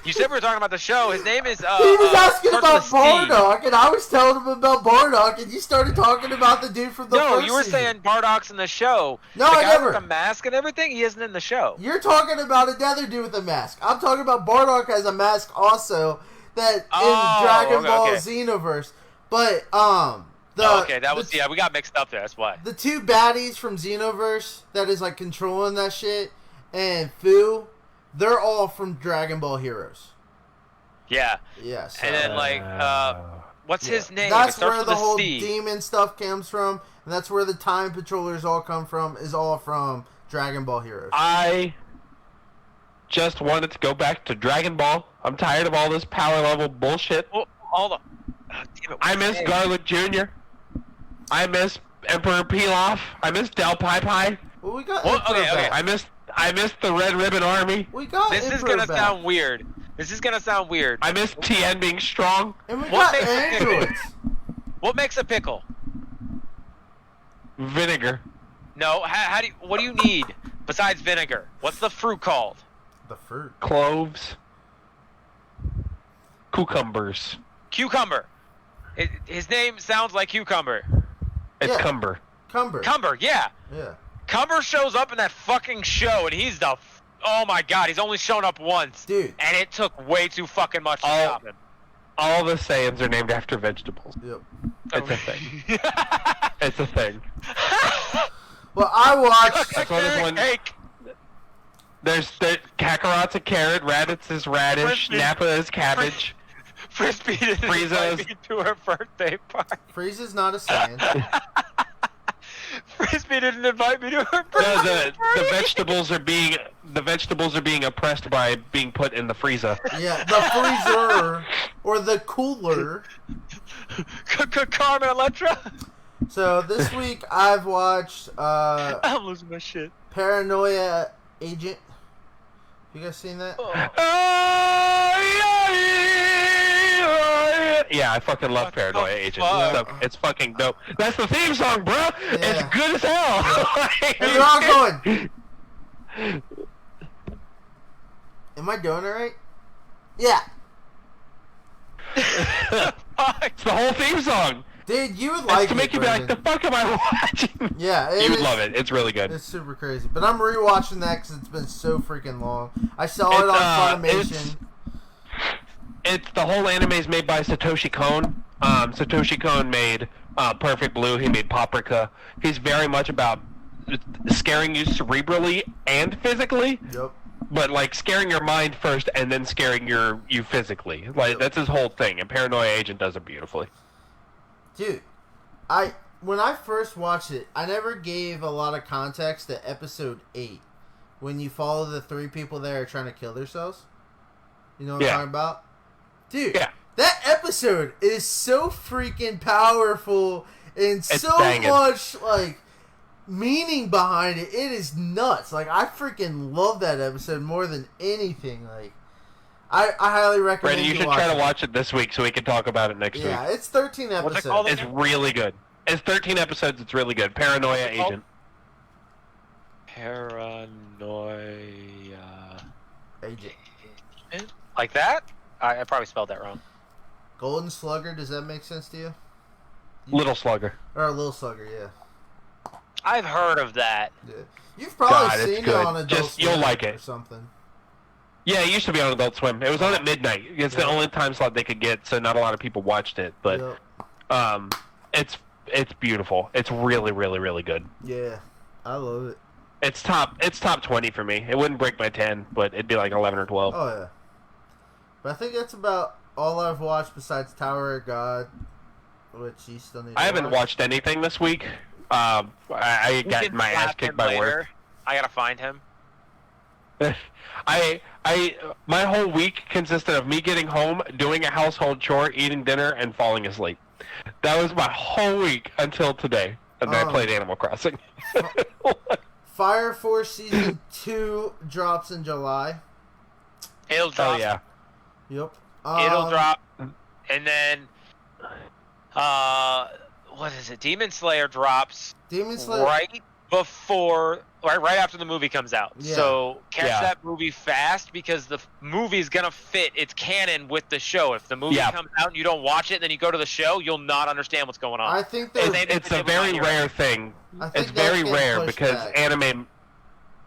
S1: You said we were talking about the show. His name is
S2: He was asking
S1: starts
S2: about
S1: with a C.
S2: Bardock, and I was telling him about Bardock, and you started talking about the dude from the
S1: No,
S2: first
S1: you were
S2: season.
S1: saying Bardock's in the show.
S2: No,
S1: the
S2: I
S1: guy
S2: never.
S1: with the mask and everything, he isn't in the show.
S2: You're talking about another dude with a mask. I'm talking about Bardock has a mask also that
S1: Oh,
S2: in Dragon
S1: okay,
S2: Ball
S1: okay.
S2: Xenoverse. But
S1: Okay, that was we got mixed up there. That's why.
S2: the two baddies from Xenoverse that is like controlling that shit and Fu, they're all from Dragon Ball Heroes.
S1: Yeah,
S2: Yeah, so
S1: and then like what's
S2: yeah.
S1: his name? It
S2: That's
S1: starts
S2: where
S1: with
S2: the
S1: a
S2: whole
S1: C.
S2: demon stuff comes from, and that's where the Time Patrollers all come from. Is all from Dragon Ball Heroes.
S3: I just wanted to go back to Dragon Ball. I'm tired of all this power level bullshit.
S1: Oh, all the. Damn it,
S3: I
S1: what's
S3: miss
S1: his name?
S3: Garlic Jr. I miss Emperor Pilaf. I miss Del Pai Pai.
S2: Well, we got
S1: Well,
S2: Emperor
S1: okay, okay.
S2: back.
S3: I miss the Red Ribbon Army.
S2: We got
S1: This is
S2: Emperor
S1: gonna
S2: back.
S1: sound weird. This is gonna sound weird.
S3: I miss Tien being strong.
S2: And we
S1: What
S2: got
S1: makes-
S2: androids.
S1: What makes a pickle?
S3: Vinegar.
S1: No, how do you, what do you need besides vinegar? What's the fruit called?
S2: The fruit.
S3: Cloves. Cucumbers.
S1: Cucumber. His name sounds like cucumber.
S3: It's
S2: Yeah.
S3: cumber.
S2: Cumber.
S1: Cumber, yeah.
S2: Yeah.
S1: Cumber shows up in that fucking show, and he's the. Oh my god, he's only shown up once.
S2: Dude.
S1: And it took way too fucking much to
S3: Oh.
S1: stop him.
S3: All the Saiyans are named after vegetables.
S2: Yep.
S3: It's a thing. It's a thing.
S2: Well, I watched.
S3: That's why there's one-
S1: Cake.
S3: There's Kakarot's a carrot, Raditz is radish,
S1: Frisbee.
S3: Nappa is cabbage.
S1: Frisbee didn't
S3: Frieza's-
S1: invite me to her birthday party.
S2: Frieza's not a Saiyan.
S1: Frisbee didn't invite me to her
S3: No,
S1: birthday
S3: the vegetables are being oppressed by being put in the freezer.
S2: Yeah, the freezer or the cooler.
S1: Carmen Electra.
S2: So this week I've watched
S1: I'm losing my shit.
S2: Paranoia Agent. You guys seen that?
S1: Oh.
S3: Yeah, I fucking love
S1: What
S3: Paranoia
S1: the
S3: Agent.
S1: fuck?
S3: It's fucking dope. That's the theme song, bro.
S2: Yeah.
S3: It's good as hell.
S2: And they're all going. Am I doing it right? Yeah.
S3: It's the whole theme song.
S2: Dude, you would
S3: It's
S2: like
S3: to make
S2: it,
S3: you be like, the
S2: Brendan.
S3: fuck am I watching?
S2: Yeah,
S3: You would
S2: is-
S3: love it. It's really good.
S2: It's super crazy. But I'm rewatching that because it's been so freaking long. I saw it
S3: It's,
S2: on Funimation.
S3: It's the whole anime is made by Satoshi Kon. Satoshi Kon made Perfect Blue. He made Paprika. He's very much about scaring you cerebrally and physically,
S2: Yep.
S3: but like scaring your mind first and then scaring you physically. Like that's his whole thing. And Paranoia Agent does it beautifully.
S2: Dude, when I first watched it, I never gave a lot of context to episode 8 when you follow the 3 people that are trying to kill themselves. You know what
S3: Yeah.
S2: I'm talking about? Dude,
S3: Yeah.
S2: that episode is so freaking powerful and
S3: It's
S2: so
S3: banging.
S2: much like meaning behind it. It is nuts. Like I freaking love that episode more than anything. Like I highly recommend
S3: Brandon, you should try to watch it this week so we can talk about it next
S2: Yeah,
S3: week.
S2: it's 13
S1: What's
S2: episodes.
S1: it called?
S3: It's really good. It's 13 episodes. It's really good. Paranoia
S1: What's it called?
S3: Agent.
S1: Paranoia.
S2: Agent.
S1: Like that? I probably spelled that wrong.
S2: Golden Slugger, does that make sense to you?
S3: Little Slugger.
S2: Or a Little Slugger, yeah.
S1: I've heard of that.
S2: Yeah. You've probably
S3: God, it's
S2: seen it
S3: good.
S2: on Adult
S3: Just- you'll
S2: Swim
S3: like
S2: or
S3: it.
S2: something.
S3: Yeah, it used to be on Adult Swim. It was on at midnight. It's the
S2: Yeah.
S3: only time slot they could get, so not a lot of people watched it. But
S2: Yep.
S3: it's beautiful. It's really, really, really good.
S2: Yeah, I love it.
S3: It's top 20 for me. It wouldn't break my 10, but it'd be like 11 or 12.
S2: Oh yeah. But I think that's about all I've watched besides Tower of God, which you still need to
S3: I haven't
S2: watch.
S3: watched anything this week. I
S1: We
S3: got
S1: can
S3: my ass
S1: slap
S3: kicked
S1: him
S3: by
S1: later.
S3: work.
S1: I gotta find him.
S3: My whole week consisted of me getting home, doing a household chore, eating dinner, and falling asleep. That was my whole week until today, and then I played Animal Crossing.
S2: Fire Force Season 2 drops in July.
S1: It'll drop.
S3: Oh yeah.
S2: Yep.
S1: It'll drop, and then, what is it? Demon Slayer drops
S2: Demon Slayer.
S1: right after the movie comes out.
S2: Yeah.
S1: So catch
S3: Yeah.
S1: that movie fast because the movie's gonna fit its canon with the show. If the movie
S3: Yeah.
S1: comes out and you don't watch it, and then you go to the show, you'll not understand what's going on.
S2: I think that
S3: It's a very rare thing.
S2: I think
S3: It's
S2: that's
S3: very
S2: getting
S3: rare
S2: pushed
S3: because
S2: back.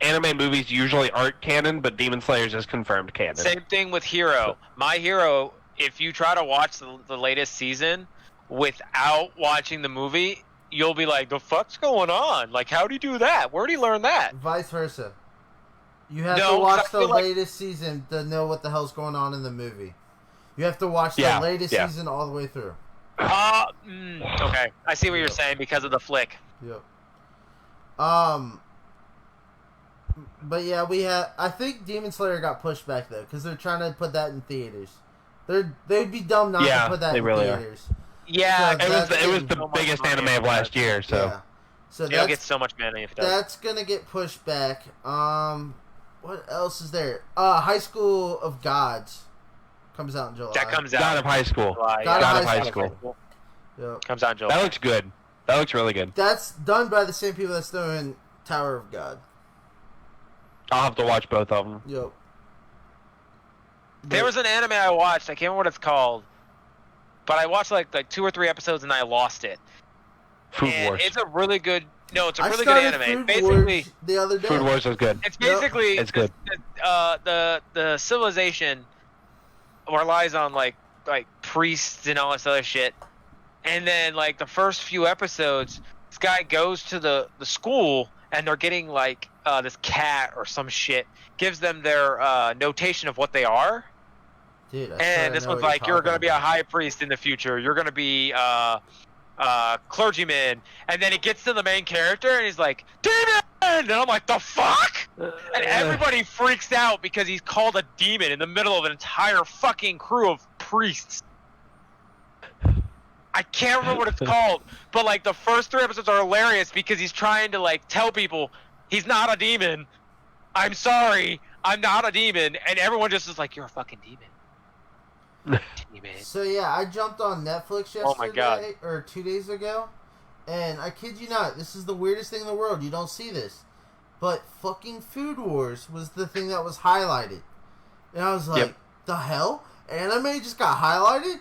S3: anime movies usually aren't canon, but Demon Slayer's is confirmed canon.
S1: Same thing with Hero. My Hero, if you try to watch the latest season without watching the movie, you'll be like, the fuck's going on? Like, how'd he do that? Where'd he learn that?
S2: Vice versa. You have
S1: No,
S2: to
S1: 'cause
S2: watch
S1: I
S2: the
S1: feel like-
S2: latest season to know what the hell's going on in the movie. You have to watch the
S3: Yeah,
S2: latest
S3: yeah.
S2: season all the way through.
S1: Okay. I see what you're saying because of the flick.
S2: Yep. But yeah, I think Demon Slayer got pushed back though because they're trying to put that in theaters. They'd be dumb not
S3: Yeah,
S2: to put that
S3: they
S2: in
S3: really are.
S2: theaters.
S1: Yeah,
S2: So
S3: It was
S2: that's
S3: the
S2: getting
S1: so much
S3: biggest
S1: money
S3: anime of
S1: into
S3: last
S1: that.
S3: year, so
S2: Yeah. So
S1: it'll get so much money if it does.
S2: that's gonna get pushed back. What else is there? High School of Gods comes out in July.
S1: That comes out.
S3: God of High School.
S1: July,
S2: God
S3: God
S2: of
S3: of
S2: High
S3: High
S2: School.
S3: School.
S2: Yep.
S1: Comes out in July.
S3: That looks good. That looks really good.
S2: That's done by the same people that's doing Tower of God.
S3: I'll have to watch both of them.
S2: Yep.
S1: There was an anime I watched. I can't remember what it's called, but I watched like 2 or 3 episodes and I lost it.
S3: Food
S1: and
S3: Wars.
S1: it's a really good. No, it's a
S2: I
S1: really good
S2: started
S1: anime.
S2: Food
S1: Basically,
S2: Wars the other day.
S3: Food Wars was good.
S1: it's basically
S3: It's good.
S1: The civilization relies on like priests and all this other shit, and then like the first few episodes, this guy goes to the school and they're getting like this cat or some shit gives them their notation of what they are.
S2: Dude, I swear I
S1: And this
S2: know
S1: one's
S2: what
S1: like, you're
S2: talking
S1: going to be a
S2: about.
S1: high priest in the future. You're going to be clergyman. And then it gets to the main character, and he's like, demon! And I'm like, the fuck? And everybody freaks out because he's called a demon in the middle of an entire fucking crew of priests. I can't remember what it's called, but like the first 3 episodes are hilarious because he's trying to like tell people he's not a demon. I'm sorry, I'm not a demon, and everyone just is like, you're a fucking demon. Demon.
S2: So yeah, I jumped on Netflix yesterday,
S1: Oh my God.
S2: or 2 days ago, and I kid you not, this is the weirdest thing in the world. You don't see this, but fucking Food Wars was the thing that was highlighted, and I was like,
S3: Yep.
S2: the hell? Anime just got highlighted,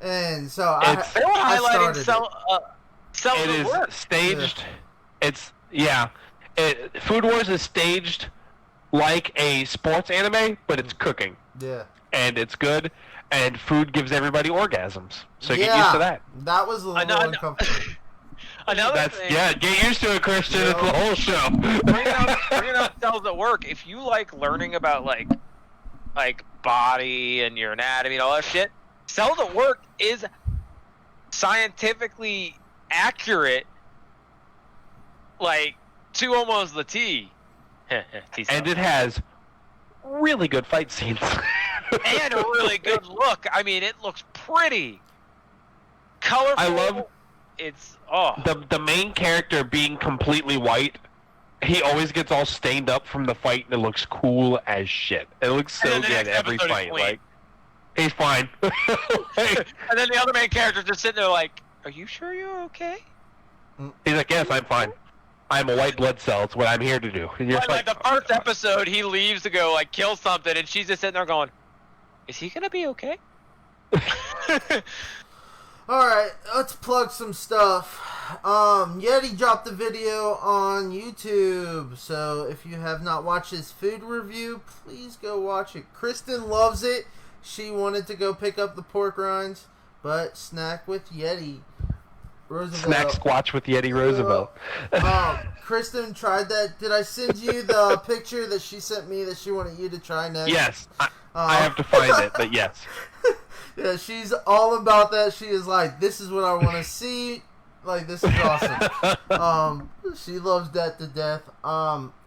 S2: and so
S3: It's-
S1: They were
S2: I
S1: highlighting
S2: started
S1: Cell
S3: It
S1: of
S3: is
S1: Work.
S3: staged. It's Food Wars is staged like a sports anime, but it's cooking,
S2: yeah.
S3: and it's good. And food gives everybody orgasms, so
S2: Yeah,
S3: get used to that.
S2: That was a little
S1: know.
S2: uncomfortable.
S1: Another thing,
S3: Get used to it, Christian.
S2: Yeah.
S3: It's the whole show.
S1: bringing up Cells at Work. If you like learning about like body and your anatomy and all that shit, Cells at Work is scientifically accurate, like to almost the T.
S3: And it has really good fight scenes.
S1: And a really good look. I mean, it looks pretty colorful.
S3: I love
S1: it's
S3: the main character being completely white. He always gets all stained up from the fight, and it looks cool as shit. It looks so
S1: And then the
S3: good
S1: next
S3: every
S1: episode is
S3: fight.
S1: clean.
S3: Like he's fine.
S1: And then the other main character's just sitting there like, "Are you sure you're okay?"
S3: He's like, yes, I'm fine. I'm a white blood cell. It's what I'm here to do. And you're
S1: Like the first episode, he leaves to go like kill something, and she's just sitting there going, "Is he gonna be okay?"
S2: Alright, let's plug some stuff. Yeti dropped a video on YouTube, so if you have not watched his food review, please go watch it. Kristen loves it. She wanted to go pick up the pork rinds, but snack with Yeti. Roosevelt.
S3: Snack squatch with Yeti Roosevelt.
S2: Kristen tried that. Did I send you the picture that she sent me that she wanted you to try next?
S3: Yes. I have to find it, but yes.
S2: Yeah, she's all about that. She is like, this is what I want to see. Like, this is awesome. She loves that to death.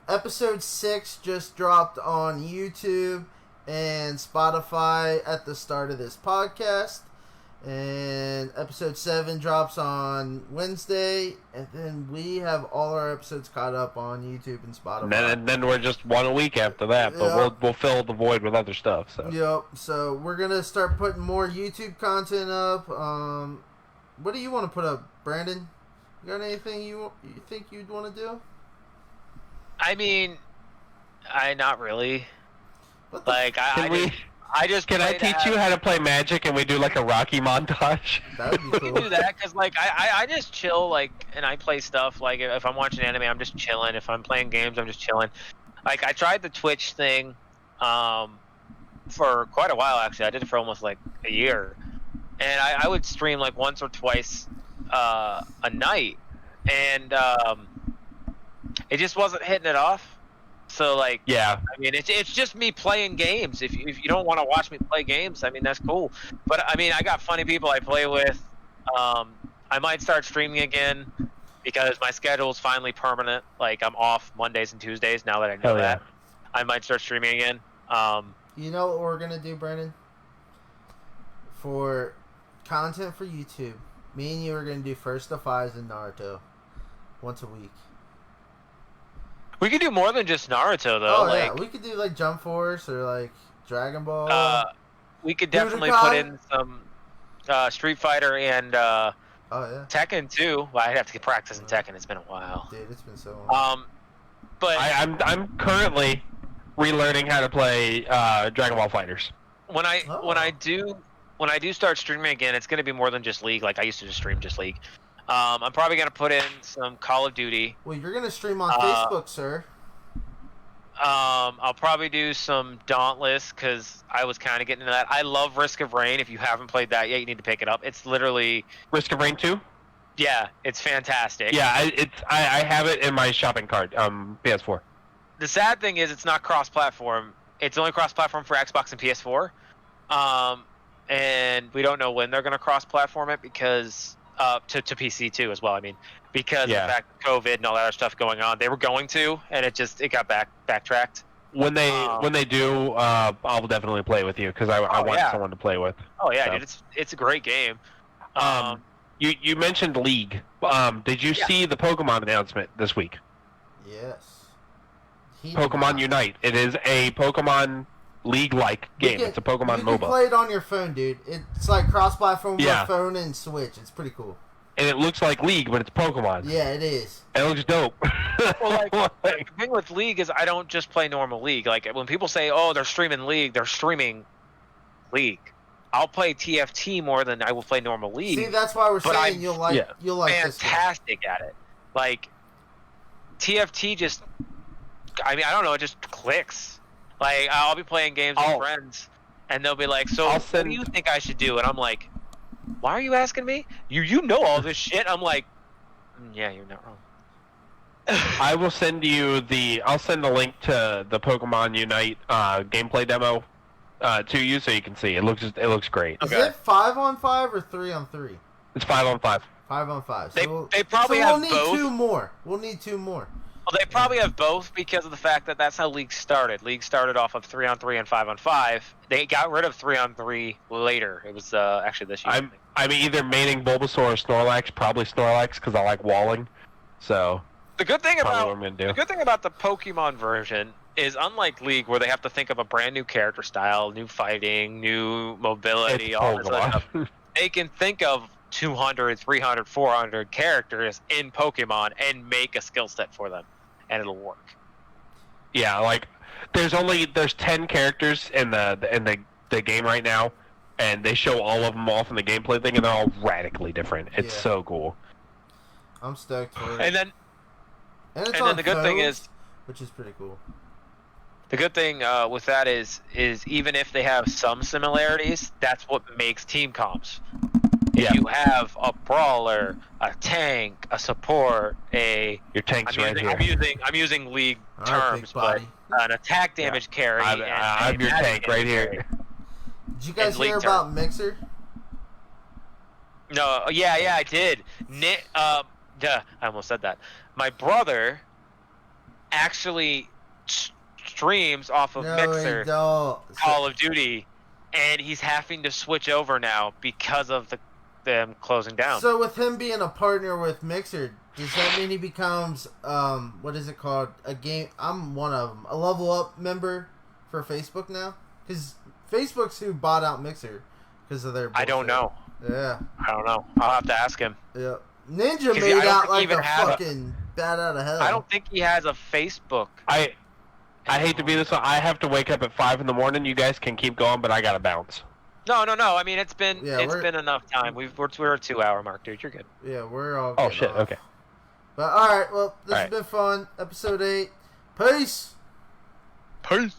S2: Episode 6 just dropped on YouTube and Spotify at the start of this podcast. And episode 7 drops on Wednesday. And then we have all our episodes caught up on YouTube and Spotify.
S3: And then we're just one a week after that, but we'll fill the void with other stuff. So.
S2: Yep. So we're gonna start putting more YouTube content up. What do you want to put up, Brandon? You got anything you think you'd want to do?
S1: I mean, not really.
S2: What the
S1: Like I just
S3: Can I teach you how to play Magic and we do like a Rocky montage?
S2: That would be
S1: We
S2: cool.
S1: can do that because like I just chill like and I play stuff like if I'm watching anime I'm just chilling. If I'm playing games I'm just chilling. Like I tried the Twitch thing for quite a while actually. I did it for almost like a year, and I would stream like once or twice a night, and it just wasn't hitting it off. So like,
S3: Yeah.
S1: I mean, it's just me playing games. If you don't want to watch me play games, I mean that's cool. But I mean, I got funny people I play with. I might start streaming again because my schedule is finally permanent. Like I'm off Mondays and Tuesdays now that I know
S3: Hell yeah.
S1: that. I might start streaming again.
S2: You know what we're gonna do, Brandon? For content for YouTube, me and you are gonna do First of Fives and Naruto once a week.
S1: We could do more than just Naruto though.
S2: Oh
S1: like,
S2: yeah, we could do like Jump Force or like Dragon Ball.
S1: we could definitely
S2: Budokai?
S1: put in some Street Fighter and
S2: Oh yeah,
S1: Tekken too. Well, I'd have to get practice in Tekken. It's been a while.
S2: dude, it's been so long.
S1: But
S3: I'm currently relearning how to play Dragon Ball Fighters.
S1: when I do start streaming again, it's going to be more than just League. Like I used to just stream just League. I'm probably going to put in some Call of Duty.
S2: Well, you're gonna stream on Facebook, sir.
S1: I'll probably do some Dauntless because I was kind of getting into that. I love Risk of Rain. If you haven't played that yet, you need to pick it up. It's literally,
S3: Risk of Rain 2?
S1: yeah, it's fantastic.
S3: Yeah, I have it in my shopping cart. PS4.
S1: The sad thing is it's not cross-platform. It's only cross-platform for Xbox and PS4. And we don't know when they're going to cross-platform it because to PC too as well. I mean, because of the fact of COVID and all that other stuff going on, they were going to, and it got backtracked.
S3: When they do, I'll definitely play with you because I want someone to play with.
S1: Oh yeah,
S3: So.
S1: dude, it's a great game.
S3: You mentioned League. Did you see the Pokemon announcement this week?
S2: Yes.
S3: Pokemon Unite. It is a Pokemon League-like game. It's a Pokemon
S2: you
S3: MOBA.
S2: can play it on your phone, dude. It's like cross-platform with
S3: Yeah.
S2: phone and Switch. It's pretty cool.
S3: And it looks like League, but it's Pokemon.
S2: Yeah, it is.
S3: It looks dope.
S1: Well, the thing with League is I don't just play normal League. Like when people say, "Oh, they're streaming League," they're streaming League. I'll play TFT more than I will play normal League.
S2: See, that's why we're
S1: But
S2: saying
S1: I'm
S2: you'll like this one.
S1: fantastic at it. Like TFT just, I mean, I don't know, it just clicks. Like I'll be playing games with friends, and they'll be like, "So, what do you think I should do?" And I'm like, "Why are you asking me? You know all this shit." I'm like, "Yeah, you're not wrong."
S3: I will send you I'll send the link to the Pokemon Unite gameplay demo to you so you can see. It looks great.
S2: Is it 5-on-5 or 3-on-3?
S3: It's 5-on-5.
S2: 5-on-5.
S1: They probably
S2: we'll
S1: have
S2: need
S1: both.
S2: two more. We'll need two more.
S1: Well, they probably have both because of the fact that that's how League started. League started off of 3-on-3 and 5-on-5. They got rid of 3-on-3 later. It was actually this year.
S3: I'm either maining Bulbasaur or Snorlax. Probably Snorlax because I like walling. So
S1: The good thing
S3: probably
S1: about
S3: what I'm gonna do.
S1: the good thing about the Pokemon version is, unlike League, where they have to think of a brand new character style, new fighting, new mobility,
S3: It's
S1: all this other
S3: Pokemon.
S1: stuff, they can think of 200, 300, 400 characters in Pokemon and make a skill set for them, and it'll work.
S3: Yeah, like there's 10 characters in the game right now, and they show all of them off in the gameplay thing, and they're all radically different. It's so cool.
S2: I'm stoked for it.
S1: And then
S2: it's
S1: the good thing
S2: codes,
S1: is,
S2: which is pretty cool.
S1: the good thing with that is even if they have some similarities, that's what makes team comps. If you have a brawler, a tank, a support,
S3: your tank's right here.
S1: I'm using league
S2: All right,
S1: terms,
S2: big
S1: but
S2: body.
S1: an attack damage carry.
S3: I'm your tank right here.
S2: Did you guys
S1: and
S2: hear
S1: league
S2: about Mixer?
S1: No, yeah, I did. I almost said that. My brother actually streams off of Mixer Call of Duty, and he's having to switch over now because of them closing down.
S2: So with him being a partner with Mixer, does that mean he becomes what is it called? I'm one of them. A level up member for Facebook now? Because Facebook's who bought out Mixer because of their bullshit.
S1: I don't know.
S2: Yeah.
S1: I don't know. I'll have to ask him.
S2: Yeah. Ninja
S1: I
S2: made
S1: don't
S2: out
S1: think
S2: like
S1: he even
S2: a
S1: has
S2: fucking bat out of hell.
S1: I don't think he has a Facebook.
S3: I hate to be this one. I have to wake up at 5 in the morning. You guys can keep going, but I gotta bounce.
S1: No. I mean, it's been
S2: we're
S1: enough time. We're a 2-hour mark, dude. You're good.
S2: Yeah, we're all
S3: Oh
S2: good
S3: shit.
S2: off.
S3: Okay.
S2: But alright, well, this has
S3: Alright.
S2: been fun. Episode 8. Peace!
S1: Peace.